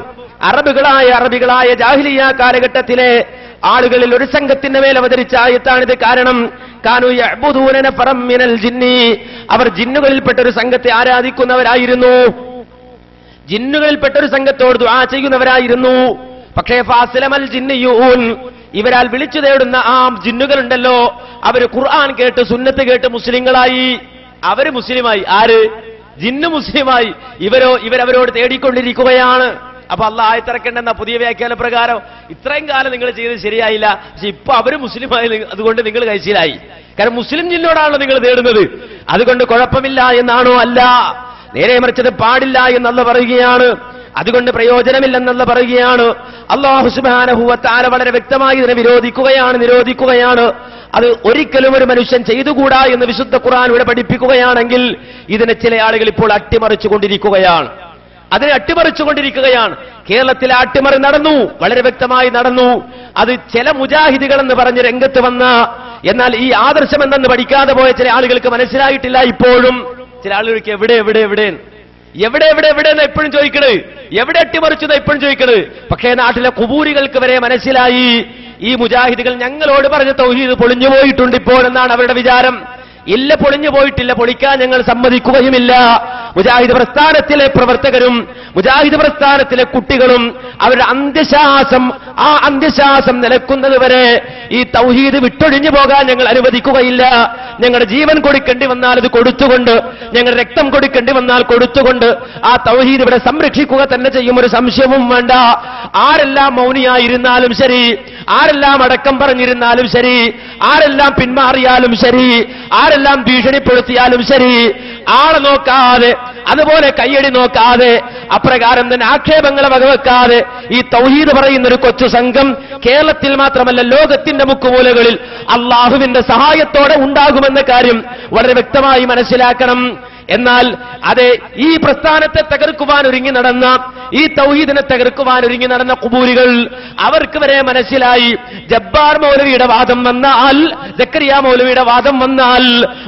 അറബികളായ ജാഹിലിയ കാലഘട്ടത്തിലെ ആളുകളിൽ ഒരു സംഘത്തിന്റെ മേൽ അവതരിച്ച ആയത്താണിത്. കാരണം കാനൂ യഅ്ബുദൂന നഫറൻ മിനൽ ജിന്നി, അവർ ജിന്നുകളിൽപ്പെട്ട ഒരു സംഘത്തെ ആരാധിക്കുന്നവരായിരുന്നു, ജിന്നുകളിൽപ്പെട്ട ഒരു സംഘത്തോട് ദുആ ചെയ്യുന്നവരായിരുന്നു. പക്ഷേ ഫാസിലമൽ ജിന്നിയൂൻ, ഇവരാൽ വിളിച്ചു തേടുന്ന ആ ജിന്നുകളുണ്ടല്ലോ, അവര് ഖുർആൻ കേട്ട് സുന്നത്ത് കേട്ട് മുസ്ലിങ്ങളായി. അവര് മുസ്ലിമായി. ആര്? ജിന്നു മുസ്ലിമായി. ഇവരവരോട് തേടിക്കൊണ്ടിരിക്കുകയാണ്. അപ്പൊ അള്ളാഹ് ആയത്തിറക്കേണ്ടെന്ന പുതിയ വ്യാഖ്യാന പ്രകാരം ഇത്രയും കാലം നിങ്ങൾ ചെയ്തത് ശരിയായില്ല, പക്ഷെ ഇപ്പൊ അവര് മുസ്ലിമായി, അതുകൊണ്ട് നിങ്ങൾ കഴിച്ചിലായി കാരണം മുസ്ലിം ജിന്നോടാണല്ലോ നിങ്ങൾ തേടുന്നത്. അതുകൊണ്ട് കുഴപ്പമില്ല എന്നാണോ? അല്ല, നേരെ മറിച്ചത് പാടില്ല എന്നല്ല പറയുകയാണ്. അതുകൊണ്ട് പ്രയോജനമില്ലെന്നല്ല പറയുകയാണ്. അല്ലാഹു സുബ്ഹാനഹു വ തആല വളരെ വ്യക്തമായി ഇതിനെ നിരോധിക്കുകയാണ്. അത് ഒരിക്കലും ഒരു മനുഷ്യൻ ചെയ്തുകൂടാ എന്ന് വിശുദ്ധ ഖുർആൻ ഇവിടെ പഠിപ്പിക്കുകയാണെങ്കിൽ ഇതിനെ ചില ആളുകൾ ഇപ്പോൾ അട്ടിമറിച്ചുകൊണ്ടിരിക്കുകയാണ്. കേരളത്തിലെ അട്ടിമറി നടന്നു, വളരെ വ്യക്തമായി നടന്നു. അത് ചില മുജാഹിദുകൾ എന്ന് പറഞ്ഞ് രംഗത്ത് വന്ന, എന്നാൽ ഈ ആദർശം എന്തെന്ന് പഠിക്കാതെ പോയ ചില ആളുകൾക്ക് മനസ്സിലായിട്ടില്ല. ഇപ്പോഴും ചില ആളുകൾക്ക് എവിടെ എന്ന് എപ്പോഴും ചോദിക്കണ്, എവിടെ അട്ടിമറിച്ചത് എപ്പോഴും ചോദിക്കണ്. പക്ഷേ നാട്ടിലെ കുബൂരികൾക്ക് വരെ മനസ്സിലായി ഈ മുജാഹിദുകൾ ഞങ്ങളോട് പറഞ്ഞ തൗഹീദ് പൊളിഞ്ഞു പോയിട്ടുണ്ട് ഇപ്പോൾ എന്നാണ് അവരുടെ വിചാരം. ഇല്ല, പൊളിഞ്ഞു പോയിട്ടില്ല, പൊളിക്കാൻ ഞങ്ങൾ സമ്മതിക്കുകയുമില്ല. മുജാഹിദ് പ്രസ്ഥാനത്തിലെ പ്രവർത്തകരും മുജാഹിദ് പ്രസ്ഥാനത്തിലെ കുട്ടികളും അവരുടെ അന്ത്യശ്വാസം നിലക്കുന്നത് വരെ ഈ തൗഹീദ് വിട്ടൊഴിഞ്ഞു പോകാൻ ഞങ്ങൾ അനുവദിക്കുകയില്ല. ഞങ്ങളുടെ ജീവൻ കൊടുക്കേണ്ടി വന്നാൽ അത് കൊടുത്തുകൊണ്ട്, ഞങ്ങളുടെ രക്തം കൊടുക്കേണ്ടി വന്നാൽ കൊടുത്തുകൊണ്ട് ആ തൗഹീദ് ഇവിടെ സംരക്ഷിക്കുക തന്നെ ചെയ്യും, ഒരു സംശയവും വേണ്ട. ആരെല്ലാം മൗനിയായിരുന്നാലും ശരി, ആരെല്ലാം അടക്കം പറഞ്ഞിരുന്നാലും ശരി, ആരെല്ലാം പിന്മാറിയാലും ശരി, ആരെല്ലാം ഭീഷണിപ്പെടുത്തിയാലും ശരി, ആളെ നോക്കാതെ, അതുപോലെ കയ്യടി നോക്കാതെ, അപ്രകാരം തന്നെ ആക്ഷേപങ്ങളെ വകവെക്കാതെ ഈ തൗഹീദ് പറയുന്ന ഒരു കൊച്ചു സംഘം കേരളത്തിൽ മാത്രമല്ല ലോകത്തിന്റെ മുക്കുമൂലകളിൽ അള്ളാഹുവിന്റെ സഹായത്തോടെ ഉണ്ടാകുമെന്ന കാര്യം വളരെ വ്യക്തമായി മനസ്സിലാക്കണം. എന്നാൽ അതെ, ഈ പ്രസ്ഥാനത്തെ തകർക്കുവാൻ ഒരുങ്ങി നടന്ന, ഈ തൗഹീദിനെ തകർക്കുവാൻ ഒരുങ്ങി നടന്ന ഖുബൂരികൾ, അവർക്ക് വരെ മനസ്സിലായി ജബ്ബാർ മൗലവിയുടെ വാദം വന്നാൽ, സക്കരിയ മൗലവിയുടെ വാദം വന്നാൽ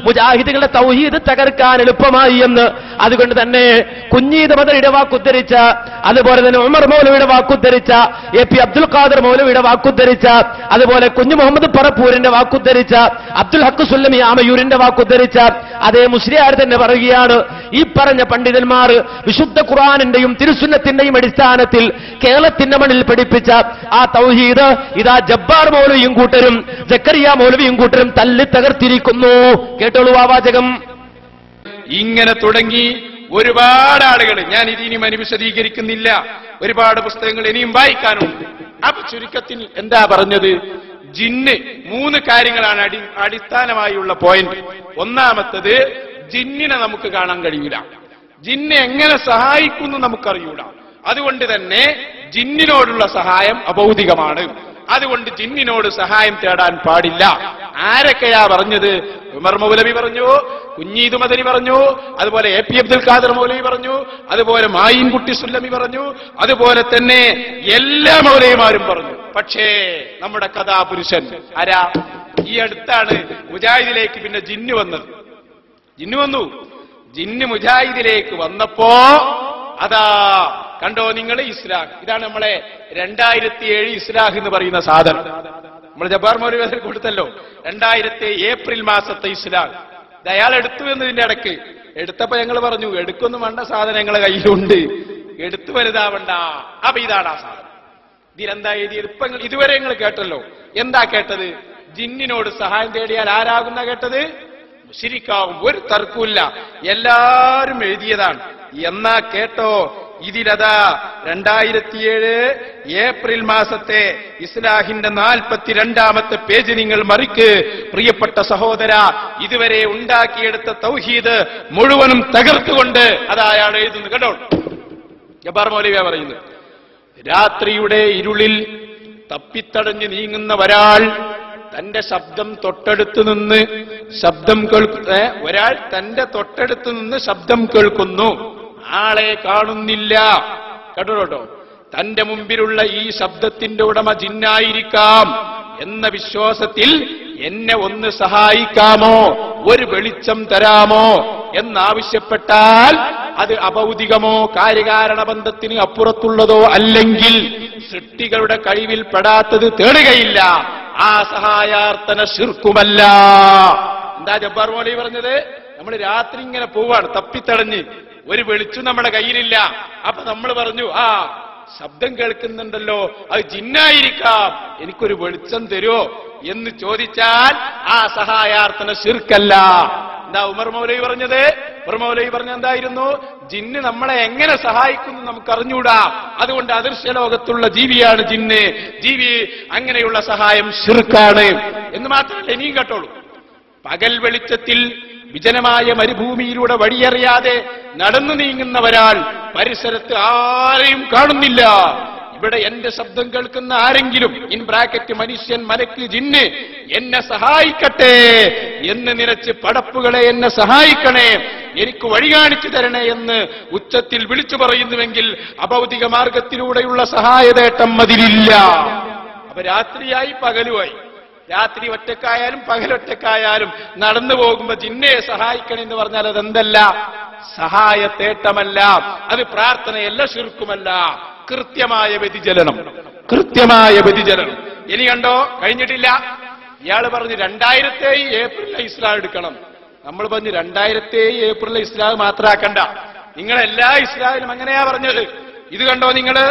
മുജാഹിദുകളുടെ തൗഹീദ് തകർക്കാൻ എളുപ്പമായി എന്ന്. അതുകൊണ്ട് തന്നെ കുഞ്ഞീദ് മദനിയുടെ വാക്കുദ്ധരിച്ച, അതുപോലെ തന്നെ ഉമർ മൗലവിയുടെ വാക്കുദ്ധരിച്ച, AP അബ്ദുൽ ഖാദർ മൗലവിയുടെ വാക്കുദ്ധരിച്ച, അതുപോലെ കുഞ്ഞു മുഹമ്മദ് പറപ്പൂരിന്റെ വാക്കുദ്ധരിച്ച, അബ്ദുൽ ഹക്ക് സുല്ലമി ആമയൂരിന്റെ വാക്കുദ്ധരിച്ച അതേ മുസ്ലിയാർ തന്നെ പറയുക, ഈ പറഞ്ഞ പണ്ഡിതന്മാർ വിശുദ്ധ ഖുർആനിന്റെയും തിരുസുന്നത്തിന്റെയും അടിസ്ഥാനത്തിൽ കേരളത്തിന്റെ മണ്ണിൽ പഠിപ്പിച്ച ആ തൗഹീദ് ഇതാ ജബ്ബാർ മൗലവിയും കൂട്ടരും സക്കരിയ മൗലവിയും കൂട്ടരും തല്ലി തകർത്തിരിക്കുന്നു. കേട്ടോളൂ ആ വാചകം. ഇങ്ങനെ തുടങ്ങി ഒരുപാട് ആളുകൾ, ഞാൻ ഇതിനി വിശദീകരിക്കുന്നില്ല, ഒരുപാട് പുസ്തകങ്ങൾ ഇനിയും വായിക്കാനുണ്ട്. അപ്പൊ ചുരുക്കത്തിൽ എന്താ പറഞ്ഞത്? ജിന്ന് 3 കാര്യങ്ങളാണ് അടിസ്ഥാനമായുള്ള പോയിന്റ്. ഒന്നാമത്തത്, ജിന്നിനെ നമുക്ക് കാണാൻ കഴിയില്ല, ജിന്നെ എങ്ങനെ സഹായിക്കുന്നു നമുക്കറിയൂല. അതുകൊണ്ട് തന്നെ ജിന്നിനോടുള്ള സഹായം അഭൗതികമാണ്. അതുകൊണ്ട് ജിന്നിനോട് സഹായം തേടാൻ പാടില്ല. ആരൊക്കെയാ പറഞ്ഞത്? ഉമർ മൗലവി പറഞ്ഞു, കുഞ്ഞീദ് മദനി പറഞ്ഞു, അതുപോലെ AP അബ്ദുൽ ഖാദർ മൗലവി പറഞ്ഞു, അതുപോലെ മായിൻകുട്ടി സുല്ലമി പറഞ്ഞു, അതുപോലെ തന്നെ എല്ലാ മൗലവിമാരും പറഞ്ഞു. പക്ഷേ നമ്മുടെ കഥാപുരുഷൻ ആരാ? ഈ അടുത്താണ് മുജാഹിദിലേക്ക് പിന്നെ ജിന്ന് വന്നത്. ജിന്ന് മുജാഹിദിലേക്ക് വന്നപ്പോ അതാ കണ്ടോ നിങ്ങൾ, ഇസ്ലാഹ്. ഇതാണ് നമ്മളെ 2007 ഇസ്ലാഹ് എന്ന് പറയുന്ന സാധനം. നമ്മൾ ജബ്ബാർ മൗലവി കൊടുത്തല്ലോ 2007 ഏപ്രിൽ മാസത്തെ ഇസ്ലാഹ്. ഇത് അയാൾ എടുത്തു എന്നതിന്റെ ഇടയ്ക്ക് എടുത്തപ്പോ ഞങ്ങൾ പറഞ്ഞു, എടുക്കൊന്നും വേണ്ട, സാധനം ഞങ്ങളെ കയ്യിലുണ്ട്, എടുത്തു വലുതാവണ്ട. അപ്പൊ ഇതാണ് ആ സാധനം. ഇതിലെന്താ എഴുതിയത്? ഇപ്പൊ ഇതുവരെ നിങ്ങൾ കേട്ടല്ലോ. എന്താ കേട്ടത്? ജിന്നിനോട് സഹായം തേടിയാൽ ആരാകുന്ന കേട്ടത്? മുശ്രിക്കാവും. ഒരു തർക്കമില്ല, എല്ലാരും എഴുതിയതാണ്. എന്നാ കേട്ടോ, ഇതിലതാ 2007 ഏപ്രിൽ മാസത്തെ ഇസ്ലാഹിന്റെ 42ാമത്തെ പേജ് നിങ്ങൾ മറിക്ക്. പ്രിയപ്പെട്ട സഹോദര, ഇതുവരെ ഉണ്ടാക്കിയെടുത്ത തൗഹീദ് മുഴുവനും തകർത്തുകൊണ്ട് അതാ അയാൾ എഴുതുന്നു. കേട്ടോ, ജബ്ബാർ മൗലവിയാ പറയുന്നത്. രാത്രിയുടെ ഇരുളിൽ തപ്പിത്തടഞ്ഞ് നീങ്ങുന്ന ഒരാൾ തന്റെ ശബ്ദം തൊട്ടടുത്ത് നിന്ന് ഒരാൾ തന്റെ തൊട്ടടുത്ത് നിന്ന് ശബ്ദം കേൾക്കുന്നു, ആളെ കാണുന്നില്ല. കേട്ടോ, തന്റെ മുമ്പിലുള്ള ഈ ശബ്ദത്തിന്റെ ഉടമ ജിന്നായിരിക്കാം എന്ന വിശ്വാസത്തിൽ എന്നെ ഒന്ന് സഹായിക്കാമോ, ഒരു വെളിച്ചം തരാമോ എന്നാവശ്യപ്പെട്ടാൽ അത് അഭൗതികമോ കാര്യകാരണ ബന്ധത്തിന് അപ്പുറത്തുള്ളതോ അല്ലെങ്കിൽ സൃഷ്ടികളുടെ കഴിവിൽ പെടാത്തത് തേടുകയില്ല. ആ സഹായാർത്ഥന ശിർക്കുമല്ല. എന്താ ജബ്ബാർ മൗലവി പറഞ്ഞത്? നമ്മൾ രാത്രി ഇങ്ങനെ പോവാണ് തപ്പിത്തടഞ്ഞ്, ഒരു വെളിച്ചം നമ്മുടെ കയ്യിലില്ല. അപ്പൊ നമ്മൾ പറഞ്ഞു, ആ ശബ്ദം കേൾക്കുന്നുണ്ടല്ലോ, അത് ജിന്നായിരിക്കാം, എനിക്കൊരു വെളിച്ചം തരുമോ എന്ന് ചോദിച്ചാൽ ആ സഹായാർത്ഥന ശിർക്കല്ല. എന്താ ഉമർ മൗലവി പറഞ്ഞത്? ഉമർ മൗലവി പറഞ്ഞ എന്തായിരുന്നു? ജിന്ന് നമ്മളെ എങ്ങനെ സഹായിക്കുന്നു നമുക്കറിഞ്ഞൂടാ, അതുകൊണ്ട് അദൃശ്യ ലോകത്തുള്ള ജീവിയാണ് ജിന്ന്, ജീവി അങ്ങനെയുള്ള സഹായം ശിർക്കാണ് എന്ന് മാത്രമല്ല, ഇനിയും കേട്ടോളൂ. പകൽ വെളിച്ചത്തിൽ വിജനമായ മരുഭൂമിയിലൂടെ വഴിയറിയാതെ നടന്നു നീങ്ങുന്ന ഒരാൾ പരിസരത്ത് ആരെയും കാണുന്നില്ല. ഇവിടെ എന്റെ ശബ്ദം കേൾക്കുന്ന ആരെങ്കിലും ഇൻ ബ്രാക്കറ്റ് മനുഷ്യൻ, മലക്ക്, ജിന്ന് എന്നെ സഹായിക്കട്ടെ എന്ന് നിലച്ച് പടപ്പുകളെ എന്നെ സഹായിക്കണേ, എനിക്ക് വഴി കാണിച്ചു തരണേ എന്ന് ഉച്ചത്തിൽ വിളിച്ചു പറയുന്നുവെങ്കിൽ അഭൗതിക മാർഗത്തിലൂടെയുള്ള സഹായതേട്ടം അതിലില്ല. അപ്പൊ രാത്രിയായി പകലുമായി, രാത്രി ഒറ്റക്കായാലും പകലൊറ്റക്കായാലും നടന്നു പോകുമ്പോ ജിന്നെ സഹായിക്കണേ എന്ന് പറഞ്ഞാൽ അതെന്തല്ല? സഹായത്തേട്ടമല്ല, അത് പ്രാർത്ഥനയല്ല, ശിർക്കുമല്ല. കൃത്യമായ വ്യതിചലനം, കൃത്യമായ വ്യതിചലനം. ഇനി കണ്ടോ, കഴിഞ്ഞിട്ടില്ല. ഇയാള് പറഞ്ഞു 2007 ഏപ്രിലിൽ ഇസ്ലാം എടുക്കണം. നമ്മൾ പറഞ്ഞു 2007 ഏപ്രിലിൽ ഇസ്ലാം മാത്രമാക്കണ്ട, നിങ്ങളെല്ലാ ഇസ്ലാമിലും അങ്ങനെയാ പറഞ്ഞത്. ഇത് കണ്ടോ നിങ്ങള്,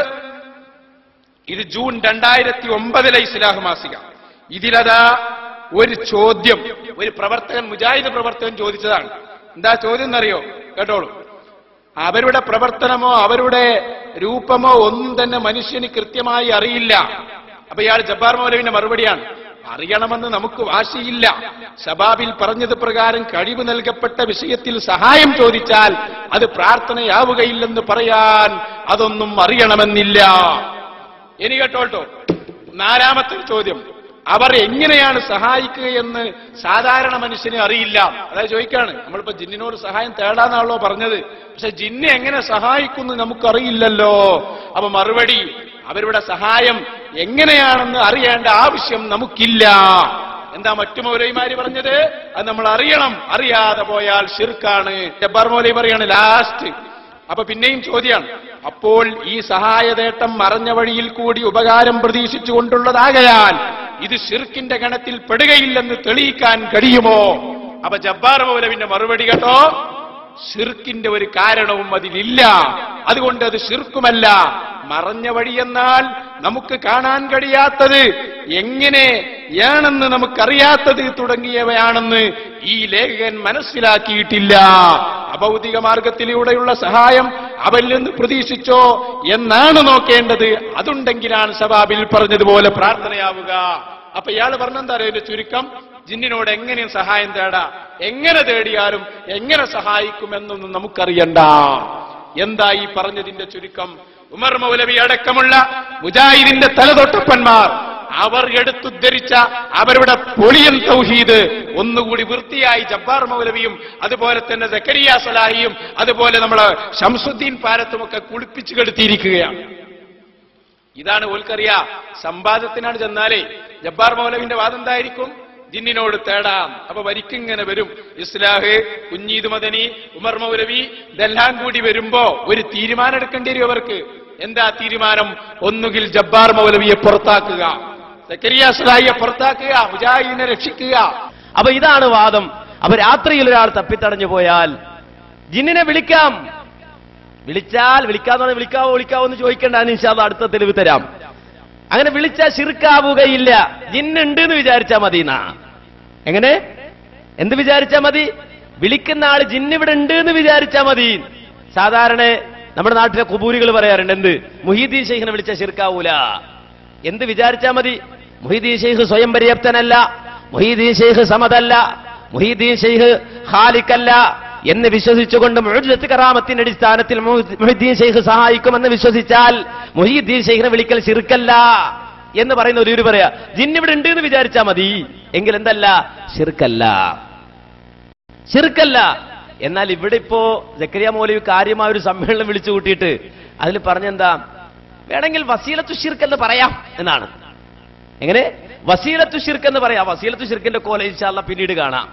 ഇത് ജൂൺ 2009 ഇസ്ലാം മാസിക. ഇതിലതാ ഒരു ചോദ്യം ഒരു പ്രവർത്തകൻ, മുജാഹിദ് പ്രവർത്തകൻ ചോദിച്ചതാണ്. എന്താ ചോദ്യം എന്നറിയോ? കേട്ടോളൂ. അവരുടെ പ്രവർത്തനമോ അവരുടെ രൂപമോ ഒന്നും തന്നെ മനുഷ്യന് കൃത്യമായി അറിയില്ല. അപ്പൊ ഇയാൾ ജബ്ബാർ മൗലവിന്റെ മറുപടിയാണ്, അറിയണമെന്ന് നമുക്ക് വാശിയില്ല. ശബാബിൽ പറഞ്ഞത് പ്രകാരം കഴിവ് നൽകപ്പെട്ട വിഷയത്തിൽ സഹായം ചോദിച്ചാൽ അത് പ്രാർത്ഥനയാവുകയില്ലെന്ന് പറയാൻ അതൊന്നും അറിയണമെന്നില്ല. ഇനി കേട്ടോട്ടോ, 4ാമത്തെ ചോദ്യം, അവർ എങ്ങനെയാണ് സഹായിക്കുകയെന്ന് സാധാരണ മനുഷ്യന് അറിയില്ല. അതായത് ചോദിക്കാണ്, നമ്മളിപ്പോ ജിന്നിനോട് സഹായം തേടാന്നാണല്ലോ പറഞ്ഞത്, പക്ഷെ ജിന്നെ എങ്ങനെ സഹായിക്കുന്നു നമുക്കറിയില്ലല്ലോ. അപ്പൊ മറുപടി, അവരുടെ സഹായം എങ്ങനെയാണെന്ന് അറിയേണ്ട ആവശ്യം നമുക്കില്ല. എന്താ മറ്റു മൗലവിമാര് പറഞ്ഞത്? അത് നമ്മൾ അറിയണം, അറിയാതെ പോയാൽ ശിർക്കാണ്. ജബ്ബാർ മൗലവി പറയാണ് ലാസ്റ്റ്. അപ്പൊ പിന്നെയും ചോദ്യമാണ്, അപ്പോൾ ഈ സഹായതേട്ടം മറഞ്ഞ വഴിയിൽ കൂടി ഉപകാരം പ്രതീക്ഷിച്ചുകൊണ്ടുള്ളതാകയാൽ ഇത് ശിർക്കിന്റെ ഗണത്തിൽ പെടുകയില്ലെന്ന് തെളിയിക്കാൻ കഴിയുമോ? അപ്പൊ ജബ്ബാർ മൗലവിന്റെ മറുപടി കേട്ടോ, ശിർക്കിന്റെ ഒരു കാരണവും അതിലില്ല, അതുകൊണ്ട് അത് ശിർക്കുമല്ല. മറഞ്ഞ വഴിയെന്നാൽ നമുക്ക് കാണാൻ കഴിയാത്തത്, എങ്ങനെയാണെന്ന് നമുക്കറിയാത്തത് തുടങ്ങിയവയാണെന്ന് ഈ ലേഖകൻ മനസ്സിലാക്കിയിട്ടില്ല. അഭൗതിക മാർഗത്തിലൂടെയുള്ള സഹായം അവരിൽ നിന്ന് പ്രതീക്ഷിച്ചോ എന്നാണ് നോക്കേണ്ടത്. അതുണ്ടെങ്കിലാണ് ശബാബിൽ പറഞ്ഞതുപോലെ പ്രാർത്ഥനയാവുക. അപ്പൊ ഇയാൾ പറഞ്ഞെന്താ അറിയോ ചുരുക്കം? ജിന്നിനോട് എങ്ങനെ സഹായം തേടാ, എങ്ങനെ തേടിയാലും എങ്ങനെ സഹായിക്കുമെന്നൊന്നും നമുക്കറിയണ്ട. എന്താ ഈ പറഞ്ഞതിന്റെ ചുരുക്കം? ഉമർ മൗലവി അടക്കമുള്ള മുജാഹിദിന്റെ തലതൊട്ടപ്പന്മാർ അവർ എടുത്തുദ്ധരിച്ച അവരുടെ പൊളിയൻ തൗഹീദ് ഒന്നുകൂടി വൃത്തിയായി ജബ്ബാർ മൗലവിയും അതുപോലെ തന്നെ സക്കരിയ സലാഹിയും അതുപോലെ നമ്മള് ശംസുദ്ദീൻ പാരത്തുമൊക്കെ കുളിപ്പിച്ചു കെടുത്തിയിരിക്കുകയാണ്. ഇതാണ് ഓൽക്കറിയ. സംവാദത്തിനാണ് ചെന്നാലേ ജബ്ബാർ മൗലവിന്റെ വാദം എന്തായിരിക്കും? ജിന്നിനോട് തേടാം. അപ്പൊ വരിക്കിങ്ങനെ വരും. ഇസ്ലാഹ്, കുഞ്ഞീദ് മദനി, ഉമർ മൗലവി, ഇതെല്ലാം കൂടി വരുമ്പോ ഒരു തീരുമാനം എടുക്കേണ്ടി വരും അവർക്ക്. എന്താ തീരുമാനം? ഒന്നുകിൽ ജബ്ബാർ മൗലവിയെ പുറത്താക്കുക, സക്കരിയ സലാഹിയെ പുറത്താക്കുക, മുജാഹിദിനെ രക്ഷിക്കുക. അപ്പൊ ഇതാണ് വാദം. അപ്പൊ രാത്രിയിൽ ഒരാൾ തപ്പിത്തടഞ്ഞു പോയാൽ ജിന്നിനെ വിളിക്കാം. വിളിക്കാന്ന് പറഞ്ഞാൽ വിളിക്കാവോ എന്ന് ചോദിക്കേണ്ട, ഇൻഷാ അല്ലാഹ് അടുത്ത തെളിവ് തരാം. അങ്ങനെ വിളിച്ചാൽ ശിർക്കാവുകയില്ല. ജിന്നുണ്ട് എന്ന് വിചാരിച്ചാൽ മതി. എങ്ങനെ? എന്ത് വിചാരിച്ചാൽ മതി? വിളിക്കുന്ന ആള് ജിന്നിവിടെ ഉണ്ട് എന്ന് വിചാരിച്ചാൽ മതി. സാധാരണ നമ്മുടെ നാട്ടിലെ കുബൂരികൾ പറയാറുണ്ട്, എന്ത്? മുഹീദ്ദീൻ ശൈഖിനെ വിളിച്ചാൽ ശിർക്കാവൂല. എന്ത് വിചാരിച്ചാൽ മതി? മുഹീദ്ദീൻ ശൈഖ് സ്വയം പര്യാപ്തനല്ല, മുഹീദ്ദീൻ ശൈഖ് സമദല്ല, മുഹീദ്ദീൻ ശൈഖ് ഖാലിഖല്ല എന്ന് വിശ്വസിച്ചുകൊണ്ട് മുഅ്ജിസത്ത് കറാമത്തിന്റെ അടിസ്ഥാനത്തിൽ മുഹീദ്ദീൻ ശൈഖ് സഹായിക്കുമെന്ന് വിശ്വസിച്ചാൽ മുഹീദ്ദീൻ ശൈഖിനെ വിളിക്കൽ ശിർക്കല്ല എന്ന് പറയുന്ന ഒരു പറയാ. ജിന്നിവിടെ ഉണ്ട് എന്ന് വിചാരിച്ചാൽ മതി, എങ്കിൽ എന്തല്ല? ശിർക്കല്ല, ശിർക്കല്ല. എന്നാൽ ഇവിടെ ഇപ്പോ സക്കരിയ മൗലവി കാര്യമായ ഒരു സമ്മേളനം വിളിച്ചു കൂട്ടിയിട്ട് അതിൽ പറഞ്ഞെന്താ? വേണമെങ്കിൽ വസീലത്തു ശിർക്ക് എന്ന് പറയാം എന്നാണ്. എങ്ങനെ? വസീലത്തു ശിർക്ക് എന്ന് പറയാം. വസീലത്തു ശിർക്കിന്റെ കോല ഇൻഷാ അല്ലാഹ് പിന്നീട് കാണാം.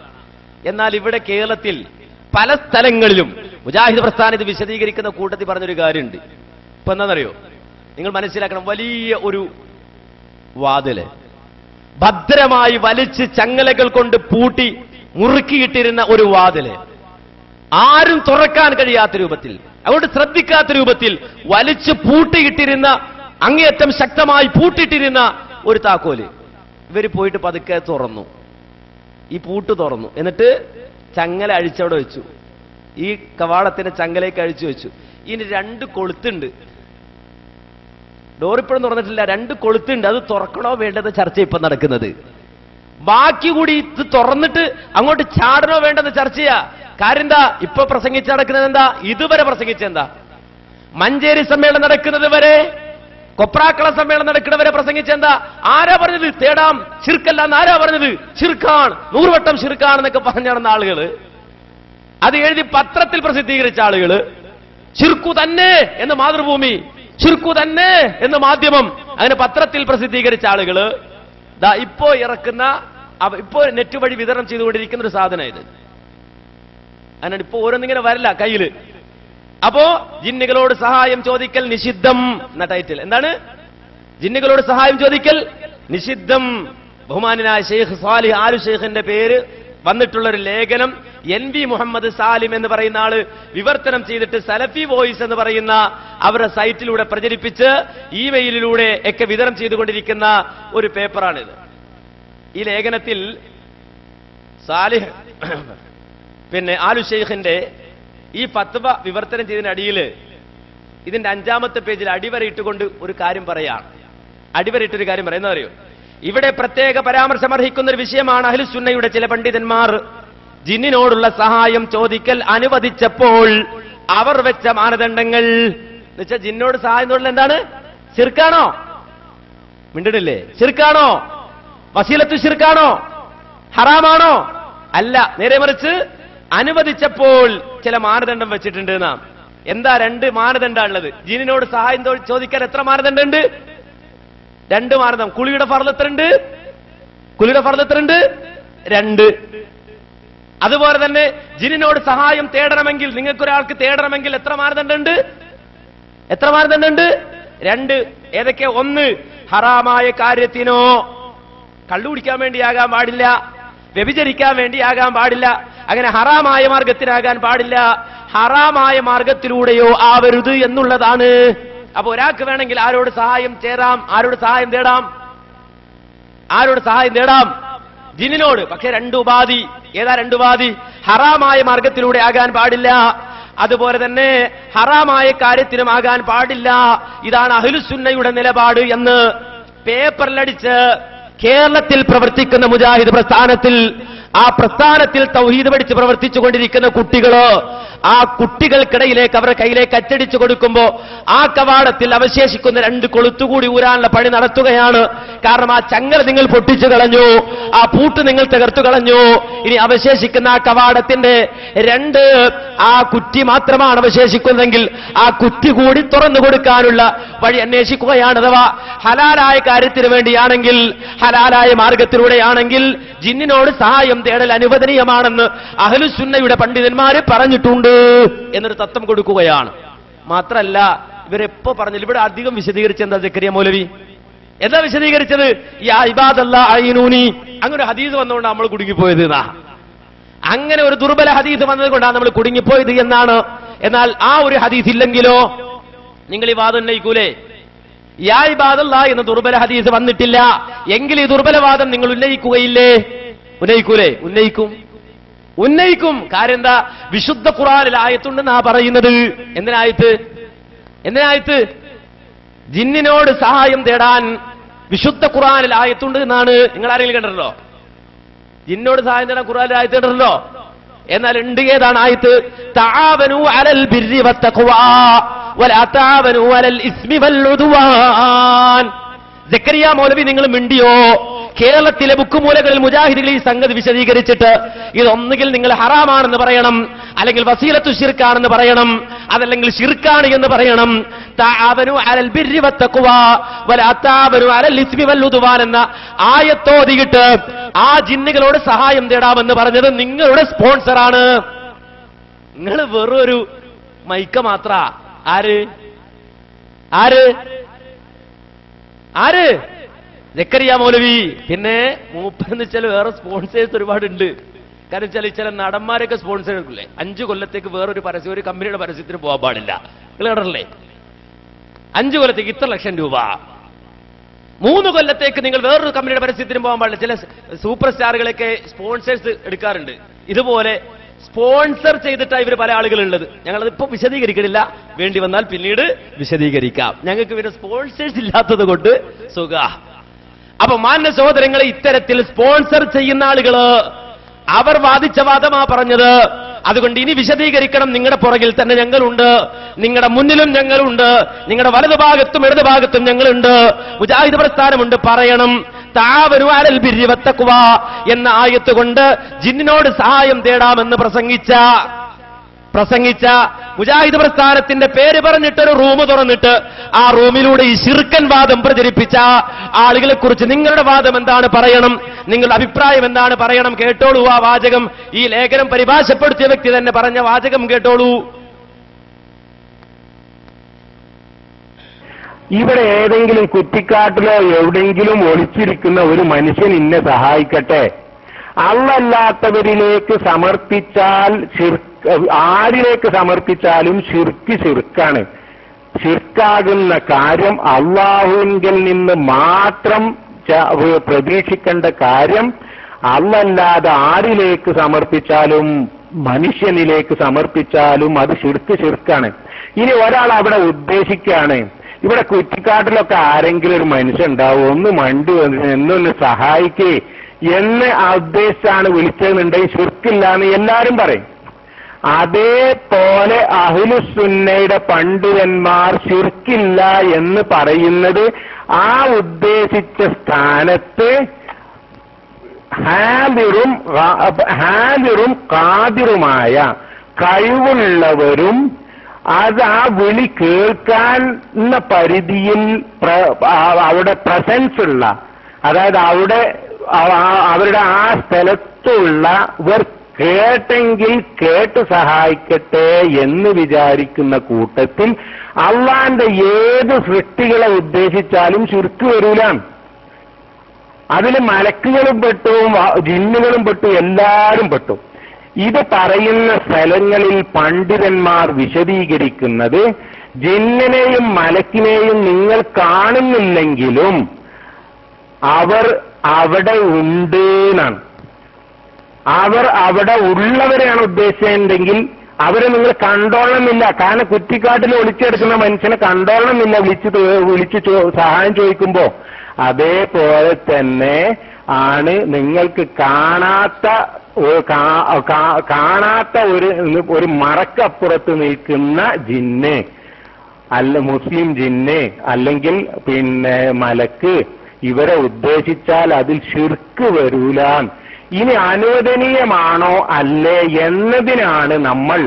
എന്നാൽ ഇവിടെ കേരളത്തിൽ പല സ്ഥലങ്ങളിലും മുജാഹിദ് പ്രസ്ഥാനം ഇത് വിശദീകരിക്കുന്ന കൂട്ടത്തിൽ പറഞ്ഞൊരു കാര്യമുണ്ട്. ഇപ്പൊ എന്താണെന്നറിയോ? നിങ്ങൾ മനസ്സിലാക്കണം, വലിയ ഒരു വാതില് ഭദ്രമായി വലിച്ച് ചങ്ങലകൾ കൊണ്ട് പൂട്ടി മുറുക്കിയിട്ടിരുന്ന ഒരു വാതില്, ആരും തുറക്കാൻ കഴിയാത്ത രൂപത്തിൽ, അതുകൊണ്ട് ശ്രദ്ധിക്കാത്ത രൂപത്തിൽ വലിച്ചു പൂട്ടിയിട്ടിരുന്ന, അങ്ങേയറ്റം ശക്തമായി പൂട്ടിയിട്ടിരുന്ന ഒരു താക്കോല് ഇവര് പോയിട്ട് പതുക്കെ തുറന്നു. ഈ പൂട്ട് തുറന്നു. എന്നിട്ട് ചങ്ങല അഴിച്ചവിടെ വെച്ചു. ഈ കവാടത്തിന്റെ ചങ്ങലേക്ക് അഴിച്ചു വെച്ചു. ഇനി 2 കൊളുത്തുണ്ട്. ഡോറിപ്പോഴും തുറന്നിട്ടില്ല. 2 കൊളുത്തുണ്ട്. അത് തുറക്കണോ വേണ്ടത് ചർച്ച ഇപ്പൊ നടക്കുന്നത്. ബാക്കി കൂടി ഇത് തുറന്നിട്ട് അങ്ങോട്ട് ചാടണോ വേണ്ടെന്ന് ചർച്ച ചെയ്യാ. കാര്യം എന്താ? ഇപ്പൊ പ്രസംഗിച്ച് നടക്കുന്നത് എന്താ? ഇതുവരെ പ്രസംഗിച്ചെന്താ? മഞ്ചേരി സമ്മേളനം നടക്കുന്നത് വരെ, കൊപ്രാക്കള സമ്മേളനം നടക്കുന്നവരെ പ്രസംഗിച്ചെന്താ? ആരാ പറഞ്ഞത് തേടാം ശിർക്കല്ല എന്ന്? ആരാ പറഞ്ഞത്? ശിർക്കാൺ, 100 വട്ടം ശിർക്കാൺ എന്നൊക്കെ പറഞ്ഞു നടന്ന ആളുകള്, അത് എഴുതി പത്രത്തിൽ പ്രസിദ്ധീകരിച്ച ആളുകള്, ശിർക്കു തന്നെ എന്ന് മാതൃഭൂമി, ശിർക്കു തന്നെ എന്ന് മാധ്യമം, അങ്ങനെ പത്രത്തിൽ പ്രസിദ്ധീകരിച്ച ആളുകള് ദാ ഇപ്പോ ഇറക്കുന്ന, ഇപ്പോ നെറ്റ് വഴി വിതരണം ചെയ്തുകൊണ്ടിരിക്കുന്ന ഒരു സാധനം ഇത്. അങ്ങനെ ഇപ്പോ ഓരോന്നിങ്ങനെ വരില്ല കയ്യില്. അപ്പോ ജിന്നുകളോട് സഹായം ചോദിക്കൽ നിഷിദ്ധം എന്ന ടൈറ്റിൽ. എന്താണ്? ജിന്നുകളോട് സഹായം ചോദിക്കൽ നിഷിദ്ധം. ബഹുമാനായ ഷെയ്ഖ് സാലിഹ് ആലു ഷെയ്ഖിന്റെ പേര് വന്നിട്ടുള്ള ഒരു ലേഖനം NV മുഹമ്മദ് സാലിം എന്ന് പറയുന്ന ആള് വിവർത്തനം ചെയ്തിട്ട് സലഫി വോയിസ് എന്ന് പറയുന്ന അവരുടെ സൈറ്റിലൂടെ പ്രചരിപ്പിച്ച് ഇമെയിലിലൂടെ ഒക്കെ വിതരണം ചെയ്തുകൊണ്ടിരിക്കുന്ന ഒരു പേപ്പറാണിത്. ഈ ലേഖനത്തിൽ സാലിഹ് ആലു ഷെയ്ഖിന്റെ ഈ ഫത്വ വിവർത്തനം ചെയ്തതിനടിയിൽ ഇതിന്റെ 5ാമത്തെ പേജിൽ അടിവരയിട്ടുകൊണ്ട് ഒരു കാര്യം പറയാണ്. അടിവരയിട്ടൊരു കാര്യം പറയുന്നത് അറിയോ? ഇവിടെ പ്രത്യേക പരാമർശം അർഹിക്കുന്ന ഒരു വിഷയമാണ് അഹ്ലുസുന്നയുടെ ചില പണ്ഡിതന്മാർ ജിന്നിനോടുള്ള സഹായം ചോദിക്കൽ അനുവദിച്ചപ്പോൾ അവർ വെച്ച മാനദണ്ഡങ്ങൾ. എന്നുവെച്ചാൽ ജിന്നോട് സഹായം ചോദിക്കൽ എന്താണ്? ശിർക്കാണോ? മിണ്ടിടില്ലേ? ശിർക്കാണോ? വസീലത്തു ശിർക്കാണോ? ഹറാമാണോ? അല്ല, നേരെ മറിച്ച് അനുവദിച്ചപ്പോൾ ചില മാനദണ്ഡം വെച്ചിട്ടുണ്ട് നാം. എന്താ 2 മാനദണ്ഡമുള്ളത്? ജിന്നിനോട് സഹായം ചോദിക്കാൻ എത്ര മാനദണ്ഡമുണ്ട്? 2 മാനദണ്ഡം. കുളിയുടെ ഫർള് എത്രയുണ്ട്? 2. അതുപോലെ തന്നെ ജിന്നിനോട് സഹായം തേടണമെങ്കിൽ, നിങ്ങൾക്കൊരാൾക്ക് തേടണമെങ്കിൽ എത്ര മാനദണ്ഡമുണ്ട്? 2. ഏതൊക്കെ? 1, ഹറാമായ കാര്യത്തിനോ, കള്ളു കുടിക്കാൻ വേണ്ടിയാകാൻ പാടില്ല, വ്യഭിചരിക്കാൻ വേണ്ടിയാകാൻ പാടില്ല, അങ്ങനെ ഹറാമായ മാർഗത്തിനാകാൻ പാടില്ല, ഹറാമായ മാർഗത്തിലൂടെയോ ആവരുത് എന്നുള്ളതാണ്. അപ്പൊ ഒരാൾക്ക് വേണമെങ്കിൽ ആരോട് സഹായം ചേരാം? ആരോട് സഹായം തേടാം? ജിന്നിനോട്. പക്ഷെ 2 ഉപാധി. ഏതാ 2 ഉപാധി? ഹറാമായ മാർഗത്തിലൂടെ ആകാൻ പാടില്ല, അതുപോലെ തന്നെ ഹറാമായ കാര്യത്തിനും ആകാൻ പാടില്ല. ഇതാണ് അഹ്ലുസുന്നയുടെ നിലപാട് എന്ന് പേപ്പറിലടിച്ച് കേരളത്തിൽ പ്രവർത്തിക്കുന്ന മുജാഹിദ് പ്രസ്ഥാനത്തിൽ, ആ പ്രസ്ഥാനത്തിൽ തൗഹീദ് പഠിച്ച് പ്രവർത്തിച്ചുകൊണ്ടിരിക്കുന്ന കുട്ടികളോ, ആ കുട്ടികൾക്കിടയിലേക്ക് അവരുടെ കയ്യിലേക്ക് അച്ചടിച്ചു കൊടുക്കുമ്പോ ആ കവാടത്തിൽ അവശേഷിക്കുന്ന 2 കൊളുത്തുകൂടി ഊരാനുള്ള പണി നടത്തുകയാണ്. കാരണം ആ ചങ്ങല നിങ്ങൾ പൊട്ടിച്ചു കളഞ്ഞു, ആ പൂട്ട് നിങ്ങൾ തകർത്തു കളഞ്ഞു. ഇനി അവശേഷിക്കുന്ന ആ കവാടത്തിന്റെ 2 ആ കുറ്റി മാത്രമാണ് അവശേഷിക്കുന്നതെങ്കിൽ ആ കുറ്റി കൂടി തുറന്നു കൊടുക്കാനുള്ള വഴി അന്വേഷിക്കുകയാണ്. അഥവാ ഹലാലായ കാര്യത്തിന് വേണ്ടിയാണെങ്കിൽ, ഹലാലായ മാർഗത്തിലൂടെയാണെങ്കിൽ ജിന്നിനോട് സഹായം തേടൽ അനുവദനീയമാണെന്ന് അഹ്ലുസുന്നയുടെ പണ്ഡിതന്മാര് പറഞ്ഞിട്ടുണ്ട് എന്നൊരു തത്വം കൊടുക്കുകയാണ്. മാത്രല്ല ഇവരെപ്പോ പറഞ്ഞില്ല, ഇവിടെ അധികം വിശദീകരിച്ചത് എന്താ? സക്കരിയ മൗലവി എന്താ വിശദീകരിച്ചത്? യാ ഇബാദല്ലാഹ് അയ്നൂനി, അങ്ങനെ ഒരു ഹദീസ് വന്നുകൊണ്ടാണ് നമ്മൾ കുടുങ്ങിപ്പോയത്. അങ്ങനെ ഒരു ദുർബല ഹദീസ് വന്നതുകൊണ്ടാണ് നമ്മൾ കുടുങ്ങിപ്പോയത് എന്നാണ്. എന്നാൽ ആ ഒരു ഹദീസ് ഇല്ലെങ്കിലോ നിങ്ങൾ ഈ വാദം ഉന്നയിക്കൂലേ? യാ ഇബാദല്ലാഹ് എന്ന ദുർബല ഹദീസ് വന്നിട്ടില്ല എങ്കിൽ ഈ ദുർബലവാദം നിങ്ങൾ ഉന്നയിക്കുകയില്ലേ? ഉന്നയിക്കൂലേ? ഉന്നയിക്കും. കാര്യം എന്താ? വിശുദ്ധ ഖുർആനിൽ ആയത്തുണ്ടെന്നാ പറയുന്നത്. എന്തിനായത്ത്? ജിന്നിനോട് സഹായം തേടാൻ വിശുദ്ധ ഖുർആനിൽ ആയത്തുണ്ട് എന്നാണ്. നിങ്ങൾ ആരെങ്കിലും കണ്ടിട്ടുണ്ടോ? ജിന്നോട് സഹായം തേടാൻ ഖുർആനിൽ ആയത്ത് കണ്ടിട്ടുണ്ടോ? എന്നാൽ ഉണ്ട്. ഏതാണ് ആയത്ത്? തആവനു അലൽ ബിർരി വത്തഖ്വാ വലാ തആവനു അലൽ ഇസ്മി വൽ ഉദ്വാൻ. സക്കരിയ മൗലവി നിങ്ങൾ മിണ്ടിയോ? കേരളത്തിലെ ബുക്കുമൂലകളിൽ മുജാഹിദുകൾ ഈ സംഗതി വിശദീകരിച്ചിട്ട് ഇതൊന്നുകിൽ നിങ്ങൾ ഹറാമാണെന്ന് പറയണം, അല്ലെങ്കിൽ വസീലത്തു ശിർക്കാണെന്ന് പറയണം, അതല്ലെങ്കിൽ ശിർക്കാണ് എന്ന് പറയണം. തആവനു അലൽ ബിർരി വത്തഖ്വാ വലാ തആവനു അലൽ ഇസ്മി വൽ ഉദ്വാൻ എന്ന ആയത്തോതിയിട്ട് ആ ജിന്നുകളോട് സഹായം തേടാമെന്ന് പറഞ്ഞത് നിങ്ങളുടെ സ്പോൺസറാണ്. നിങ്ങൾ വെറൊരു മൈക്ക മാത്ര. ആര്? സക്കരിയ മൗലവി. പിന്നെ മൂപ്പരെന്ന് വെച്ചാൽ വേറെ സ്പോൺസേഴ്സ് ഒരുപാടുണ്ട്. കാരണം വെച്ചാൽ ചില നടന്മാരൊക്കെ സ്പോൺസർ എടുക്കില്ലേ? 5 കൊല്ലത്തേക്ക് വേറൊരു പരസ്യം, ഒരു കമ്പനിയുടെ പരസ്യത്തിന് പോകാൻ പാടില്ല. നിങ്ങൾ കണ്ടല്ലേ? 5 കൊല്ലത്തേക്ക് ഇത്ര ലക്ഷം രൂപ, 3 കൊല്ലത്തേക്ക് നിങ്ങൾ വേറൊരു കമ്പനിയുടെ പരസ്യത്തിന് പോകാൻ പാടില്ല. ചില സൂപ്പർ സ്റ്റാറുകളൊക്കെ സ്പോൺസേഴ്സ് എടുക്കാറുണ്ട്. ഇതുപോലെ സ്പോൺസർ ചെയ്തിട്ടാണ് ഇവർ പല ആളുകളുള്ളത്. ഞങ്ങളത് ഇപ്പൊ വിശദീകരിക്കണില്ല, വേണ്ടി വന്നാൽ പിന്നീട് വിശദീകരിക്കാം. ഞങ്ങൾക്ക് ഇവരെ സ്പോൺസേഴ്സ് ഇല്ലാത്തത് കൊണ്ട് സുഖ. അപ്പൊ മാന്യ സഹോദരങ്ങളെ, ഇത്തരത്തിൽ സ്പോൺസർ ചെയ്യുന്ന ആളുകള് അവർ വാദിച്ച വാദമാ പറഞ്ഞത്. അതുകൊണ്ട് ഇനി വിശദീകരിക്കണം. നിങ്ങളുടെ പുറകിൽ തന്നെ ഞങ്ങളുണ്ട്, നിങ്ങളുടെ മുന്നിലും ഞങ്ങളുണ്ട്, നിങ്ങളുടെ വലതുഭാഗത്തും ഇടതുഭാഗത്തും ഞങ്ങളുണ്ട്, മുജാഹിദ് പ്രസ്ഥാനമുണ്ട്. പറയണം. തആവനു അലൽ ബിർരി വത്തഖ്വ എന്ന ആയത്ത് കൊണ്ട് ജിന്നിനോട് സഹായം തേടാമെന്ന് പ്രസംഗിച്ച മുജാഹിദ് പ്രസ്ഥാനത്തിന്റെ പേര് പറഞ്ഞിട്ടൊരു റൂം തുറന്നിട്ട് ആ റൂമിലൂടെ ഈ ശിർക്കൻ വാദം പ്രചരിപ്പിച്ച ആളുകളെ കുറിച്ച് നിങ്ങളുടെ വാദം എന്താണ് പറയണം, നിങ്ങളുടെ അഭിപ്രായം എന്താണ് പറയണം. കേട്ടോളൂ ആ വാചകം. ഈ ലേഖനം പരിഭാഷപ്പെടുത്തിയ വ്യക്തി തന്നെ പറഞ്ഞ വാചകം കേട്ടോളൂ. ഇവിടെ ഏതെങ്കിലും കുറ്റിക്കാട്ടിലോ എവിടെയെങ്കിലും ഒളിച്ചിരിക്കുന്ന ഒരു മനുഷ്യൻ ഇന്നെ സഹായിക്കട്ടെ, അല്ലാത്തവരിലേക്ക് സമർപ്പിച്ചാൽ ആരിലേക്ക് സമർപ്പിച്ചാലും ശിർക്കാണ്. ശിർക്കാകുന്ന കാര്യം അള്ളാഹുവിൽ നിന്ന് മാത്രം പ്രതീക്ഷിക്കേണ്ട കാര്യം അല്ലാതെ ആരിലേക്ക് സമർപ്പിച്ചാലും മനുഷ്യനിലേക്ക് സമർപ്പിച്ചാലും അത് ശിർക്കാണ്. ഇനി ഒരാൾ അവിടെ ഉദ്ദേശിക്കുകയാണ്, ഇവിടെ കുറ്റിക്കാട്ടിലൊക്കെ ആരെങ്കിലും ഒരു മനുഷ്യൻ ഉണ്ടാവും, ഒന്ന് മണ്ടി എന്നൊന്ന് സഹായിക്കേ എന്ന് ഉദ്ദേശിച്ചാണ് വിളിച്ചതെന്നുണ്ടെങ്കിൽ ശിർക്കില്ലാന്ന് എല്ലാവരും പറയും. അതേപോലെ അഹ്ലുസുന്നയുടെ പണ്ഡിതന്മാർ ശിർക്കില്ല എന്ന് പറയുന്നത് ആ ഉദ്ദേശിച്ച സ്ഥാനത്ത് ഹാദിറും ഖാദിറുമായ കഴിവുള്ളവരും അത് ആ വിളി കേൾക്കാവുന്ന പരിധിയിൽ അവിടെ പ്രസൻസ് ഉള്ള, അതായത് അവരുടെ ആ സ്ഥലത്തുള്ളവർ കേട്ടെങ്കിൽ കേട്ട് സഹായിക്കട്ടെ എന്ന് വിചാരിക്കുന്ന കൂട്ടത്തിൽ അള്ളാന്റെ ഏത് സൃഷ്ടികളെ ഉദ്ദേശിച്ചാലും ശിർക്ക് വരൂല. അതിൽ മലക്കുകളും പെട്ടു, ജിന്നുകളും പെട്ടു, എല്ലാവരും പെട്ടു. ഇത് പറയുന്ന സ്ഥലങ്ങളിൽ പണ്ഡിതന്മാർ വിശദീകരിക്കുന്നത് ജിന്നിനെയും മലക്കിനെയും നിങ്ങൾ കാണുന്നില്ലെങ്കിലും അവർ അവിടെ ഉണ്ട് എന്നാണ്. അവർ അവിടെ ഉള്ളവരെയാണ് ഉദ്ദേശിച്ചതെങ്കിൽ അവരെ നിങ്ങൾ കണ്ടോളണമെന്നില്ല. കാരണം കുറ്റിക്കാട്ടിൽ ഒളിച്ചെടുക്കുന്ന മനുഷ്യനെ കണ്ടോളണമെന്നില്ല വിളിച്ച് സഹായം ചോദിക്കുമ്പോ. അതേപോലെ തന്നെ ആണ് നിങ്ങൾക്ക് കാണാത്ത ഒരു മറക്കപ്പുറത്ത് നിൽക്കുന്ന ജിന്ന്, മുസ്ലിം ജിന്ന് അല്ലെങ്കിൽ പിന്നെ മലക്ക്, ഇവരെ ഉദ്ദേശിച്ചാൽ അതിൽ ശിർക്ക് വരൂല. ഇനി അനുവദനീയമാണോ അല്ലേ എന്നതിനാണ് നമ്മൾ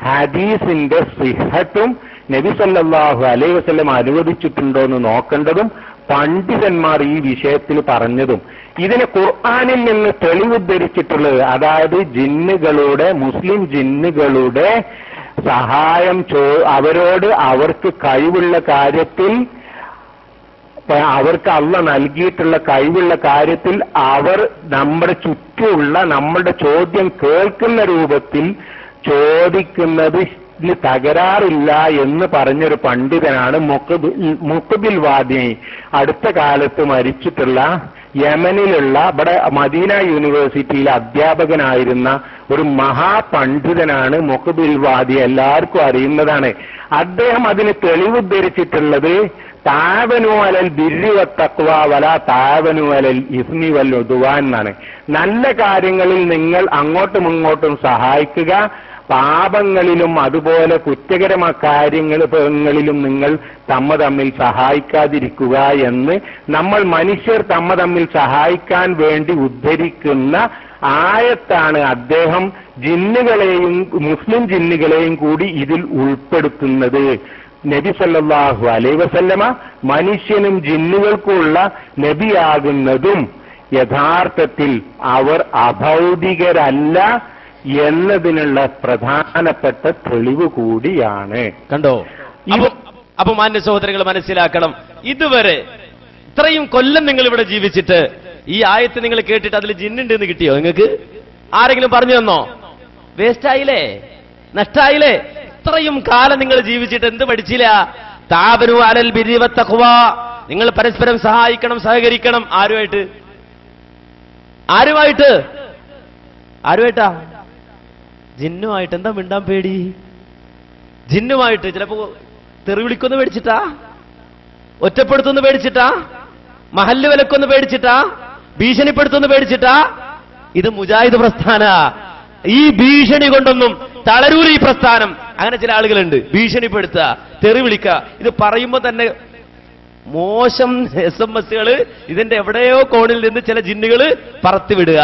ഹദീസിന്റെ സിഹത്തും നബി സല്ലല്ലാഹു അലൈഹി വസല്ലം അനുവദിച്ചിട്ടുണ്ടോ എന്ന് നോക്കേണ്ടതും പണ്ഡിതന്മാർ ഈ വിഷയത്തിൽ പറഞ്ഞതും. ഇതിന് ഖുർആനിൽ നിന്ന് തെളിവുദ്ധരിച്ചിട്ടുള്ളത്, അതായത് മുസ്ലിം ജിന്നുകളുടെ സഹായം അവരോട് അവർക്ക് കഴിവുള്ള കാര്യത്തിൽ, അവർക്ക് അള്ളാഹ് നൽകിയിട്ടുള്ള കഴിവുള്ള കാര്യത്തിൽ അവർ നമ്മുടെ ചുറ്റുമുള്ള നമ്മളുടെ ചോദ്യം കേൾക്കുന്ന രൂപത്തിൽ ചോദിക്കുന്നത് തകരാറില്ല എന്ന് പറഞ്ഞൊരു പണ്ഡിതനാണ് മുഖബിൽ വാദി. അടുത്ത കാലത്ത് മരിച്ചിട്ടുള്ള യമനിലുള്ള ഇവിടെ മദീന യൂണിവേഴ്സിറ്റിയിലെ അധ്യാപകനായിരുന്ന ഒരു മഹാപണ്ഡിതനാണ് മുഖബിൽ വാദി, എല്ലാവർക്കും അറിയുന്നതാണ്. അദ്ദേഹം അതിന് തെളിവുദ്ധരിച്ചിട്ടുള്ളത് താവനു അലൽ ബിർരി വത്തഖ്വ വലാ താവനു അലൽ ഇസ്മി വൽ ഉദ്വാൻ എന്നാണ്. നല്ല കാര്യങ്ങളിൽ നിങ്ങൾ അങ്ങോട്ടും ഇങ്ങോട്ടും സഹായിക്കുക, പാപങ്ങളിലും അതുപോലെ കുറ്റകരമായ കാര്യങ്ങളിലും നിങ്ങൾ തമ്മിൽ സഹായിക്കാതിരിക്കുക എന്ന് നമ്മൾ മനുഷ്യർ തമ്മിൽ സഹായിക്കാൻ വേണ്ടി ഉദ്ധരിക്കുന്ന ആയത്താണ് അദ്ദേഹം ജിന്നുകളെയും മുസ്ലിം ജിന്നുകളെയും കൂടി ഇതിൽ ഉൾപ്പെടുത്തുന്നത്. നബി സല്ലല്ലാഹു അലൈഹി വസല്ലമ മനുഷ്യനും ജിന്നുകൾക്കുമുള്ള നബിയാകുന്നതും യഥാർത്ഥത്തിൽ അവർ അഭൗതികരല്ല എന്നതിനുള്ള പ്രധാനപ്പെട്ട തെളിവ് കൂടിയാണ്. കണ്ടോ? അപ്പൊ മാന്യ സഹോദരങ്ങൾ മനസ്സിലാക്കണം, ഇതുവരെ ഇത്രയും കൊല്ലം നിങ്ങൾ ഇവിടെ ജീവിച്ചിട്ട് ഈ ആയത്ത് നിങ്ങൾ കേട്ടിട്ട് അതിൽ ജിന്നുണ്ട് എന്ന് കിട്ടിയോ? നിങ്ങൾക്ക് ആരെങ്കിലും പറഞ്ഞു തന്നോ? വേസ്റ്റ് ആയില്ലേ? നഷ്ടായില്ലേ? ഇത്രയും കാലം നിങ്ങൾ ജീവിച്ചിട്ട് എന്ത് പഠിച്ചില്ല? താബനു അലൽ ബിർരി വത്തഖ്വ, നിങ്ങൾ പരസ്പരം സഹായിക്കണം, സഹകരിക്കണം. ആരുമായിട്ടാ? ജിന്നുമായിട്ട്. എന്താ മിണ്ടാൻ പേടി? ജിന്നുമായിട്ട് ചിലപ്പോ തെറി വിളിക്കൊന്ന് പേടിച്ചിട്ടാ? ഒറ്റപ്പെടുത്തുന്ന പേടിച്ചിട്ടാ? മഹല്ല് വിലക്കൊന്ന് പേടിച്ചിട്ടാ, ഭീഷണിപ്പെടുത്തൊന്ന് പേടിച്ചിട്ടാ? ഇത് മുജാഹിദ് പ്രസ്ഥാന. ഈ ഭീഷണി കൊണ്ടൊന്നും തളരൂല ഈ പ്രസ്ഥാനം. അങ്ങനെ ചില ആളുകളുണ്ട്, ഭീഷണിപ്പെടുത്തുക, തെറി വിളിക്കുക. ഇത് പറയുമ്പോൾ തന്നെ മോശം SMS ഇതിന്റെ എവിടെയോ കോണിൽ നിന്ന് ചില ജിന്നുകൾ പറത്തിവിടുക.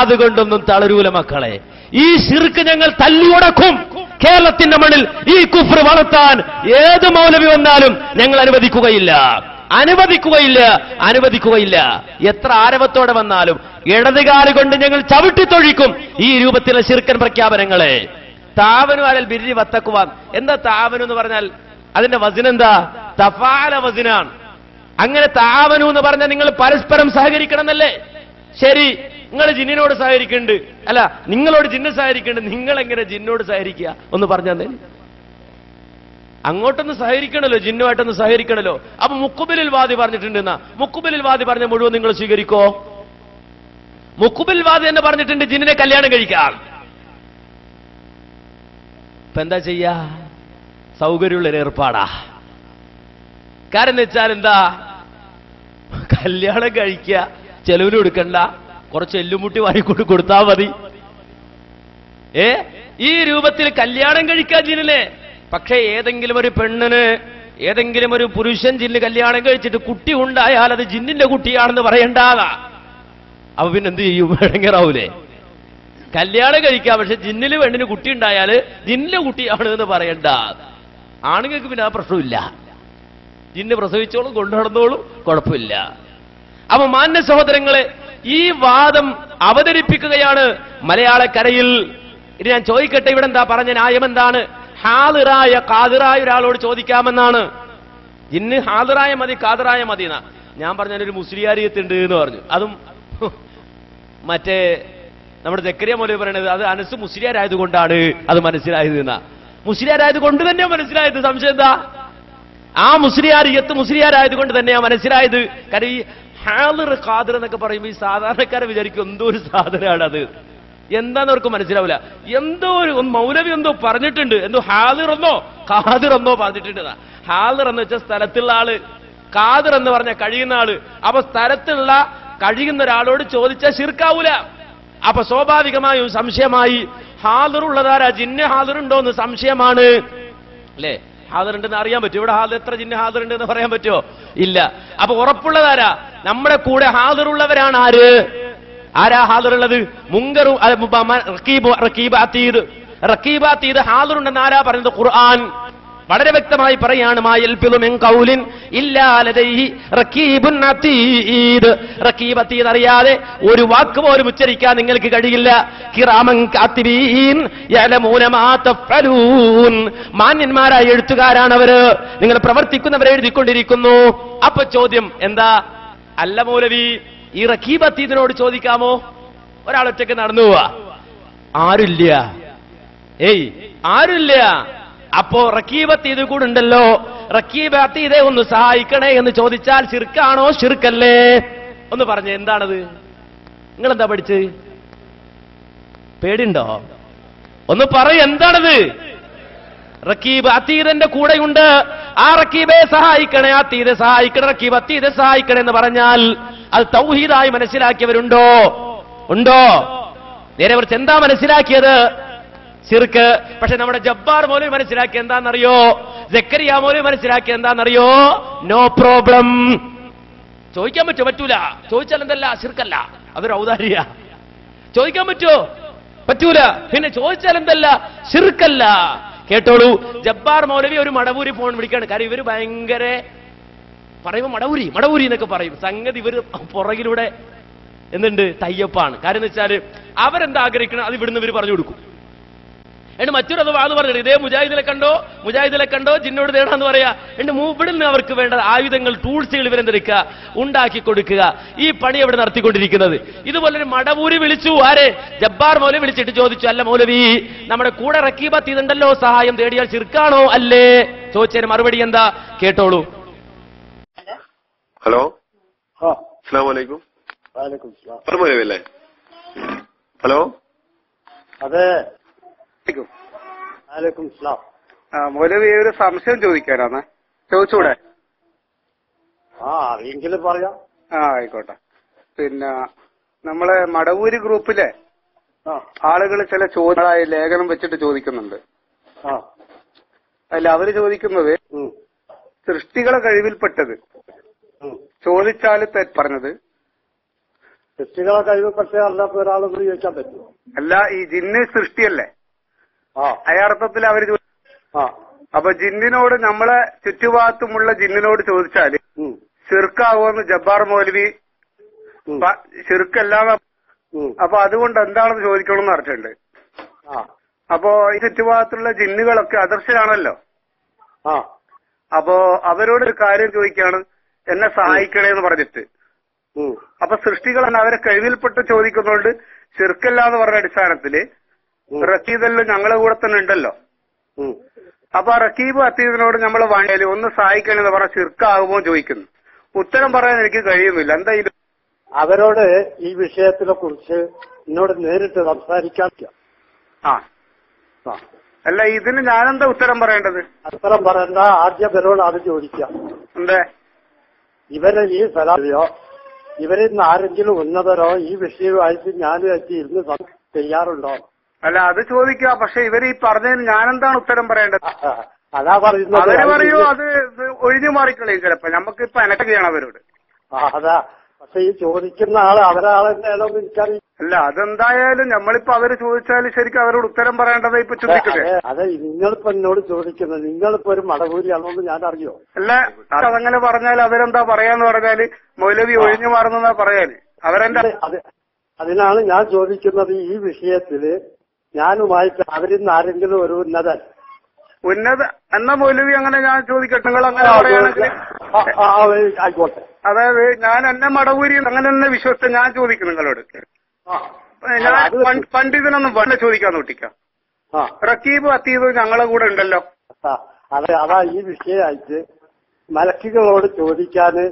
അതുകൊണ്ടൊന്നും തളരൂല മക്കളെ. ഈ ശിർക്ക് ഞങ്ങൾ തല്ലിയുടക്കും. കേരളത്തിന്റെ മണ്ണിൽ ഈ കുഫ്ർ വളർത്താൻ ഏത് മൗലവി വന്നാലും ഞങ്ങൾ അനുവദിക്കുകയില്ല, അനുവദിക്കുകയില്ല, അനുവദിക്കുകയില്ല. എത്ര ആരവത്തോടെ വന്നാലും ഇടതുകാല് കൊണ്ട് ഞങ്ങൾ ചവിട്ടിത്തൊഴിക്കും ഈ രൂപത്തിലുള്ള ശിർക്കൻ പ്രഖ്യാപനങ്ങളെ. താവനു അലൽ ബിരി വത്തക്കുവാൻ. എന്താ താവനു എന്ന് പറഞ്ഞാൽ? അതിന്റെ വസിനെന്താ? തഫാല വസിനാണ്. അങ്ങനെ താവനു എന്ന് പറഞ്ഞാൽ നിങ്ങൾ പരസ്പരം സഹകരിക്കണം എന്നല്ലേ? ശരി, നിങ്ങൾ ജിന്നിനോട് സഹകരിക്കുന്നുണ്ട്, അല്ല നിങ്ങളോട് ജിന്ന് സഹകരിക്കുന്നുണ്ട്, നിങ്ങൾ എങ്ങനെ ജിന്നോട് സഹകരിക്കുക? ഒന്ന് പറഞ്ഞാൽ അങ്ങോട്ടൊന്ന് സഹകരിക്കണല്ലോ, ജിന്നുമായിട്ടൊന്ന് സഹകരിക്കണല്ലോ. അപ്പൊ മുക്കുബിലിൽ വാദി പറഞ്ഞിട്ടുണ്ട് എന്നാ, മുക്കുബിലിൽ വാദി പറഞ്ഞ മുഴുവൻ നിങ്ങൾ സ്വീകരിക്കോ? മുക്കുബിൽ വാദി തന്നെ പറഞ്ഞിട്ടുണ്ട് ജിന്നിനെ കല്യാണം കഴിക്കാം. ഇപ്പൊ എന്താ ചെയ്യാ? സൗകര്യമുള്ളൊരു ഏർപ്പാടാ. കാരണം വെച്ചാൽ എന്താ? കല്യാണം കഴിക്കുക, ചെലവിന് കൊടുക്കണ്ട, കുറച്ച് എല്ലുമുട്ടി വാങ്ങിക്കൊണ്ട് കൊടുത്താൽ മതി. ഈ രൂപത്തിൽ കല്യാണം കഴിക്കാൻ ജിന്നിനെ. പക്ഷേ ഏതെങ്കിലും ഒരു പെണ്ണിന്, ഏതെങ്കിലും ഒരു പുരുഷൻ ജിന്ന് കല്യാണം കഴിച്ചിട്ട് കുട്ടി ഉണ്ടായാൽ അത് ജിന്നിന്റെ കുട്ടിയാണെന്ന് പറയണ്ടാകാ. അപ്പൊ പിന്നെ എന്ത് ചെയ്യും? ഇടങ്ങേറാവൂലേ? കല്യാണം കഴിക്കാം, പക്ഷെ ജിന്നില് പെണ്ണിന് കുട്ടി ഉണ്ടായാൽ ജിന്നിന്റെ കുട്ടിയാണ് എന്ന് പറയണ്ട. ആണുങ്ങൾക്ക് പിന്നെ ആ പ്രശ്നമില്ല, ജിന്ന് പ്രസവിച്ചോളും, കൊണ്ടു നടന്നോളും, കുഴപ്പമില്ല. അപ്പൊ മാന്യ സഹോദരങ്ങളെ, ഈ വാദം അവതരിപ്പിക്കുകയാണ് മലയാളക്കരയിൽ. ഇനി ഞാൻ ചോദിക്കട്ടെ, ഇവിടെ എന്താ പറഞ്ഞ ന്യായം എന്താണ്? ഹാദിറായ കാദിറായ ഒരാളോട് ചോദിക്കാമെന്നാണ്. ജിന്ന് ഹാദിറായ മതി, കാദിറായ മതി എന്നാ. ഞാൻ പറഞ്ഞൊരു മുസ്ലിയാരിയത്തുണ്ട് എന്ന് പറഞ്ഞു. അതും മറ്റേ നമ്മുടെ ജക്കരിയ മൗലവി പറയണത് അത് അനസ് മുസ്ലിയാരായതുകൊണ്ടാണ് അത് മനസ്സിലായത് എന്നാ. മുസ്ലിയാരായത് കൊണ്ട് തന്നെയാ മനസ്സിലായത്. സംശയം എന്താ? ആ മുസ്ലിയാരിയത്ത് മുസ്ലിയാരായത് കൊണ്ട് തന്നെയാ മനസ്സിലായത്. കാരണം ഈ ഹാദിർ ഖാദിർ എന്നൊക്കെ പറയുമ്പോൾ ഈ സാധാരണക്കാരെ വിചാരിക്കും എന്തോ ഒരു സാധനമാണ് അത്, എന്താന്ന് അവർക്ക് മനസ്സിലാവില്ല. എന്തോ ഒരു മൗലവി എന്തോ പറഞ്ഞിട്ടുണ്ട്, എന്തോ ഹാദിർ എന്നോ ഖാദിർ എന്നോ പറഞ്ഞിട്ടുണ്ട്. ഹാദിർ എന്ന് വെച്ചാൽ സ്ഥലത്തുള്ള ആള്, ഖാദിർ എന്ന് പറഞ്ഞാൽ കഴിയുന്ന ആള്. അപ്പൊ സ്ഥലത്തുള്ള കഴിയുന്ന ഒരാളോട് ചോദിച്ചാൽ ശിർക്കാവൂല. അപ്പൊ സ്വാഭാവികമായും സംശയമായി, ഹാദിർ ഉള്ളതാരാ? ജിന്ന് ഹാദിർ ഉണ്ടോ എന്ന് സംശയമാണ് അല്ലേ? ഹാദിർ ഉണ്ടെന്ന് അറിയാൻ പറ്റും. ഇവിടെ ഹാദിർ എത്ര ജിന്ന് ഹാദിർ ഉണ്ട് എന്ന് പറയാൻ പറ്റുമോ? ഇല്ല. അപ്പൊ ഉറപ്പുള്ളതാരാ? നമ്മുടെ കൂടെ ഹാദിർ ഉള്ളവരാണ്. ആര്? ആരാ ഹാദിർ ഉള്ളത്? മുങ്കറു റഖീബ് അതീദ് ഹാദിർ ഉണ്ടെന്ന് ആരാ പറയുന്നത്? ഖുർആൻ വളരെ വ്യക്തമായി പറയാണ്, മാ യൽഫിദു മിൻ ഖൗലിൻ ഇല്ലാ ലദൈഹി റഖീബുൻ അതീദ്. റഖീബ് അതീദ് അറിയാതെ ഒരു വാക്ക് പോലും ഉച്ചരിക്കാൻ നിങ്ങൾക്ക് കഴിയില്ല. കിറാമൻ കാതിബീൻ യഅലമൂന മാ തഫ്അലൂൻ. മാന്യന്മാരായ എഴുത്തുകാരാണ് അവര്, നിങ്ങൾ പ്രവർത്തിക്കുന്നവരെ എഴുതിക്കൊണ്ടിരിക്കുന്നു. അപ്പൊ ചോദ്യം എന്താ? അല്ല മൗലവി, ഈ റഖീബ് അതീദിനോട് ചോദിക്കാമോ? ഒരാൾ ഒറ്റയ്ക്ക് നടന്നു പോവാ, ആരുമില്ല, ആരുമില്ല. അപ്പോ റഖീബ് അതീദ് കൂടെ ഉണ്ടല്ലോ, റഖീബ് അതീദെ ഒന്ന് സഹായിക്കണേ എന്ന് ചോദിച്ചാൽ ശിർക്കാണോ? ശിർക്കല്ലേ? ഒന്ന് പറഞ്ഞേ, എന്താണത്? നിങ്ങളെന്താ പഠിച്ച്? പേടിണ്ടോ? ഒന്ന് പറയ്, എന്താണത്? റഖീബ് അതീദിന്റെ കൂടെയുണ്ട്, ആ റഖീബെ സഹായിക്കണേ, അതീദെ സഹായിക്കണേ, റഖീബ് അതീദെ സഹായിക്കണേ എന്ന് പറഞ്ഞാൽ അത് തൗഹീദായി മനസ്സിലാക്കിയവരുണ്ടോ? ഉണ്ടോ? നേരെ കുറിച്ച് എന്താ മനസ്സിലാക്കിയത്? ശിർക്ക്. പക്ഷെ നമ്മുടെ ജബ്ബാർ മൗലവി മനസ്സിലാക്കി എന്താണെന്നറിയോ? സക്കരിയ മൗലവി മനസ്സിലാക്കി എന്താണെന്നറിയോ? No problem. ചോദിക്കാൻ പറ്റുമോ? പറ്റൂല. ചോദിച്ചാൽ എന്തല്ല? ശിർക്കല്ല, അതൊരു ഔദാര്യ. ചോദിക്കാൻ പറ്റുമോ? പറ്റൂല. പിന്നെ ചോദിച്ചാൽ എന്തല്ല? ശിർക്കല്ല. കേട്ടോളൂ, ജബ്ബാർ മൗലവി ഒരു മടവൂരി ഫോൺ വിളിക്കാണ്. കാര്യം ഇവര് ഭയങ്കര പറയുമ്പോൾ മടവൂരി മടവൂരി എന്നൊക്കെ പറയും. സംഗതി ഇവര് പുറകിലൂടെ എന്തുണ്ട്? തയ്യപ്പാണ്. കാര്യം എന്ന് വെച്ചാൽ അവരെന്താ ആഗ്രഹിക്കണം അത് ഇവിടുന്ന് ഇവർ പറഞ്ഞു കൊടുക്കും. എന്നിട്ട് മറ്റൊരു അത് വാത് പറഞ്ഞു, ഇതേ മുജാഹിദിലെ കണ്ടോ ജിന്നോട് നേടാന്ന് പറയാ. എന്നിട്ട് ഇവിടുന്ന് അവർക്ക് വേണ്ട ആയുധങ്ങൾ, ടൂൾസുകൾ ഇവരെന്തെടുക്കുക, ഉണ്ടാക്കി കൊടുക്കുക. ഈ പണി അവിടെ നടത്തിക്കൊണ്ടിരിക്കുന്നത്. ഇതുപോലൊരു മടവൂരി വിളിച്ചു. ആരെ? ജബ്ബാർ മൗലവി വിളിച്ചിട്ട് ചോദിച്ചു, അല്ല മൗലവി, നമ്മുടെ കൂടെ റഖീബ് അതീദ് ഉണ്ടല്ലോ, സഹായം തേടിയാൽ ശിർക്കാണോ അല്ലേ? ചോദിച്ചതിന് മറുപടി എന്താ? കേട്ടോളൂ. ഹലോ, അസ്സലാമു അലൈക്കും. മൗലവിയല്ലേ? ഹലോ, അതെ. മൗലവി, ഒരു സംശയം ചോദിക്കാനാണ്. ചോദിച്ചൂടെ? അറിയെങ്കിലും പറയാം. ആയിക്കോട്ടെ. പിന്നെ നമ്മളെ മടവൂര് ഗ്രൂപ്പിലെ ആളുകൾ ചില ചോദ്യങ്ങളായി ലേഖനം വെച്ചിട്ട് ചോദിക്കുന്നുണ്ട്. അതിൽ അവര് ചോദിക്കുന്നത് സൃഷ്ടികളെ കഴിവിൽപ്പെട്ടത് ചോദിച്ചാൽ പറഞ്ഞത് സൃഷ്ടികളെ കഴിവിൽപ്പെട്ട അല്ലാത്ത ഒരാളും ചോദിക്കാൻ പറ്റുമോ? അല്ല, ഈ ജിന്ന് സൃഷ്ടിയല്ലേ, അയർത്ഥത്തിൽ അവര് അപ്പൊ ജിന്നിനോട് നമ്മളെ ചുറ്റുഭാഗത്തുമുള്ള ജിന്നിനോട് ചോദിച്ചാല് ശിർക്കാവോന്ന് ജബ്ബാർ മൗലവി ശിർക്കല്ലാതെ അപ്പൊ അതുകൊണ്ട് എന്താണെന്ന് ചോദിക്കണമെന്ന് പറഞ്ഞിട്ടുണ്ട്. അപ്പോ ഈ ചുറ്റുഭാഗത്തുള്ള ജിന്നുകളൊക്കെ അദർശനാണല്ലോ. അപ്പോ അവരോട് ഒരു കാര്യം ചോദിക്കാണ്, എന്നെ സഹായിക്കണേന്ന് പറഞ്ഞിട്ട്. അപ്പൊ സൃഷ്ടികൾ അവരെ കഴിവിൽപ്പെട്ട് ചോദിക്കുന്നതുകൊണ്ട് ശിർക്കല്ല എന്ന് പറഞ്ഞ അടിസ്ഥാനത്തില് റക്കീബെല്ലാം ഞങ്ങളെ കൂടെ തന്നെ ഉണ്ടല്ലോ. അപ്പൊ റക്കീബ് അത്തീദിനോട് നമ്മൾ വാങ്ങിയാല് ഒന്ന് സഹായിക്കണമെന്ന് പറഞ്ഞ ശിർക്കാകുമോ ചോദിക്കുന്നു. ഉത്തരം പറയാൻ എനിക്ക് കഴിയുന്നില്ല. എന്തായാലും അവരോട് ഈ വിഷയത്തിനെ കുറിച്ച് എന്നോട് നേരിട്ട് സംസാരിക്കാൻ. അല്ല, ഇതിന് ഞാനെന്താ ഉത്തരം പറയേണ്ടത്? ഉത്തരം പറയണ്ട, ആദ്യം ഇവരോട് അത് ചോദിക്കാം. എന്തേ ഇവരെ ഈ സ്ഥലോ ഇവരിൽ നിന്ന് ആരെങ്കിലും ഉന്നതരോ ഈ വിഷയമായിട്ട് ഞാനുമായിട്ട് ഇരുന്ന് ചെയ്യാറുണ്ടോ? അല്ല, അത് ചോദിക്കുക. പക്ഷെ ഇവർ ഈ പറഞ്ഞതിന് ഞാനെന്താണ് ഉത്തരം പറയേണ്ടത്? അതാ പറയുന്നത്. അവര് പറയൂ അത് ഒഴിഞ്ഞു മാറിക്കളയും ചിലപ്പോ. നമുക്കിപ്പോ എനക്ക് ചെയ്യണം അവരോട്. അതാ, പക്ഷെ ഈ ചോദിക്കുന്ന ആള് അവരാളെന്നാണോ എനിക്കറിയാം. അല്ല, അതെന്തായാലും നമ്മളിപ്പോ അവര് ചോദിച്ചാല് ശരിക്കും അവരോട് ഉത്തരം പറയേണ്ടത് ഇപ്പൊ ചിന്തിക്കുന്നത്. അതെ, നിങ്ങളിപ്പോ എന്നോട് ചോദിക്കുന്നത് നിങ്ങളിപ്പോ ഒരു മടവൂരിയാണോന്ന് ഞാൻ അറിയോ? അല്ല, അതങ്ങനെ പറഞ്ഞാൽ അവരെന്താ പറയാന്ന് പറഞ്ഞാല് മൗലവി ഒഴിഞ്ഞു മാറുന്നതാ പറയാന്. അവരെന്താ അതിനാണ് ഞാൻ ചോദിക്കുന്നത്. ഈ വിഷയത്തില് ഞാനുമായിട്ട് അവരിൽ നിന്ന് ആരെങ്കിലും ഒരു ഉന്നത എന്നാ മൗലവി അങ്ങനെ ഞാൻ ചോദിക്കട്ടെ, നിങ്ങൾ അങ്ങനെ പറയുകയാണെങ്കിൽ. ആയിക്കോട്ടെ. അതായത് ഞാൻ എന്നെ മടവൂരി അങ്ങനെ തന്നെ വിശ്വസിച്ച ഞാൻ ചോദിക്കും നിങ്ങളോട്. ഞാൻ പണ്ഡിതനൊന്നും വേണ്ട ചോദിക്കാൻ നോട്ടിക്കാം. റക്കീബ് അത്തീദ് ഞങ്ങളെ കൂടെ ഉണ്ടല്ലോ. അതാ ഈ വിഷയമായിട്ട് മലക്കുകളോട് ചോദിക്കാന്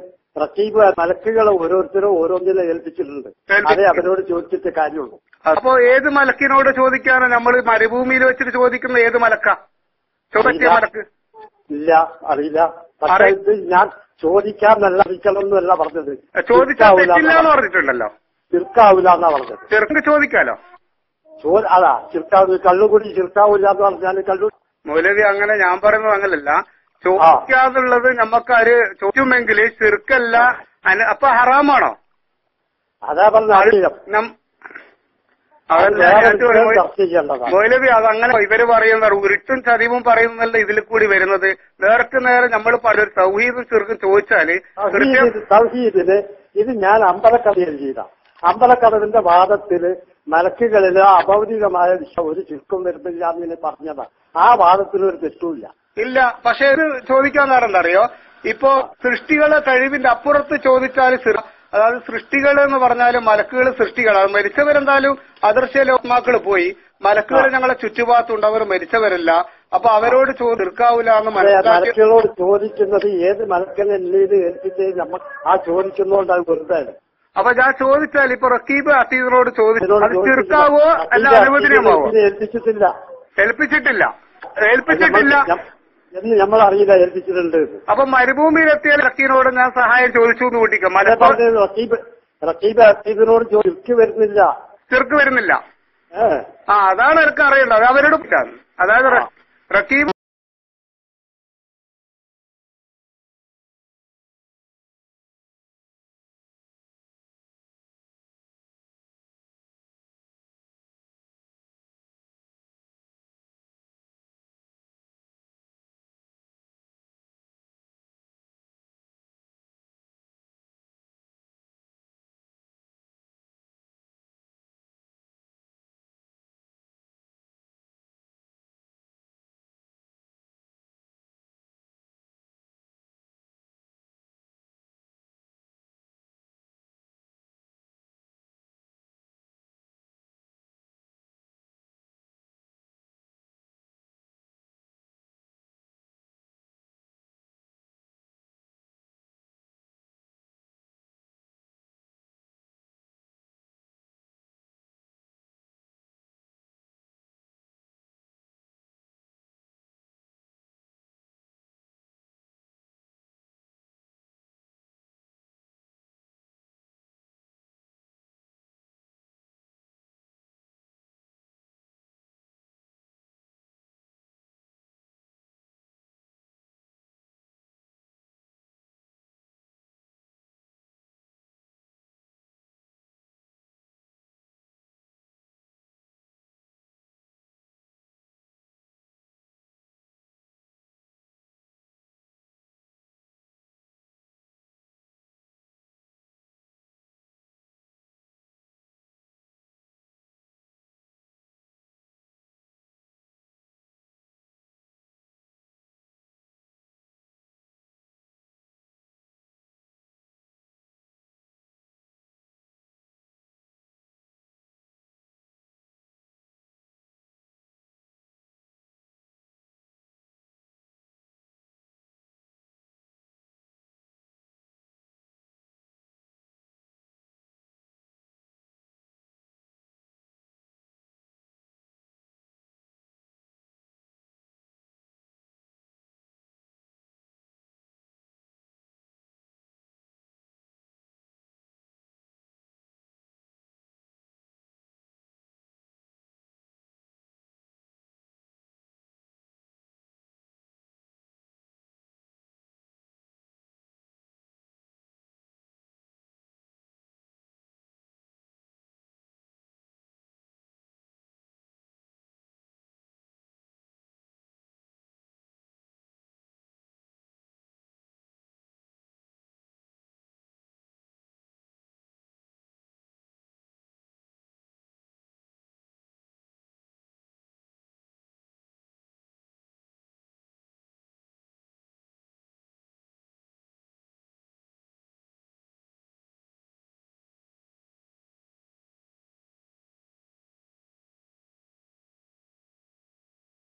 റക്കീബ് മലക്കുകളെ ഓരോരുത്തരും ഓരോന്നിനെ ഏൽപ്പിച്ചിട്ടുണ്ട്. അതേ അവരോട് ചോദിച്ചിട്ട് കാര്യമുള്ളൂ. അപ്പോ ഏത് മലക്കിനോട് ചോദിക്കാനോ? നമ്മൾ മരുഭൂമിയിൽ വെച്ചിട്ട് ചോദിക്കുന്ന ഏത് മലക്കാ? ചോദിച്ച മലക്ക് ഇല്ല, അറിയില്ല. പക്ഷേ ഇത് ഞാൻ ചോദിക്കാന്നല്ല അറിയിക്കണമെന്നല്ല പറഞ്ഞത്. ചോദിച്ചാൽ തെറ്റില്ലാന്ന് പറഞ്ഞിട്ടുണ്ടല്ലോ. ചിർക്കാവൂല എന്നാ പറഞ്ഞത്. ചെറുക്ക് ചോദിക്കാലോ. അതാ ചിർക്കാവൂ, കള്ളുകൂടി ചിർക്കാവൂല എന്ന് പറഞ്ഞാല് കള്ളു. മൗലവി അങ്ങനെ ഞാൻ പറയുന്നത് അങ്ങനല്ല. ചോദിക്കാതുള്ളത് നമുക്കാര് ചോദിക്കുമെങ്കിൽ ചെറുക്കല്ല. അപ്പൊ ഹറാമാണോ? അതാ പറഞ്ഞ മൗലവി അതങ്ങനെ ഇവര് പറയുന്നത് ഉരുട്ടും ചതിവും പറയുന്നതല്ല ഇതിൽ കൂടി വരുന്നത്. നേർക്ക് നേരെ നമ്മൾ ഒരു തൗഹീദും ചെറുക്കും ചോദിച്ചാല് തൗഹീദിന് ഇത് ഞാൻ അമ്പലക്കഥയിൽ ചെയ്ത അമ്പലക്കഥവിന്റെ വാദത്തില് മലക്കുകളില് അഭൗതികമായ ഒരു ചുരുക്കം വരുന്നില്ല എന്ന് പറഞ്ഞതാ. ആ വാദത്തിന് ഒരു തെറ്റുമില്ല. ഇല്ല, പക്ഷെ ഇത് ചോദിക്കാൻ കാരണം എന്താ അറിയോ? ഇപ്പോ സൃഷ്ടികളെ കഴിവിന്റെ അപ്പുറത്ത് ചോദിച്ചാൽ അതായത് സൃഷ്ടികൾ എന്ന് പറഞ്ഞാലും മലക്കുകൾ സൃഷ്ടികളാണ്. മരിച്ചവരെന്തായാലും അദർശ്യ ലോകമാക്കൾ പോയി. മലക്കുകൾ ഞങ്ങളെ ചുറ്റുഭാഗത്തുണ്ട്, അവർ മരിച്ചവരല്ല. അപ്പൊ അവരോട് തീർക്കാവൂല എന്ന് മലക്കുകളോട് ചോദിക്കുന്നത് ഏത് മലക്കനെ ഏൽപ്പിച്ച് നമ്മൾ ആ ചോദിക്കുന്നതുകൊണ്ട് അത് വെറുതെ. അപ്പൊ ഞാൻ ചോദിച്ചാൽ ഇപ്പൊ റക്കീബ് അത്തീദിനോട് ചോദിച്ചു തീർക്കാവോ അല്ല അനുവദനീയമാവോ? ഏൽപ്പിച്ചിട്ടില്ല എന്ന് നമ്മൾ അറിയില്ല ഏൽപ്പിച്ചിട്ടുണ്ട്. അപ്പൊ മരുഭൂമിയിലെത്തിയ റക്കീബിനോട് ഞാൻ സഹായം ചോദിച്ചു എന്ന് കൂട്ടിക്കാം. റക്കീബ് അത്തീദിനോട് ചെറുക്ക് വരുന്നില്ല. അതാണ് എനിക്ക് അറിയേണ്ടത്. അവരോട് അതായത് റക്കീബ്